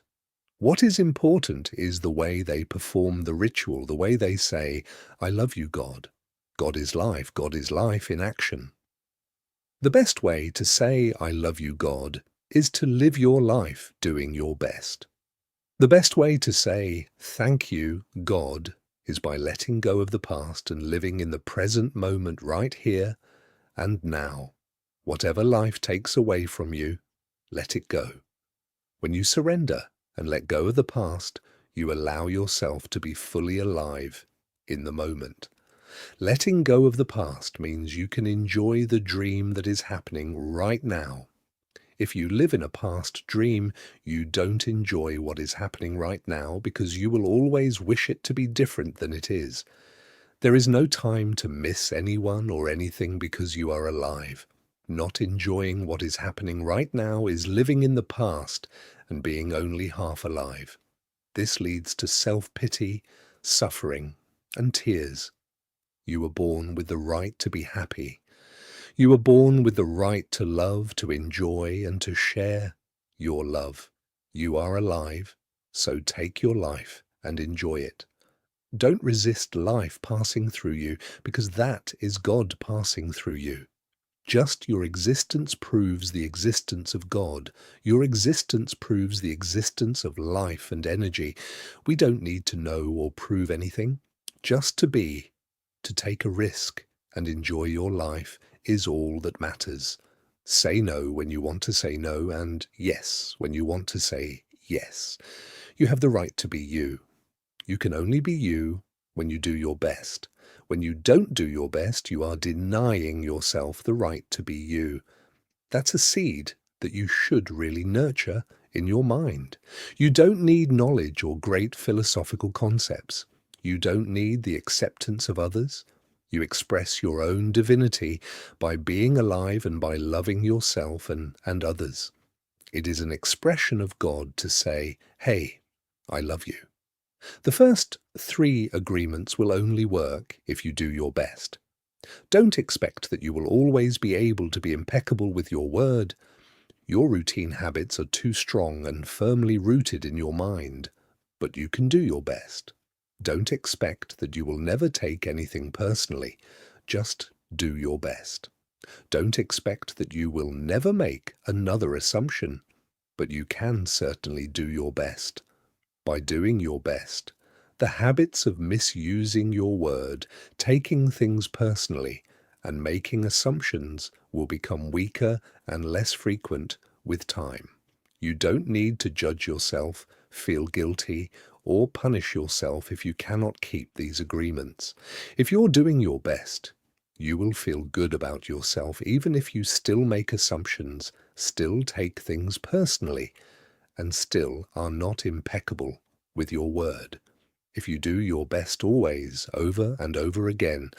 What is important is the way they perform the ritual, the way they say, "I love you, God. God is life in action." The best way to say, "I love you, God," is to live your life doing your best. The best way to say, "Thank you, God," is by letting go of the past and living in the present moment right here and now. Whatever life takes away from you, let it go. When you surrender and let go of the past, you allow yourself to be fully alive in the moment. Letting go of the past means you can enjoy the dream that is happening right now. If you live in a past dream, you don't enjoy what is happening right now because you will always wish it to be different than it is. There is no time to miss anyone or anything because you are alive. Not enjoying what is happening right now is living in the past and being only half alive. This leads to self-pity, suffering, and tears. You were born with the right to be happy. You were born with the right to love, to enjoy, and to share your love. You are alive, so take your life and enjoy it. Don't resist life passing through you, because that is God passing through you. Just your existence proves the existence of God. Your existence proves the existence of life and energy. We don't need to know or prove anything. Just to be, to take a risk and enjoy your life is all that matters. Say no when you want to say no, and yes when you want to say yes. You have the right to be you. You can only be you when you do your best. When you don't do your best, you are denying yourself the right to be you. That's a seed that you should really nurture in your mind. You don't need knowledge or great philosophical concepts. You don't need the acceptance of others. You express your own divinity by being alive and by loving yourself and others. It is an expression of God to say, "Hey, I love you." The first 3 agreements will only work if you do your best. Don't expect that you will always be able to be impeccable with your word. Your routine habits are too strong and firmly rooted in your mind, but you can do your best. Don't expect that you will never take anything personally. Just do your best. Don't expect that you will never make another assumption, but you can certainly do your best. By doing your best, the habits of misusing your word, taking things personally, and making assumptions will become weaker and less frequent with time. You don't need to judge yourself, feel guilty, or punish yourself if you cannot keep these agreements. If you're doing your best, you will feel good about yourself even if you still make assumptions, still take things personally, and still are not impeccable with your word. If you do your best always, over and over again,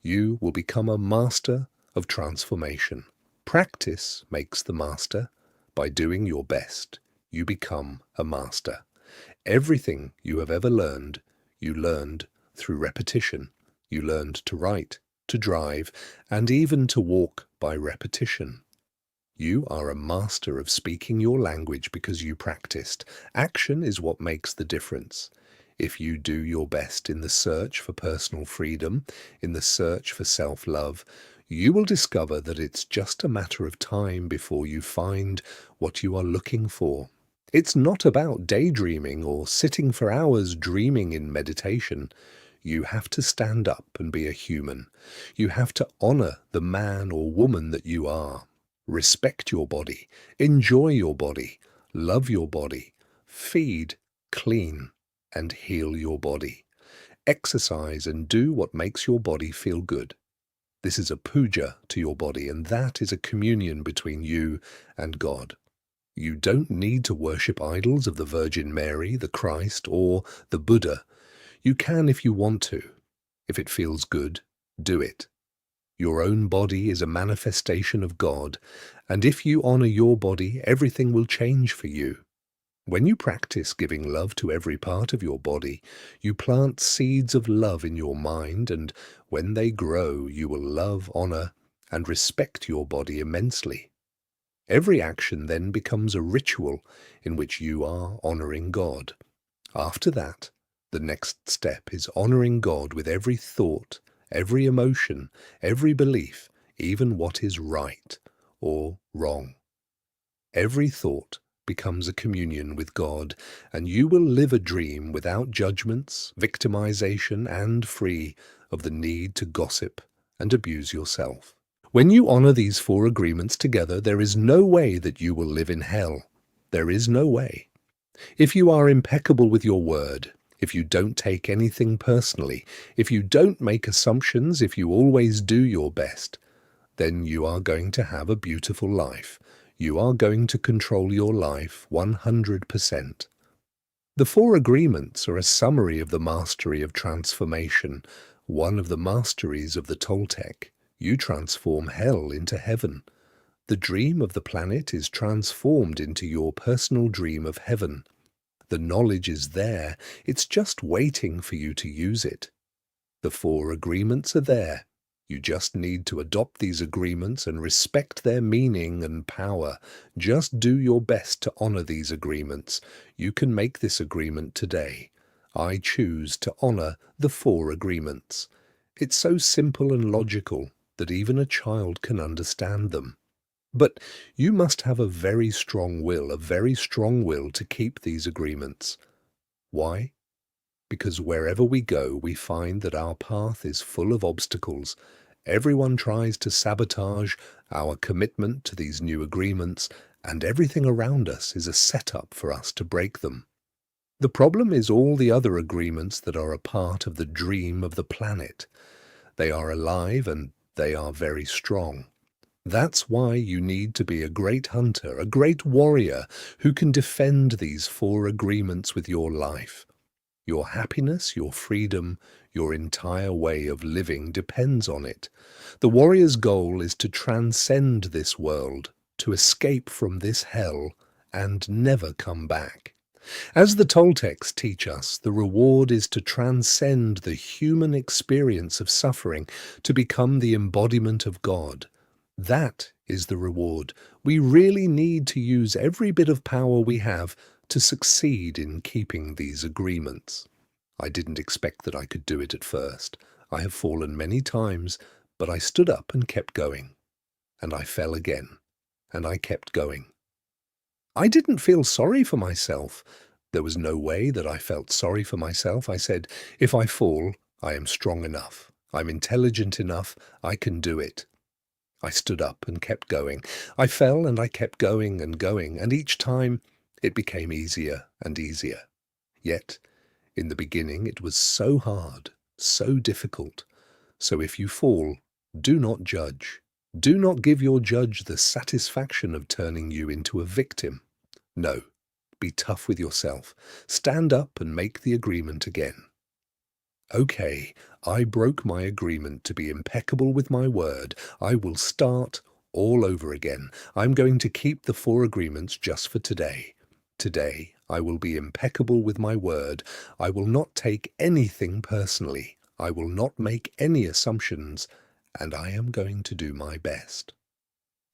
you will become a master of transformation. Practice makes the master. By doing your best, you become a master. Everything you have ever learned, you learned through repetition. You learned to write, to drive, and even to walk by repetition. You are a master of speaking your language because you practiced. Action is what makes the difference. If you do your best in the search for personal freedom, in the search for self-love, you will discover that it's just a matter of time before you find what you are looking for. It's not about daydreaming or sitting for hours dreaming in meditation. You have to stand up and be a human. You have to honor the man or woman that you are. Respect your body, enjoy your body, love your body, feed, clean, and heal your body. Exercise and do what makes your body feel good. This is a puja to your body, and that is a communion between you and God. You don't need to worship idols of the Virgin Mary, the Christ, or the Buddha. You can if you want to. If it feels good, do it. Your own body is a manifestation of God, and if you honor your body, everything will change for you. When you practice giving love to every part of your body, you plant seeds of love in your mind, and when they grow, you will love, honor, and respect your body immensely. Every action then becomes a ritual in which you are honoring God. After that, the next step is honoring God with every thought, every emotion, every belief, even what is right or wrong. Every thought becomes a communion with God, and you will live a dream without judgments, victimization, and free of the need to gossip and abuse yourself. When you honor these 4 agreements together, there is no way that you will live in hell. There is no way. If you are impeccable with your word, if you don't take anything personally, if you don't make assumptions, if you always do your best, then you are going to have a beautiful life. You are going to control your life 100%. The 4 agreements are a summary of the mastery of transformation, one of the masteries of the Toltec. You transform hell into heaven. The dream of the planet is transformed into your personal dream of heaven. The knowledge is there, it's just waiting for you to use it. The 4 agreements are there. You just need to adopt these agreements and respect their meaning and power. Just do your best to honor these agreements. You can make this agreement today. I choose to honor the 4 agreements. It's so simple and logical that even a child can understand them. But you must have a very strong will to keep these agreements. Why? Because wherever we go, we find that our path is full of obstacles. Everyone tries to sabotage our commitment to these new agreements, and everything around us is a setup for us to break them. The problem is all the other agreements that are a part of the dream of the planet. They are alive and they are very strong. That's why you need to be a great hunter, a great warrior who can defend these 4 agreements with your life. Your happiness, your freedom, your entire way of living depends on it. The warrior's goal is to transcend this world, to escape from this hell, and never come back. As the Toltecs teach us, the reward is to transcend the human experience of suffering, to become the embodiment of God. That is the reward. We really need to use every bit of power we have to succeed in keeping these agreements. I didn't expect that I could do it at first. I have fallen many times, but I stood up and kept going. And I fell again, and I kept going. I didn't feel sorry for myself. There was no way that I felt sorry for myself. I said, if I fall, I am strong enough. I'm intelligent enough. I can do it. I stood up and kept going. I fell and I kept going, and each time it became easier and easier. Yet, in the beginning, it was so hard, so difficult. So if you fall, do not judge. Do not give your judge the satisfaction of turning you into a victim. No, be tough with yourself. Stand up and make the agreement again. Okay, I broke my agreement to be impeccable with my word. I will start all over again. I'm going to keep the 4 agreements just for today. Today, I will be impeccable with my word. I will not take anything personally. I will not make any assumptions, and I am going to do my best.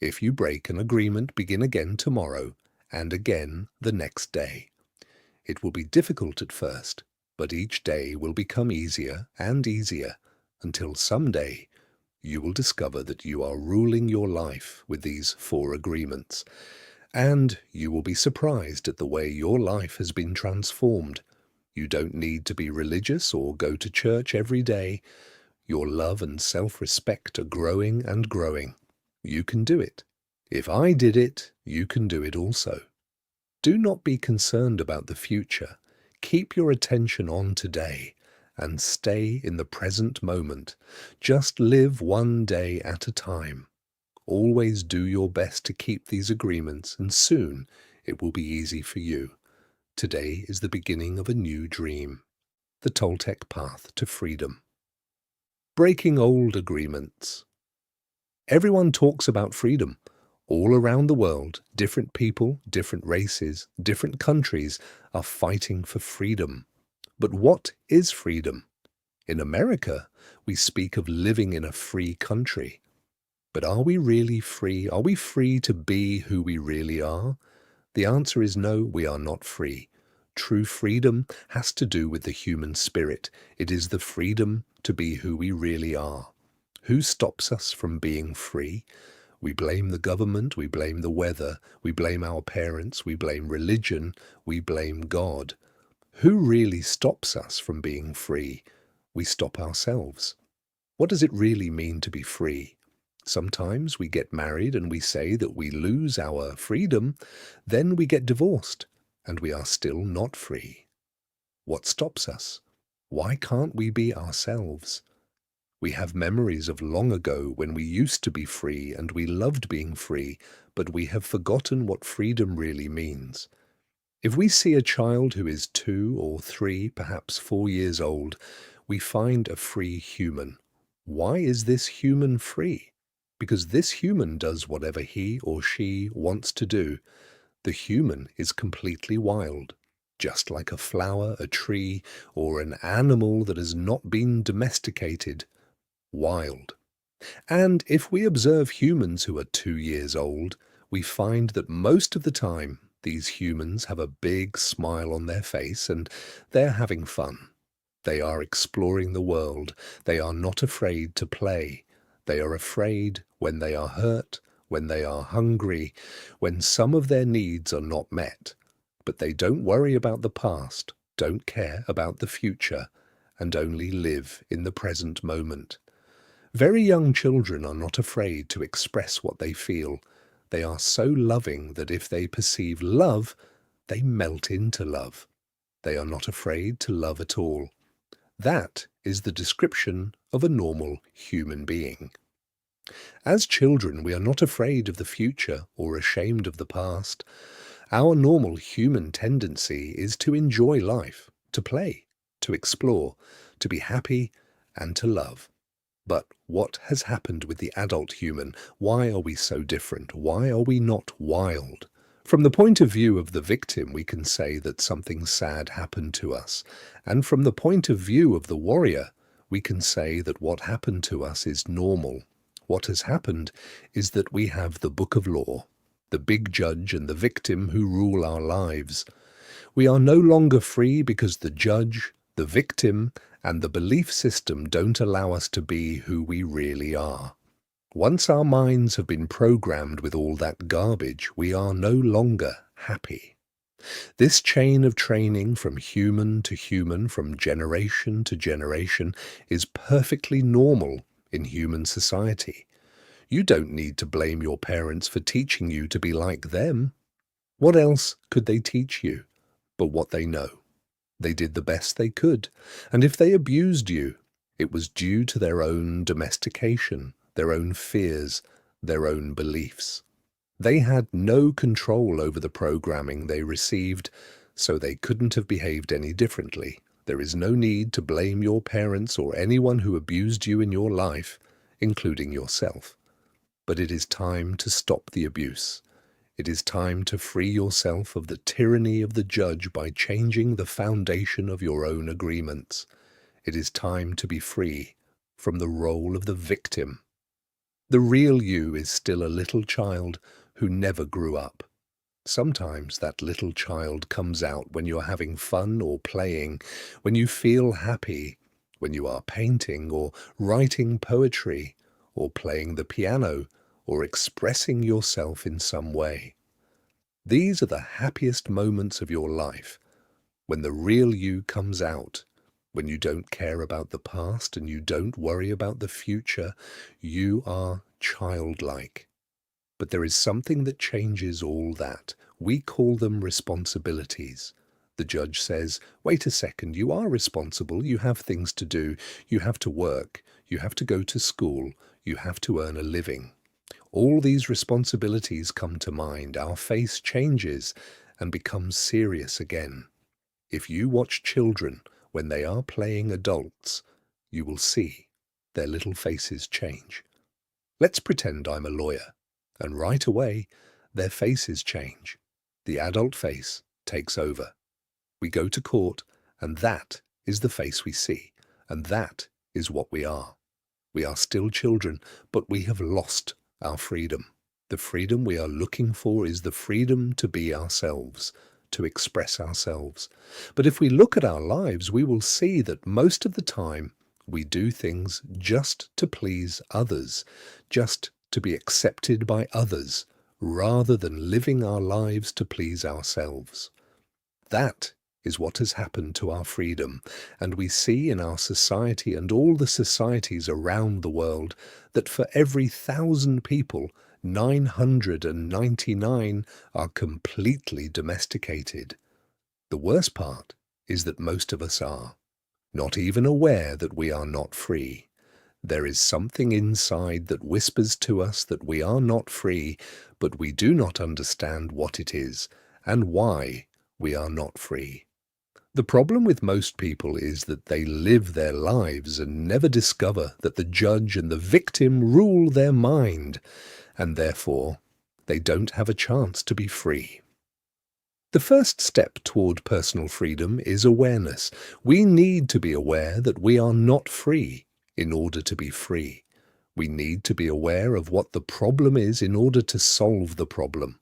If you break an agreement, begin again tomorrow, and again the next day. It will be difficult at first, but each day will become easier and easier, until someday you will discover that you are ruling your life with these 4 agreements, and you will be surprised at the way your life has been transformed. You don't need to be religious or go to church every day. Your love and self-respect are growing and growing. You can do it. If I did it, you can do it also. Do not be concerned about the future. Keep your attention on today and stay in the present moment. Just live one day at a time. Always do your best to keep these agreements, and soon it will be easy for you. Today is the beginning of a new dream. The Toltec path to freedom. Breaking old agreements. Everyone talks about freedom. All around the world, different people, different races, different countries are fighting for freedom. But what is freedom? In America, we speak of living in a free country. But are we really free? Are we free to be who we really are? The answer is no, we are not free. True freedom has to do with the human spirit. It is the freedom to be who we really are. Who stops us from being free? We blame the government, we blame the weather, we blame our parents, we blame religion, we blame God. Who really stops us from being free? We stop ourselves. What does it really mean to be free? Sometimes we get married and we say that we lose our freedom. Then we get divorced and we are still not free. What stops us? Why can't we be ourselves? We have memories of long ago when we used to be free and we loved being free, but we have forgotten what freedom really means. If we see a child who is 2 or 3, perhaps 4 years old, we find a free human. Why is this human free? Because this human does whatever he or she wants to do. The human is completely wild, just like a flower, a tree, or an animal that has not been domesticated. Wild. And if we observe humans who are 2 years old, we find that most of the time these humans have a big smile on their face and they're having fun. They are exploring the world. They are not afraid to play. They are afraid when they are hurt, when they are hungry, when some of their needs are not met. But they don't worry about the past, don't care about the future, and only live in the present moment. Very young children are not afraid to express what they feel. They are so loving that if they perceive love, they melt into love. They are not afraid to love at all. That is the description of a normal human being. As children, we are not afraid of the future or ashamed of the past. Our normal human tendency is to enjoy life, to play, to explore, to be happy, and to love. But what has happened with the adult human? Why are we so different? Why are we not wild? From the point of view of the victim, we can say that something sad happened to us. And from the point of view of the warrior, we can say that what happened to us is normal. What has happened is that we have the book of law, the big judge and the victim who rule our lives. We are no longer free because the judge, the victim, and the belief system don't allow us to be who we really are. Once our minds have been programmed with all that garbage, we are no longer happy. This chain of training from human to human, from generation to generation, is perfectly normal in human society. You don't need to blame your parents for teaching you to be like them. What else could they teach you but what they know? They did the best they could, and if they abused you, it was due to their own domestication, their own fears, their own beliefs. They had no control over the programming they received, so they couldn't have behaved any differently. There is no need to blame your parents or anyone who abused you in your life, including yourself. but it is time to stop the abuse. It is time to free yourself of the tyranny of the judge by changing the foundation of your own agreements. It is time to be free from the role of the victim. The real you is still a little child who never grew up. Sometimes that little child comes out when you're having fun or playing, when you feel happy, when you are painting or writing poetry, or playing the piano, or expressing yourself in some way. These are the happiest moments of your life, when the real you comes out, when you don't care about the past and you don't worry about the future. You are childlike. But there is something that changes all that. We call them responsibilities. The judge says, wait a second, you are responsible, you have things to do, you have to work, you have to go to school, you have to earn a living. All these responsibilities come to mind, our face changes and becomes serious again. If you watch children when they are playing adults, you will see their little faces change. Let's pretend I'm a lawyer, and right away their faces change. The adult face takes over. We go to court, and that is the face we see, and that is what we are. We are still children, but we have lost our freedom. The freedom we are looking for is the freedom to be ourselves, to express ourselves. But if we look at our lives, we will see that most of the time we do things just to please others, just to be accepted by others, rather than living our lives to please ourselves. That is what has happened to our freedom, and we see in our society and all the societies around the world that for every 1,000 people, 999 are completely domesticated. The worst part is that most of us are, not even aware that we are not free. There is something inside that whispers to us that we are not free, but we do not understand what it is and why we are not free. The problem with most people is that they live their lives and never discover that the judge and the victim rule their mind, and therefore they don't have a chance to be free. The first step toward personal freedom is awareness. We need to be aware that we are not free in order to be free. We need to be aware of what the problem is in order to solve the problem.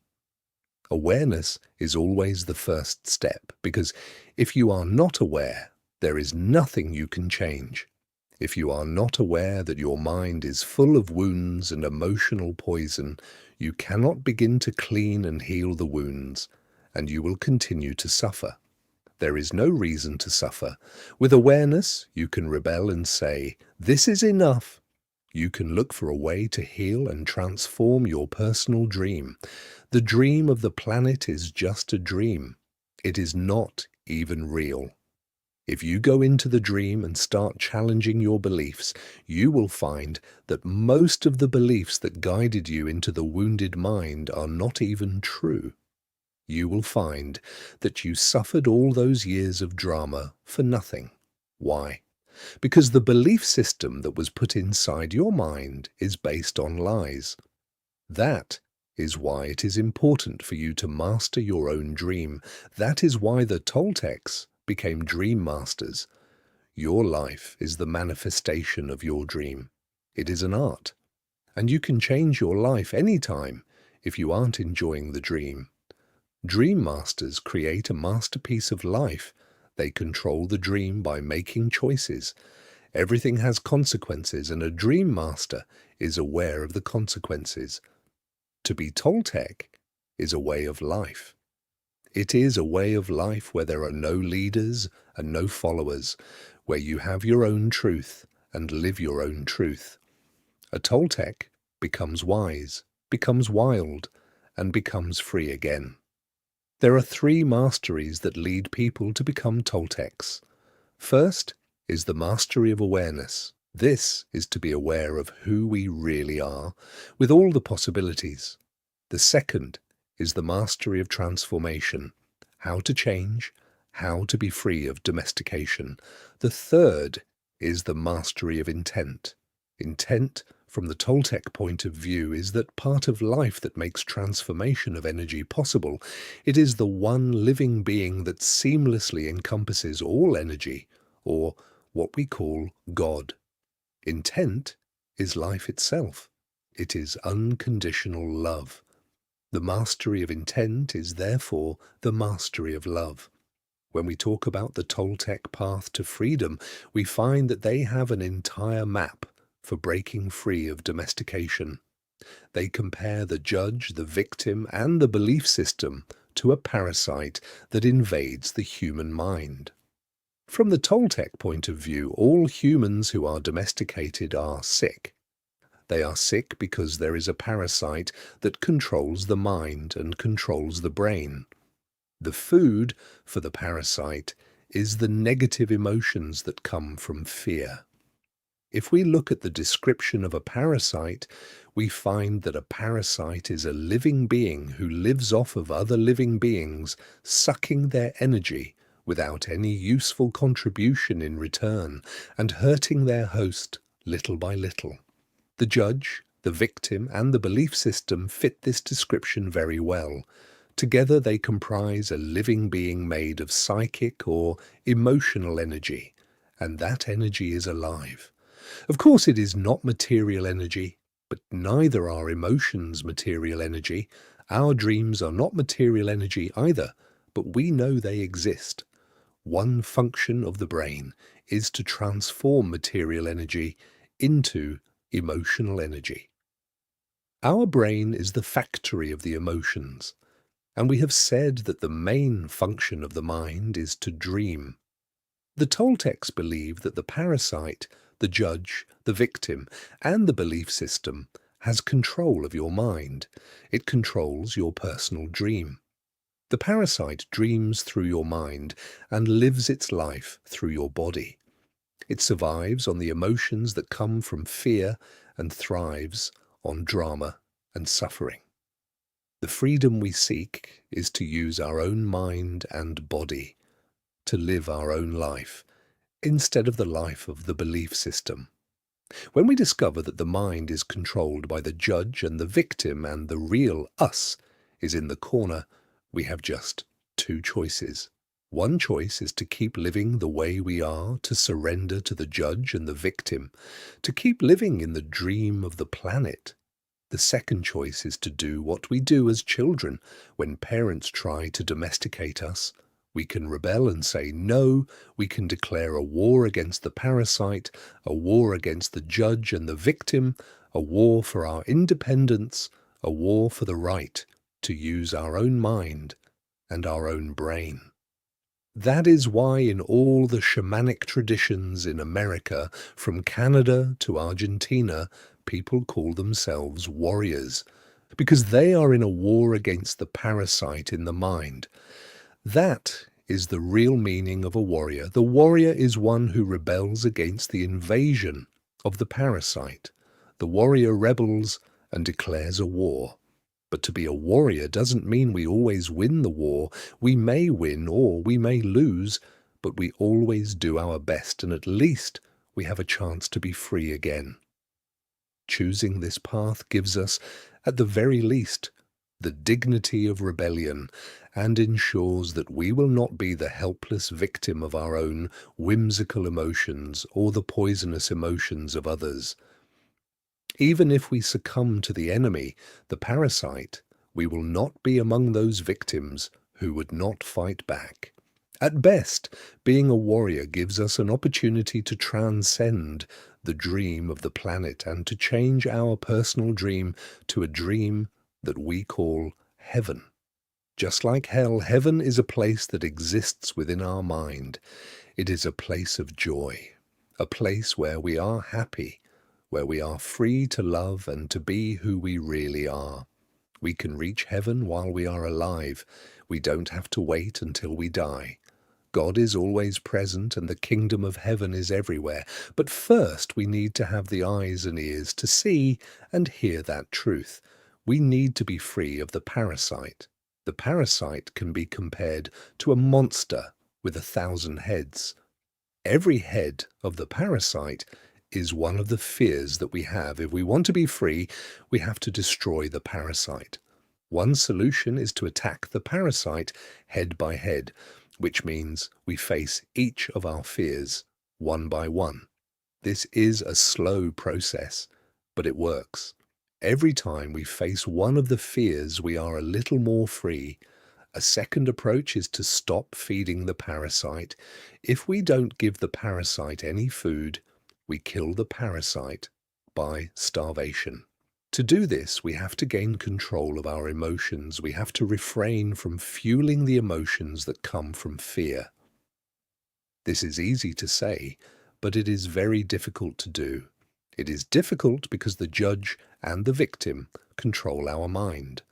Awareness is always the first step, because if you are not aware, there is nothing you can change. If you are not aware that your mind is full of wounds and emotional poison, you cannot begin to clean and heal the wounds, and you will continue to suffer. There is no reason to suffer. With awareness, you can rebel and say, "This is enough." You can look for a way to heal and transform your personal dream. The dream of the planet is just a dream. It is not even real. If you go into the dream and start challenging your beliefs, you will find that most of the beliefs that guided you into the wounded mind are not even true. You will find that you suffered all those years of drama for nothing. Why? Because the belief system that was put inside your mind is based on lies. That is why it is important for you to master your own dream. That is why the Toltecs became dream masters. Your life is the manifestation of your dream. It is an art, and you can change your life anytime if you aren't enjoying the dream. Dream masters create a masterpiece of life. They control the dream by making choices. Everything has consequences, and a dream master is aware of the consequences. To be Toltec is a way of life. It is a way of life where there are no leaders and no followers, where you have your own truth and live your own truth. A Toltec becomes wise, becomes wild, and becomes free again. There are 3 masteries that lead people to become Toltecs. First is the mastery of awareness. This is to be aware of who we really are, with all the possibilities. The second is the mastery of transformation, how to change, how to be free of domestication. The third is the mastery of intent from the Toltec point of view is that part of life that makes transformation of energy possible, it is the one living being that seamlessly encompasses all energy, or what we call God. Intent is life itself. It is unconditional love. The mastery of intent is therefore the mastery of love. When we talk about the Toltec path to freedom, we find that they have an entire map for breaking free of domestication. They compare the judge, the victim, and the belief system to a parasite that invades the human mind. From the Toltec point of view, all humans who are domesticated are sick. They are sick because there is a parasite that controls the mind and controls the brain. The food for the parasite is the negative emotions that come from fear. If we look at the description of a parasite, we find that a parasite is a living being who lives off of other living beings, sucking their energy without any useful contribution in return, and hurting their host little by little. The judge, the victim, and the belief system fit this description very well. Together they comprise a living being made of psychic or emotional energy, and that energy is alive. Of course, it is not material energy, but neither are emotions material energy. Our dreams are not material energy either, but we know they exist. One function of the brain is to transform material energy into emotional energy. Our brain is the factory of the emotions, and we have said that the main function of the mind is to dream. The Toltecs believe that the parasite, the judge, the victim, and the belief system has control of your mind. It controls your personal dream. The parasite dreams through your mind and lives its life through your body. It survives on the emotions that come from fear and thrives on drama and suffering. The freedom we seek is to use our own mind and body, to live our own life, instead of the life of the belief system. When we discover that the mind is controlled by the judge and the victim and the real us is in the corner, we have just two choices. One choice is to keep living the way we are, to surrender to the judge and the victim, to keep living in the dream of the planet. The second choice is to do what we do as children when parents try to domesticate us. We can rebel and say no, we can declare a war against the parasite, a war against the judge and the victim, a war for our independence, a war for the right to use our own mind and our own brain. That is why in all the shamanic traditions in America, from Canada to Argentina, people call themselves warriors, because they are in a war against the parasite in the mind. That is the real meaning of a warrior. The warrior is one who rebels against the invasion of the parasite. The warrior rebels and declares a war. But to be a warrior doesn't mean we always win the war. We may win or we may lose, but we always do our best, and at least we have a chance to be free again. Choosing this path gives us, at the very least, the dignity of rebellion, and ensures that we will not be the helpless victim of our own whimsical emotions or the poisonous emotions of others. Even if we succumb to the enemy, the parasite, we will not be among those victims who would not fight back. At best, being a warrior gives us an opportunity to transcend the dream of the planet and to change our personal dream to a dream that we call heaven. Just like hell, heaven is a place that exists within our mind. It is a place of joy, a place where we are happy, where we are free to love and to be who we really are. We can reach heaven while we are alive. We don't have to wait until we die. God is always present and the kingdom of heaven is everywhere. But first we need to have the eyes and ears to see and hear that truth. We need to be free of the parasite. The parasite can be compared to a monster with 1,000 heads. Every head of the parasite is one of the fears that we have. If we want to be free, we have to destroy the parasite. One solution is to attack the parasite head by head, which means we face each of our fears one by one. This is a slow process, but it works. Every time we face one of the fears, we are a little more free. A second approach is to stop feeding the parasite. If we don't give the parasite any food, we kill the parasite by starvation. To do this, we have to gain control of our emotions. We have to refrain from fueling the emotions that come from fear. This is easy to say, but it is very difficult to do. It is difficult because the judge and the victim control our mind.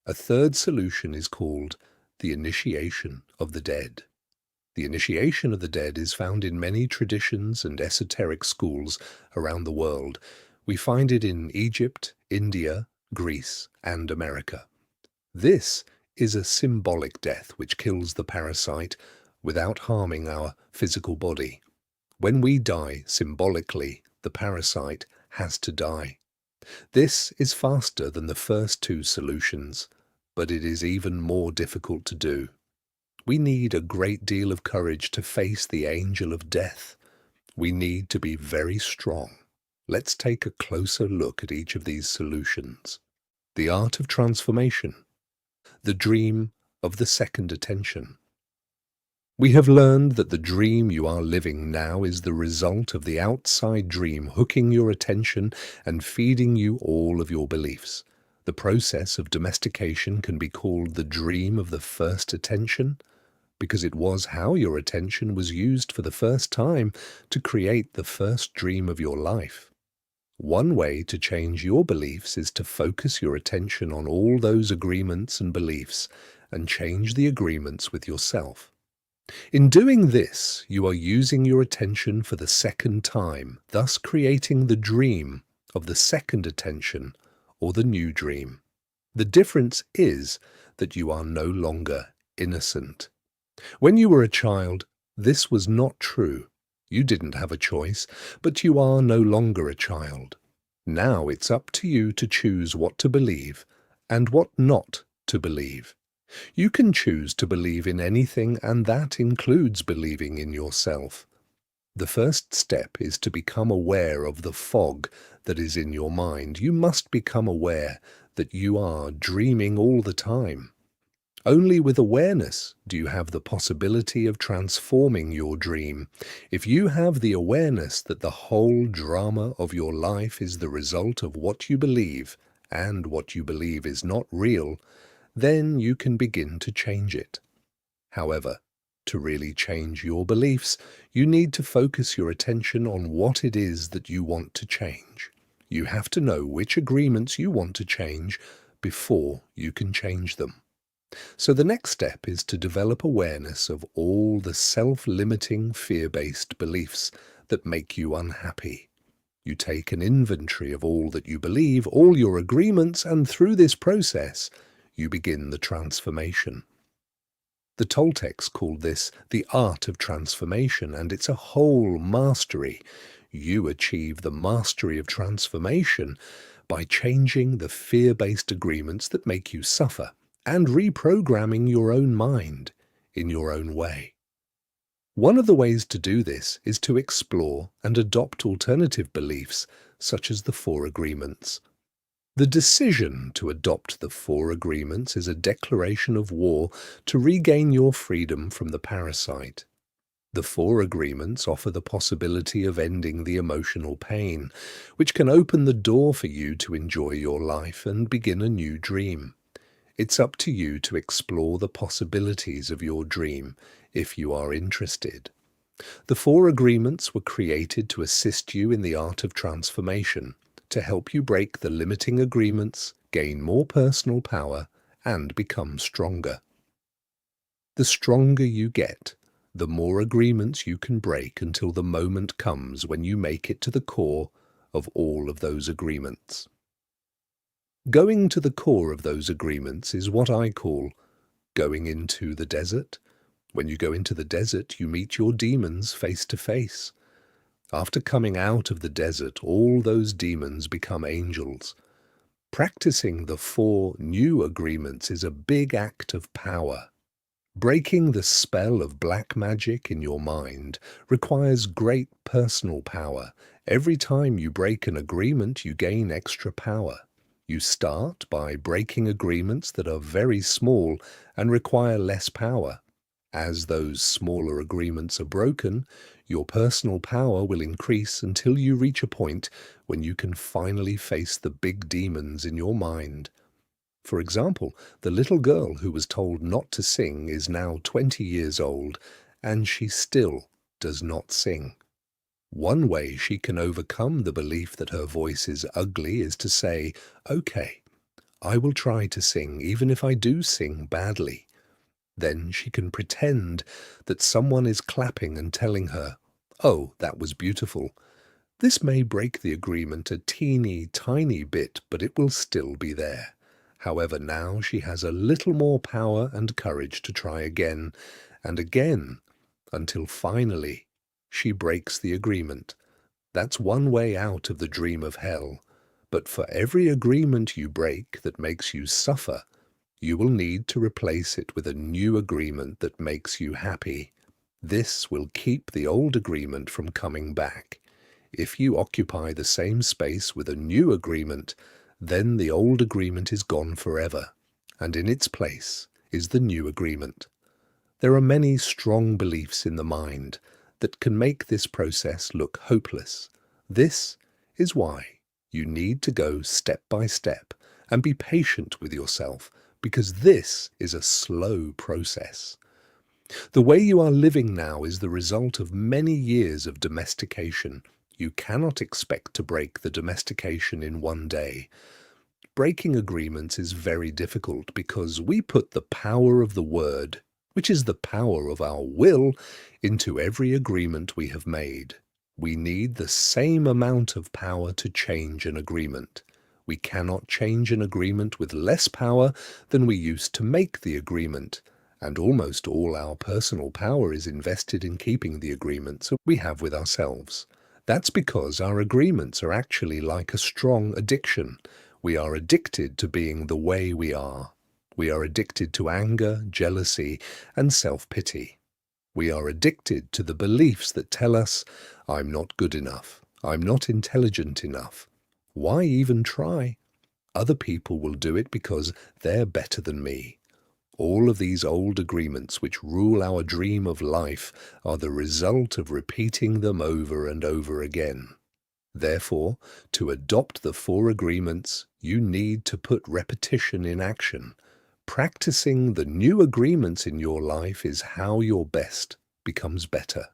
A third solution is called the initiation of the dead. The initiation of the dead is found in many traditions and esoteric schools around the world. We find it in Egypt, India, Greece, and America. This is a symbolic death which kills the parasite without harming our physical body. When we die symbolically, the parasite has to die. This is faster than the first two solutions, but it is even more difficult to do. We need a great deal of courage to face the angel of death. We need to be very strong. Let's take a closer look at each of these solutions. The art of transformation. The dream of the second attention. We have learned that the dream you are living now is the result of the outside dream hooking your attention and feeding you all of your beliefs. The process of domestication can be called the dream of the first attention, because it was how your attention was used for the first time to create the first dream of your life. One way to change your beliefs is to focus your attention on all those agreements and beliefs and change the agreements with yourself. In doing this, you are using your attention for the second time, thus creating the dream of the second attention or the new dream. The difference is that you are no longer innocent. When you were a child, this was not true. You didn't have a choice, but you are no longer a child. Now it's up to you to choose what to believe and what not to believe. You can choose to believe in anything, and that includes believing in yourself. The first step is to become aware of the fog that is in your mind. You must become aware that you are dreaming all the time. Only with awareness do you have the possibility of transforming your dream. If you have the awareness that the whole drama of your life is the result of what you believe, and what you believe is not real, then you can begin to change it. However, to really change your beliefs, you need to focus your attention on what it is that you want to change. You have to know which agreements you want to change before you can change them. So the next step is to develop awareness of all the self-limiting, fear-based beliefs that make you unhappy. You take an inventory of all that you believe, all your agreements, and through this process, you begin the transformation. The Toltecs called this the art of transformation, and it's a whole mastery. You achieve the mastery of transformation by changing the fear-based agreements that make you suffer and reprogramming your own mind in your own way. One of the ways to do this is to explore and adopt alternative beliefs, such as the Four Agreements. The decision to adopt the Four Agreements is a declaration of war to regain your freedom from the parasite. The Four Agreements offer the possibility of ending the emotional pain, which can open the door for you to enjoy your life and begin a new dream. It's up to you to explore the possibilities of your dream if you are interested. The Four Agreements were created to assist you in the art of transformation, to help you break the limiting agreements, gain more personal power, and become stronger. The stronger you get, the more agreements you can break until the moment comes when you make it to the core of all of those agreements. Going to the core of those agreements is what I call going into the desert. When you go into the desert, you meet your demons face to face. After coming out of the desert, all those demons become angels. Practicing the 4 new agreements is a big act of power. Breaking the spell of black magic in your mind requires great personal power. Every time you break an agreement, you gain extra power. You start by breaking agreements that are very small and require less power. As those smaller agreements are broken, your personal power will increase until you reach a point when you can finally face the big demons in your mind. For example, the little girl who was told not to sing is now 20 years old, and she still does not sing. One way she can overcome the belief that her voice is ugly is to say, "Okay, I will try to sing even if I do sing badly." Then she can pretend that someone is clapping and telling her, "Oh, that was beautiful." This may break the agreement a teeny tiny bit, but it will still be there. However, now she has a little more power and courage to try again and again until finally she breaks the agreement. That's one way out of the dream of hell. But for every agreement you break that makes you suffer, you will need to replace it with a new agreement that makes you happy. This will keep the old agreement from coming back. If you occupy the same space with a new agreement, then the old agreement is gone forever, and in its place is the new agreement. There are many strong beliefs in the mind that can make this process look hopeless. This is why you need to go step by step and be patient with yourself, because this is a slow process. The way you are living now is the result of many years of domestication. You cannot expect to break the domestication in one day. Breaking agreements is very difficult because we put the power of the word, which is the power of our will, into every agreement we have made. We need the same amount of power to change an agreement. We cannot change an agreement with less power than we used to make the agreement, and almost all our personal power is invested in keeping the agreements we have with ourselves. That's because our agreements are actually like a strong addiction. We are addicted to being the way we are. We are addicted to anger, jealousy, and self-pity. We are addicted to the beliefs that tell us, "I'm not good enough. I'm not intelligent enough. Why even try? Other people will do it because they're better than me." All of these old agreements which rule our dream of life are the result of repeating them over and over again. Therefore, to adopt the 4 agreements, you need to put repetition in action. Practicing the new agreements in your life is how your best becomes better.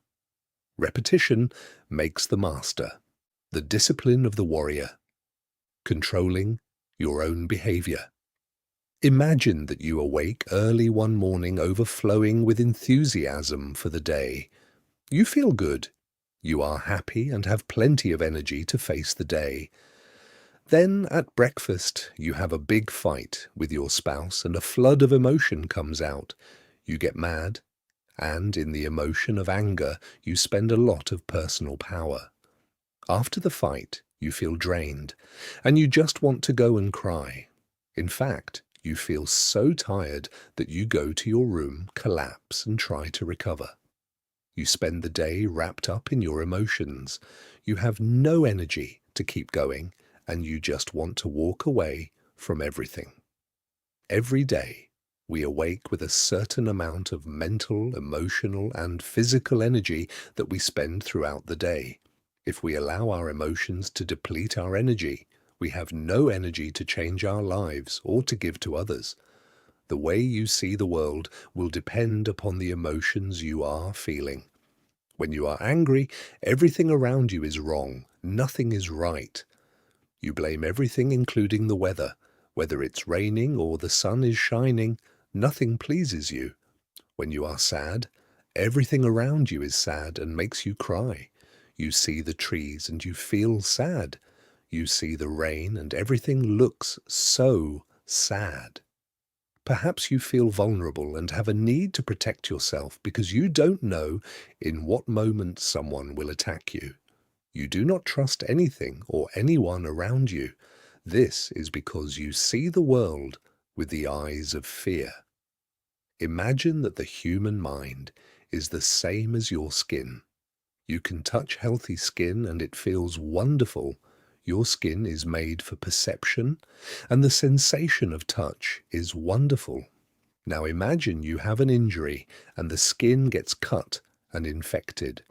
Repetition makes the master, the discipline of the warrior, controlling your own behavior. Imagine that you awake early one morning overflowing with enthusiasm for the day. You feel good. You are happy and have plenty of energy to face the day. Then at breakfast, you have a big fight with your spouse and a flood of emotion comes out. You get mad, and in the emotion of anger, you spend a lot of personal power. After the fight, you feel drained, and you just want to go and cry. In fact, you feel so tired that you go to your room, collapse, and try to recover. You spend the day wrapped up in your emotions. You have no energy to keep going, and you just want to walk away from everything. Every day, we awake with a certain amount of mental, emotional, and physical energy that we spend throughout the day. If we allow our emotions to deplete our energy, we have no energy to change our lives or to give to others. The way you see the world will depend upon the emotions you are feeling. When you are angry, everything around you is wrong. Nothing is right. You blame everything, including the weather. Whether it's raining or the sun is shining, nothing pleases you. When you are sad, everything around you is sad and makes you cry. You see the trees and you feel sad. You see the rain and everything looks so sad. Perhaps you feel vulnerable and have a need to protect yourself because you don't know in what moment someone will attack you. You do not trust anything or anyone around you. This is because you see the world with the eyes of fear. Imagine that the human mind is the same as your skin. You can touch healthy skin and it feels wonderful. Your skin is made for perception, and the sensation of touch is wonderful. Now imagine you have an injury and the skin gets cut and infected.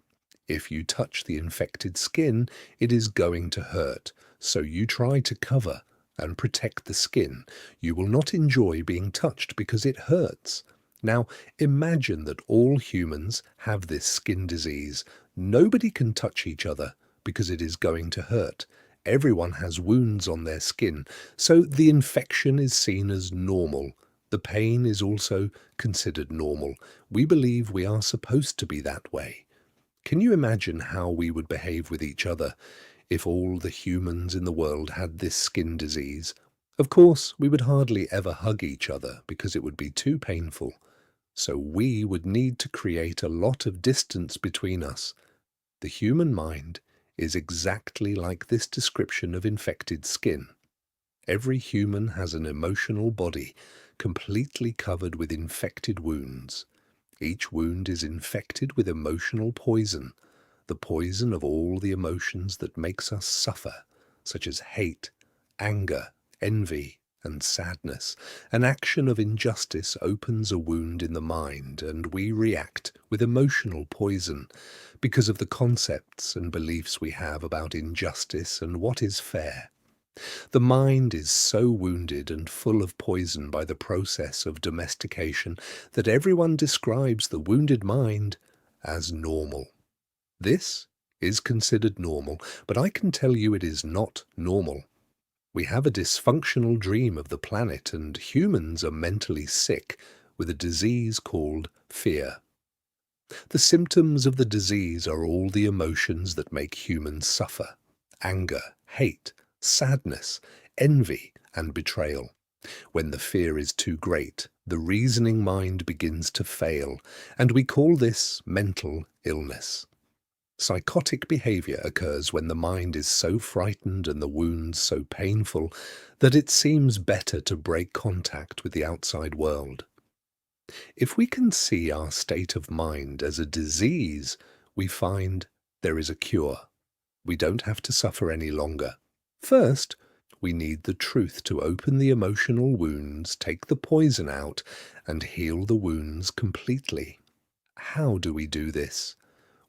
If you touch the infected skin, it is going to hurt, so you try to cover and protect the skin. You will not enjoy being touched because it hurts. Now imagine that all humans have this skin disease. Nobody can touch each other because it is going to hurt. Everyone has wounds on their skin, so the infection is seen as normal. The pain is also considered normal. We believe we are supposed to be that way. Can you imagine how we would behave with each other if all the humans in the world had this skin disease? Of course, we would hardly ever hug each other because it would be too painful. So we would need to create a lot of distance between us. The human mind is exactly like this description of infected skin. Every human has an emotional body completely covered with infected wounds. Each wound is infected with emotional poison, the poison of all the emotions that makes us suffer, such as hate, anger, envy, and sadness. An action of injustice opens a wound in the mind, and we react with emotional poison because of the concepts and beliefs we have about injustice and what is fair. The mind is so wounded and full of poison by the process of domestication that everyone describes the wounded mind as normal. This is considered normal, but I can tell you it is not normal. We have a dysfunctional dream of the planet, and humans are mentally sick with a disease called fear. The symptoms of the disease are all the emotions that make humans suffer: anger, hate, sadness, envy, and betrayal. When the fear is too great, the reasoning mind begins to fail, and we call this mental illness. Psychotic behavior occurs when the mind is so frightened and the wounds so painful that it seems better to break contact with the outside world. If we can see our state of mind as a disease, we find there is a cure. We don't have to suffer any longer. First, we need the truth to open the emotional wounds, take the poison out, and heal the wounds completely. How do we do this?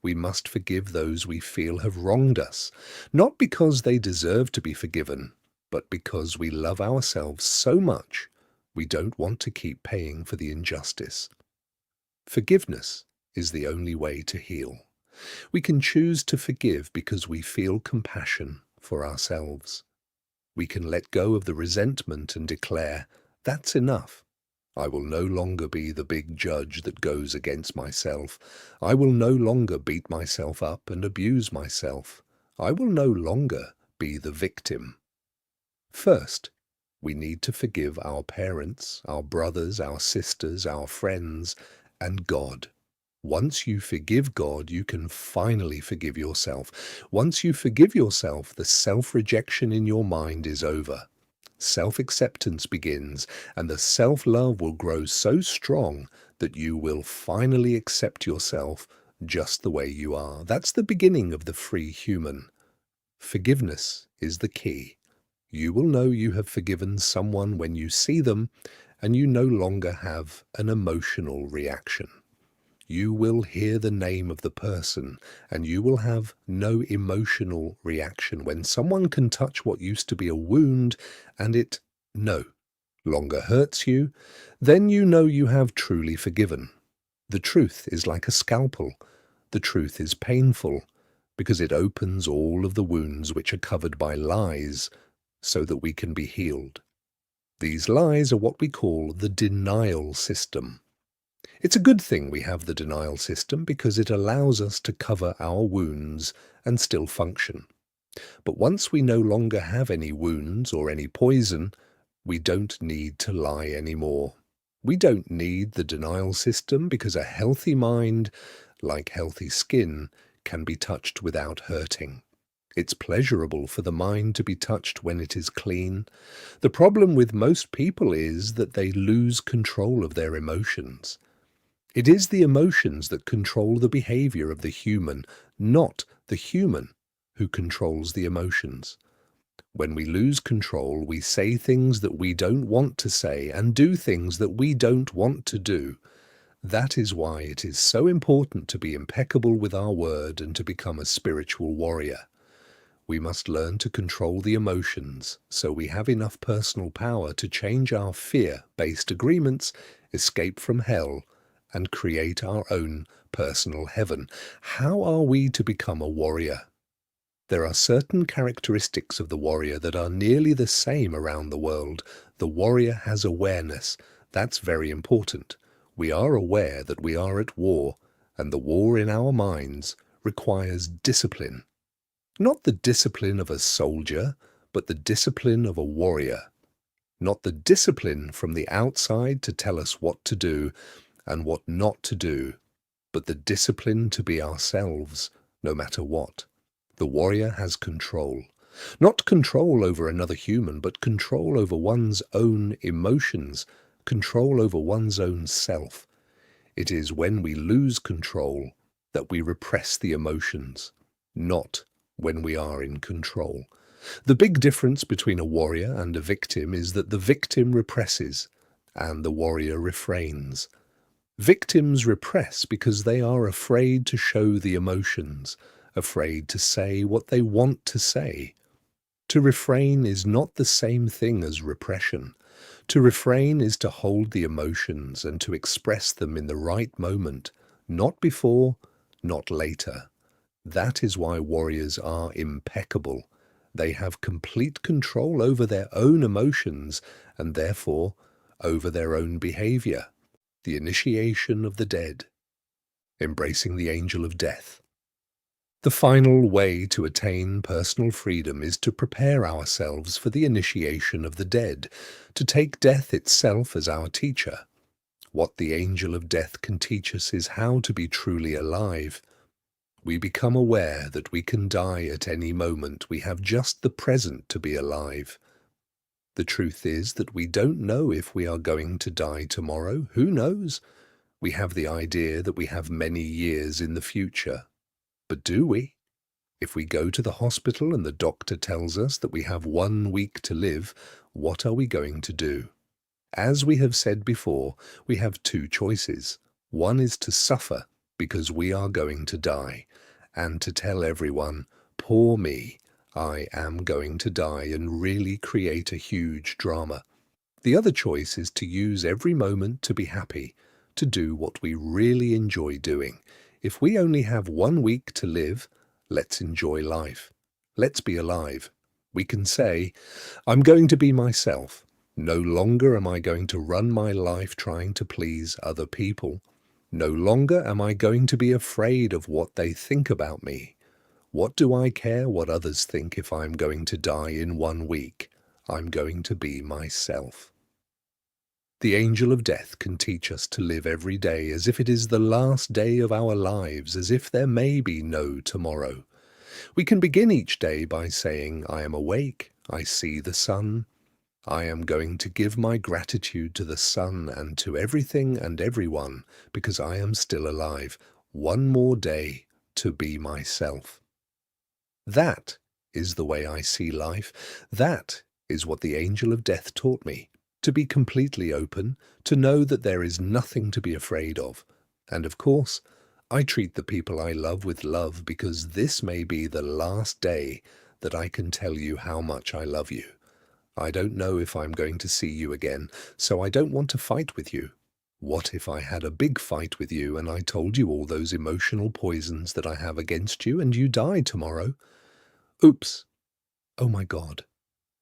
We must forgive those we feel have wronged us, not because they deserve to be forgiven, but because we love ourselves so much we don't want to keep paying for the injustice. Forgiveness is the only way to heal. We can choose to forgive because we feel compassion for ourselves. We can let go of the resentment and declare, "That's enough. I will no longer be the big judge that goes against myself. I will no longer beat myself up and abuse myself. I will no longer be the victim." First, we need to forgive our parents, our brothers, our sisters, our friends, and God. Once you forgive God, you can finally forgive yourself. Once you forgive yourself, the self-rejection in your mind is over. Self-acceptance begins, and the self-love will grow so strong that you will finally accept yourself just the way you are. That's the beginning of the free human. Forgiveness is the key. You will know you have forgiven someone when you see them, and you no longer have an emotional reaction. You will hear the name of the person, and you will have no emotional reaction when someone can touch what used to be a wound and it no longer hurts you. Then you know you have truly forgiven. The truth is like a scalpel. The truth is painful because it opens all of the wounds which are covered by lies so that we can be healed. These lies are what we call the denial system. It's a good thing we have the denial system because it allows us to cover our wounds and still function. But once we no longer have any wounds or any poison, we don't need to lie anymore. We don't need the denial system because a healthy mind, like healthy skin, can be touched without hurting. It's pleasurable for the mind to be touched when it is clean. The problem with most people is that they lose control of their emotions. It is the emotions that control the behavior of the human, not the human who controls the emotions. When we lose control, we say things that we don't want to say and do things that we don't want to do. That is why it is so important to be impeccable with our word and to become a spiritual warrior. We must learn to control the emotions so we have enough personal power to change our fear-based agreements, escape from hell, and create our own personal heaven. How are we to become a warrior? There are certain characteristics of the warrior that are nearly the same around the world. The warrior has awareness. That's very important. We are aware that we are at war, and the war in our minds requires discipline. Not the discipline of a soldier, but the discipline of a warrior. Not the discipline from the outside to tell us what to do and what not to do, but the discipline to be ourselves, no matter what. The warrior has control. Not control over another human, but control over one's own emotions, control over one's own self. It is when we lose control that we repress the emotions, not when we are in control. The big difference between a warrior and a victim is that the victim represses and the warrior refrains. Victims repress because they are afraid to show the emotions, afraid to say what they want to say. To refrain is not the same thing as repression. To refrain is to hold the emotions and to express them in the right moment, not before, not later. That is why warriors are impeccable. They have complete control over their own emotions and therefore over their own behavior. The initiation of the dead. Embracing the angel of death. The final way to attain personal freedom is to prepare ourselves for the initiation of the dead, to take death itself as our teacher. What the angel of death can teach us is how to be truly alive. We become aware that we can die at any moment. We have just the present to be alive. The truth is that we don't know if we are going to die tomorrow. Who knows? We have the idea that we have many years in the future. But do we? If we go to the hospital and the doctor tells us that we have 1 week to live, what are we going to do? As we have said before, we have two choices. One is to suffer because we are going to die, and to tell everyone, poor me, I am going to die, and really create a huge drama. The other choice is to use every moment to be happy, to do what we really enjoy doing. If we only have 1 week to live, let's enjoy life. Let's be alive. We can say, I'm going to be myself. No longer am I going to run my life trying to please other people. No longer am I going to be afraid of what they think about me. What do I care what others think if I'm going to die in 1 week? I'm going to be myself. The angel of death can teach us to live every day as if it is the last day of our lives, as if there may be no tomorrow. We can begin each day by saying, I am awake, I see the sun. I am going to give my gratitude to the sun and to everything and everyone because I am still alive. 1 more day to be myself. That is the way I see life. That is what the angel of death taught me. To be completely open, to know that there is nothing to be afraid of. And of course, I treat the people I love with love because this may be the last day that I can tell you how much I love you. I don't know if I'm going to see you again, so I don't want to fight with you. What if I had a big fight with you and I told you all those emotional poisons that I have against you and you die tomorrow? Oops. Oh my God.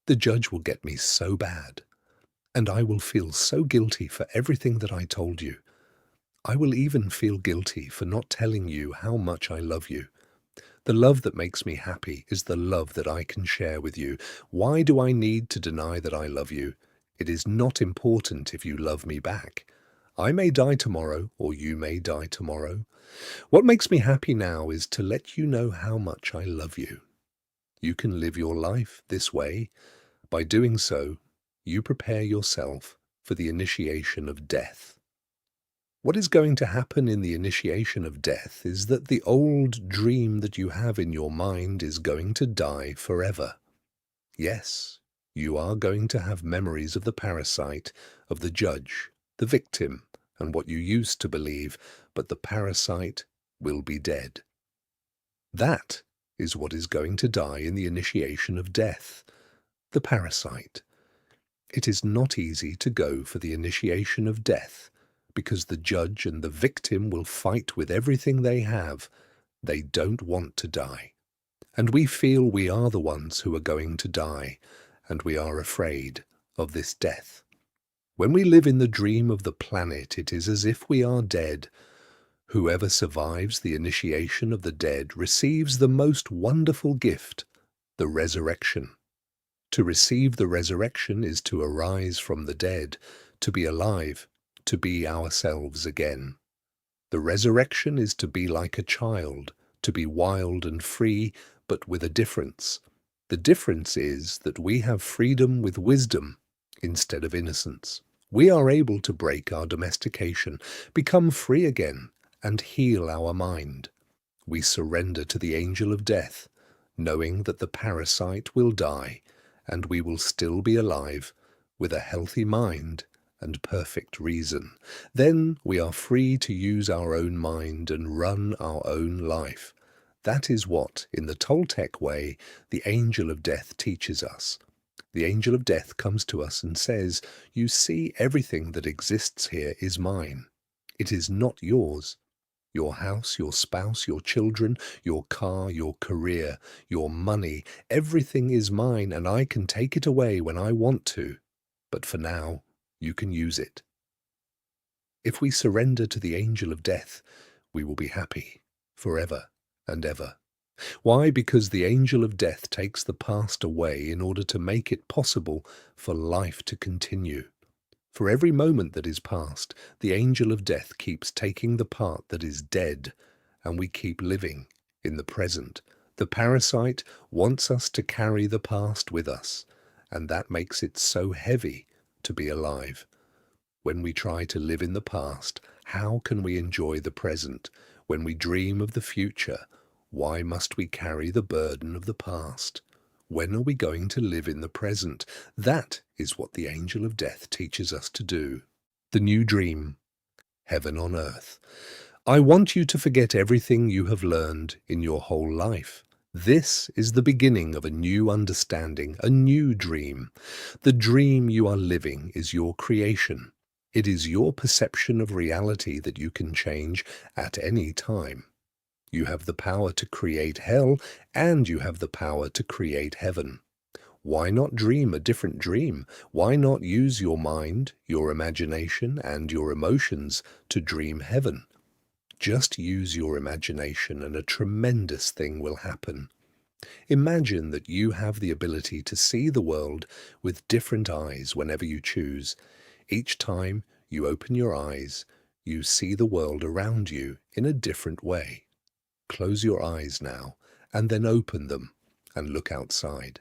The judge will get me so bad. And I will feel so guilty for everything that I told you. I will even feel guilty for not telling you how much I love you. The love that makes me happy is the love that I can share with you. Why do I need to deny that I love you? It is not important if you love me back. I may die tomorrow, or you may die tomorrow. What makes me happy now is to let you know how much I love you. You can live your life this way. By doing so, you prepare yourself for the initiation of death. What is going to happen in the initiation of death is that the old dream that you have in your mind is going to die forever. Yes, you are going to have memories of the parasite, of the judge, the victim, and what you used to believe, but the parasite will be dead. That is what is going to die in the initiation of death, the parasite. It is not easy to go for the initiation of death, because the judge and the victim will fight with everything they have. They don't want to die. And we feel we are the ones who are going to die, and we are afraid of this death. When we live in the dream of the planet, it is as if we are dead. Whoever survives the initiation of the dead receives the most wonderful gift, the resurrection. To receive the resurrection is to arise from the dead, to be alive, to be ourselves again. The resurrection is to be like a child, to be wild and free, but with a difference. The difference is that we have freedom with wisdom instead of innocence. We are able to break our domestication, become free again, and heal our mind. We surrender to the angel of death, knowing that the parasite will die, and we will still be alive with a healthy mind and perfect reason. Then we are free to use our own mind and run our own life. That is what, in the Toltec way, the angel of death teaches us. The angel of death comes to us and says, "You see, everything that exists here is mine. It is not yours. Your house, your spouse, your children, your car, your career, your money, everything is mine, and I can take it away when I want to. But for now, you can use it." If we surrender to the angel of death, we will be happy forever and ever. Why? Because the angel of death takes the past away in order to make it possible for life to continue. For every moment that is past, the angel of death keeps taking the part that is dead, and we keep living in the present. The parasite wants us to carry the past with us, and that makes it so heavy to be alive. When we try to live in the past, how can we enjoy the present? When we dream of the future, why must we carry the burden of the past? When are we going to live in the present? That is what the angel of death teaches us to do. The new dream, heaven on earth. I want you to forget everything you have learned in your whole life. This is the beginning of a new understanding, a new dream. The dream you are living is your creation. It is your perception of reality that you can change at any time. You have the power to create hell, and you have the power to create heaven. Why not dream a different dream? Why not use your mind, your imagination, and your emotions to dream heaven? Just use your imagination and a tremendous thing will happen. Imagine that you have the ability to see the world with different eyes whenever you choose. Each time you open your eyes, you see the world around you in a different way. Close your eyes now, and then open them and look outside.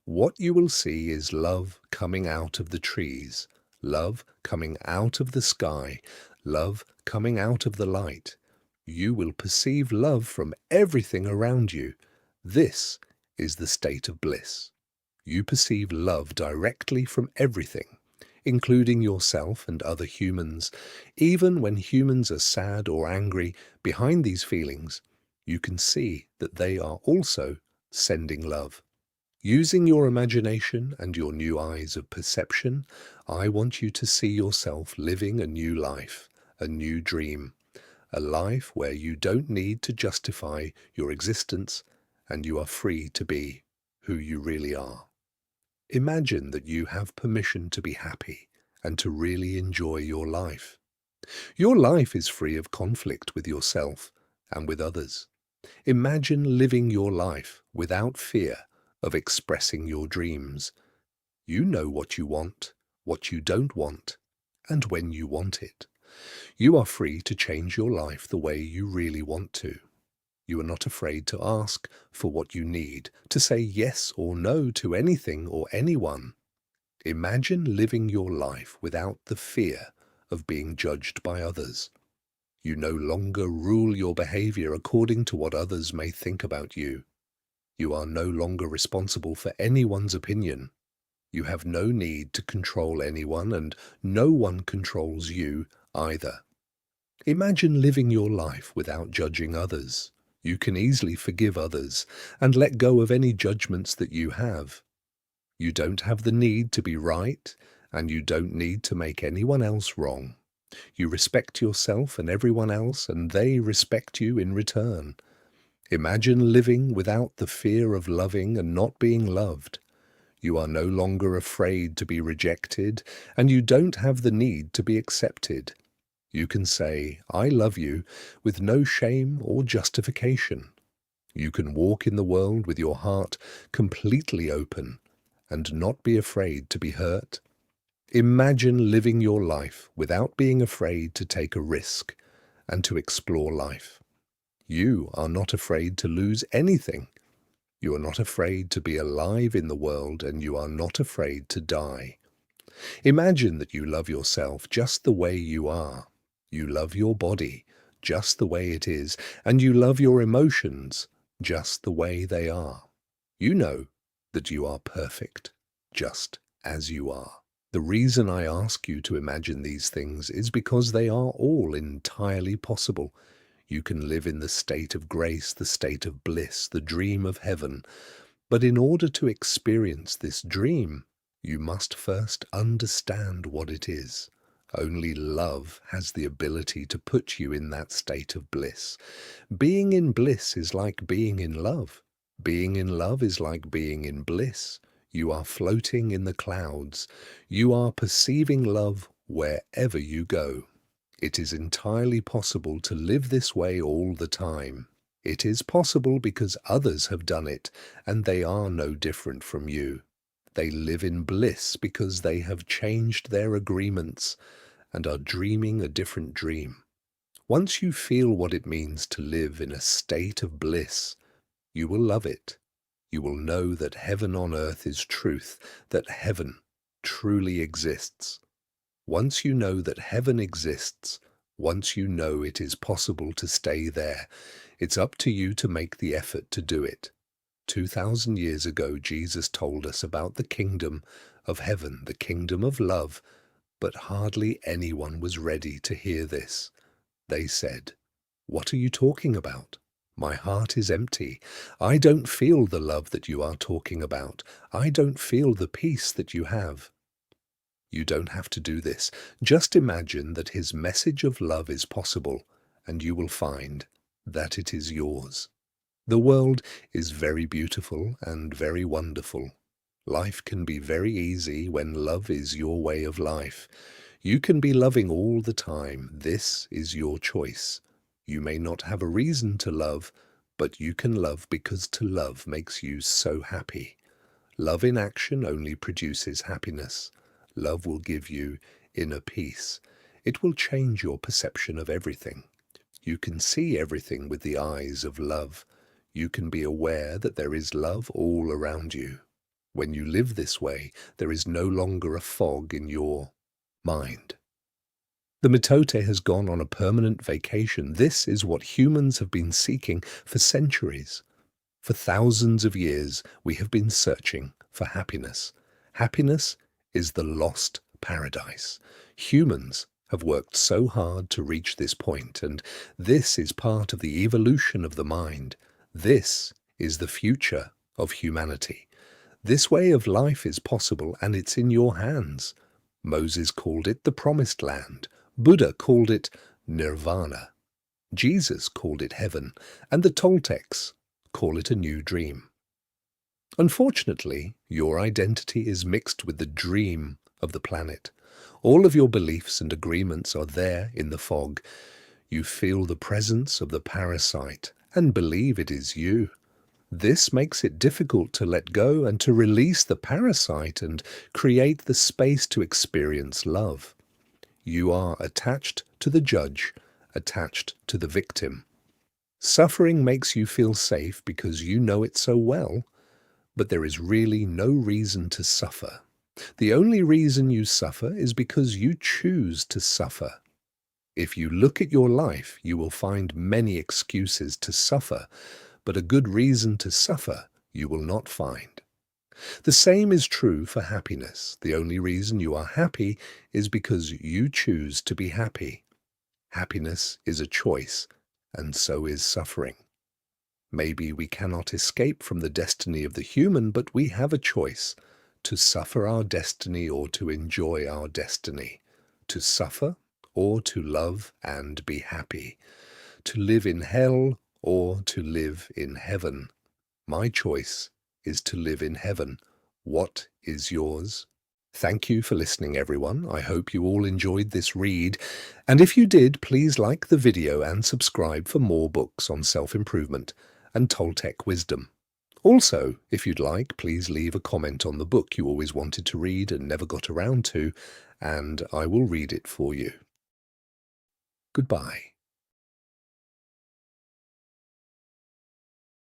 What you will see is love coming out of the trees, love coming out of the sky, love coming out of the light. You will perceive love from everything around you. This is the state of bliss. You perceive love directly from everything, including yourself and other humans. Even when humans are sad or angry, behind these feelings, you can see that they are also sending love. Using your imagination and your new eyes of perception, I want you to see yourself living a new life, a new dream, a life where you don't need to justify your existence and you are free to be who you really are. Imagine that you have permission to be happy and to really enjoy your life. Your life is free of conflict with yourself and with others. Imagine living your life without fear of expressing your dreams. You know what you want, what you don't want, and when you want it. You are free to change your life the way you really want to. You are not afraid to ask for what you need, to say yes or no to anything or anyone. Imagine living your life without the fear of being judged by others. You no longer rule your behavior according to what others may think about you. You are no longer responsible for anyone's opinion. You have no need to control anyone, and no one controls you either. Imagine living your life without judging others. You can easily forgive others and let go of any judgments that you have. You don't have the need to be right, and you don't need to make anyone else wrong. You respect yourself and everyone else, and they respect you in return. Imagine living without the fear of loving and not being loved. You are no longer afraid to be rejected, and you don't have the need to be accepted. You can say, "I love you," with no shame or justification. You can walk in the world with your heart completely open and not be afraid to be hurt. Imagine living your life without being afraid to take a risk and to explore life. You are not afraid to lose anything. You are not afraid to be alive in the world, and you are not afraid to die. Imagine that you love yourself just the way you are. You love your body just the way it is, and you love your emotions just the way they are. You know that you are perfect just as you are. The reason I ask you to imagine these things is because they are all entirely possible. You can live in the state of grace, the state of bliss, the dream of heaven. But in order to experience this dream, you must first understand what it is. Only love has the ability to put you in that state of bliss. Being in bliss is like being in love. Being in love is like being in bliss. You are floating in the clouds. You are perceiving love wherever you go. It is entirely possible to live this way all the time. It is possible because others have done it, and they are no different from you. They live in bliss because they have changed their agreements and are dreaming a different dream. Once you feel what it means to live in a state of bliss, you will love it. You will know that heaven on earth is truth, that heaven truly exists. Once you know that heaven exists, once you know it is possible to stay there, it's up to you to make the effort to do it. 2,000 years ago, Jesus told us about the kingdom of heaven, the kingdom of love, but hardly anyone was ready to hear this. They said, "What are you talking about? My heart is empty. I don't feel the love that you are talking about. I don't feel the peace that you have." You don't have to do this. Just imagine that his message of love is possible, and you will find that it is yours. The world is very beautiful and very wonderful. Life can be very easy when love is your way of life. You can be loving all the time. This is your choice. You may not have a reason to love, but you can love because to love makes you so happy. Love in action only produces happiness. Love will give you inner peace. It will change your perception of everything. You can see everything with the eyes of love. You can be aware that there is love all around you. When you live this way, there is no longer a fog in your mind. The mitote has gone on a permanent vacation. This is what humans have been seeking for centuries. For thousands of years, we have been searching for happiness. Happiness is the lost paradise. Humans have worked so hard to reach this point, and this is part of the evolution of the mind. This is the future of humanity. This way of life is possible, and it's in your hands. Moses called it the Promised Land. Buddha called it Nirvana. Jesus called it heaven, and the Toltecs call it a new dream. Unfortunately, your identity is mixed with the dream of the planet. All of your beliefs and agreements are there in the fog. You feel the presence of the parasite and believe it is you. This makes it difficult to let go and to release the parasite and create the space to experience love. You are attached to the judge, attached to the victim. Suffering makes you feel safe because you know it so well, but there is really no reason to suffer. The only reason you suffer is because you choose to suffer. If you look at your life, you will find many excuses to suffer, but a good reason to suffer you will not find. The same is true for happiness. The only reason you are happy is because you choose to be happy. Happiness is a choice, and so is suffering. Maybe we cannot escape from the destiny of the human, but we have a choice: to suffer our destiny or to enjoy our destiny, to suffer or to love and be happy, to live in hell or to live in heaven. My choice is to live in heaven. What is yours? Thank you for listening, everyone. I hope you all enjoyed this read. And if you did, please like the video and subscribe for more books on self-improvement and Toltec wisdom. Also, if you'd like, please leave a comment on the book you always wanted to read and never got around to, and I will read it for you. Goodbye.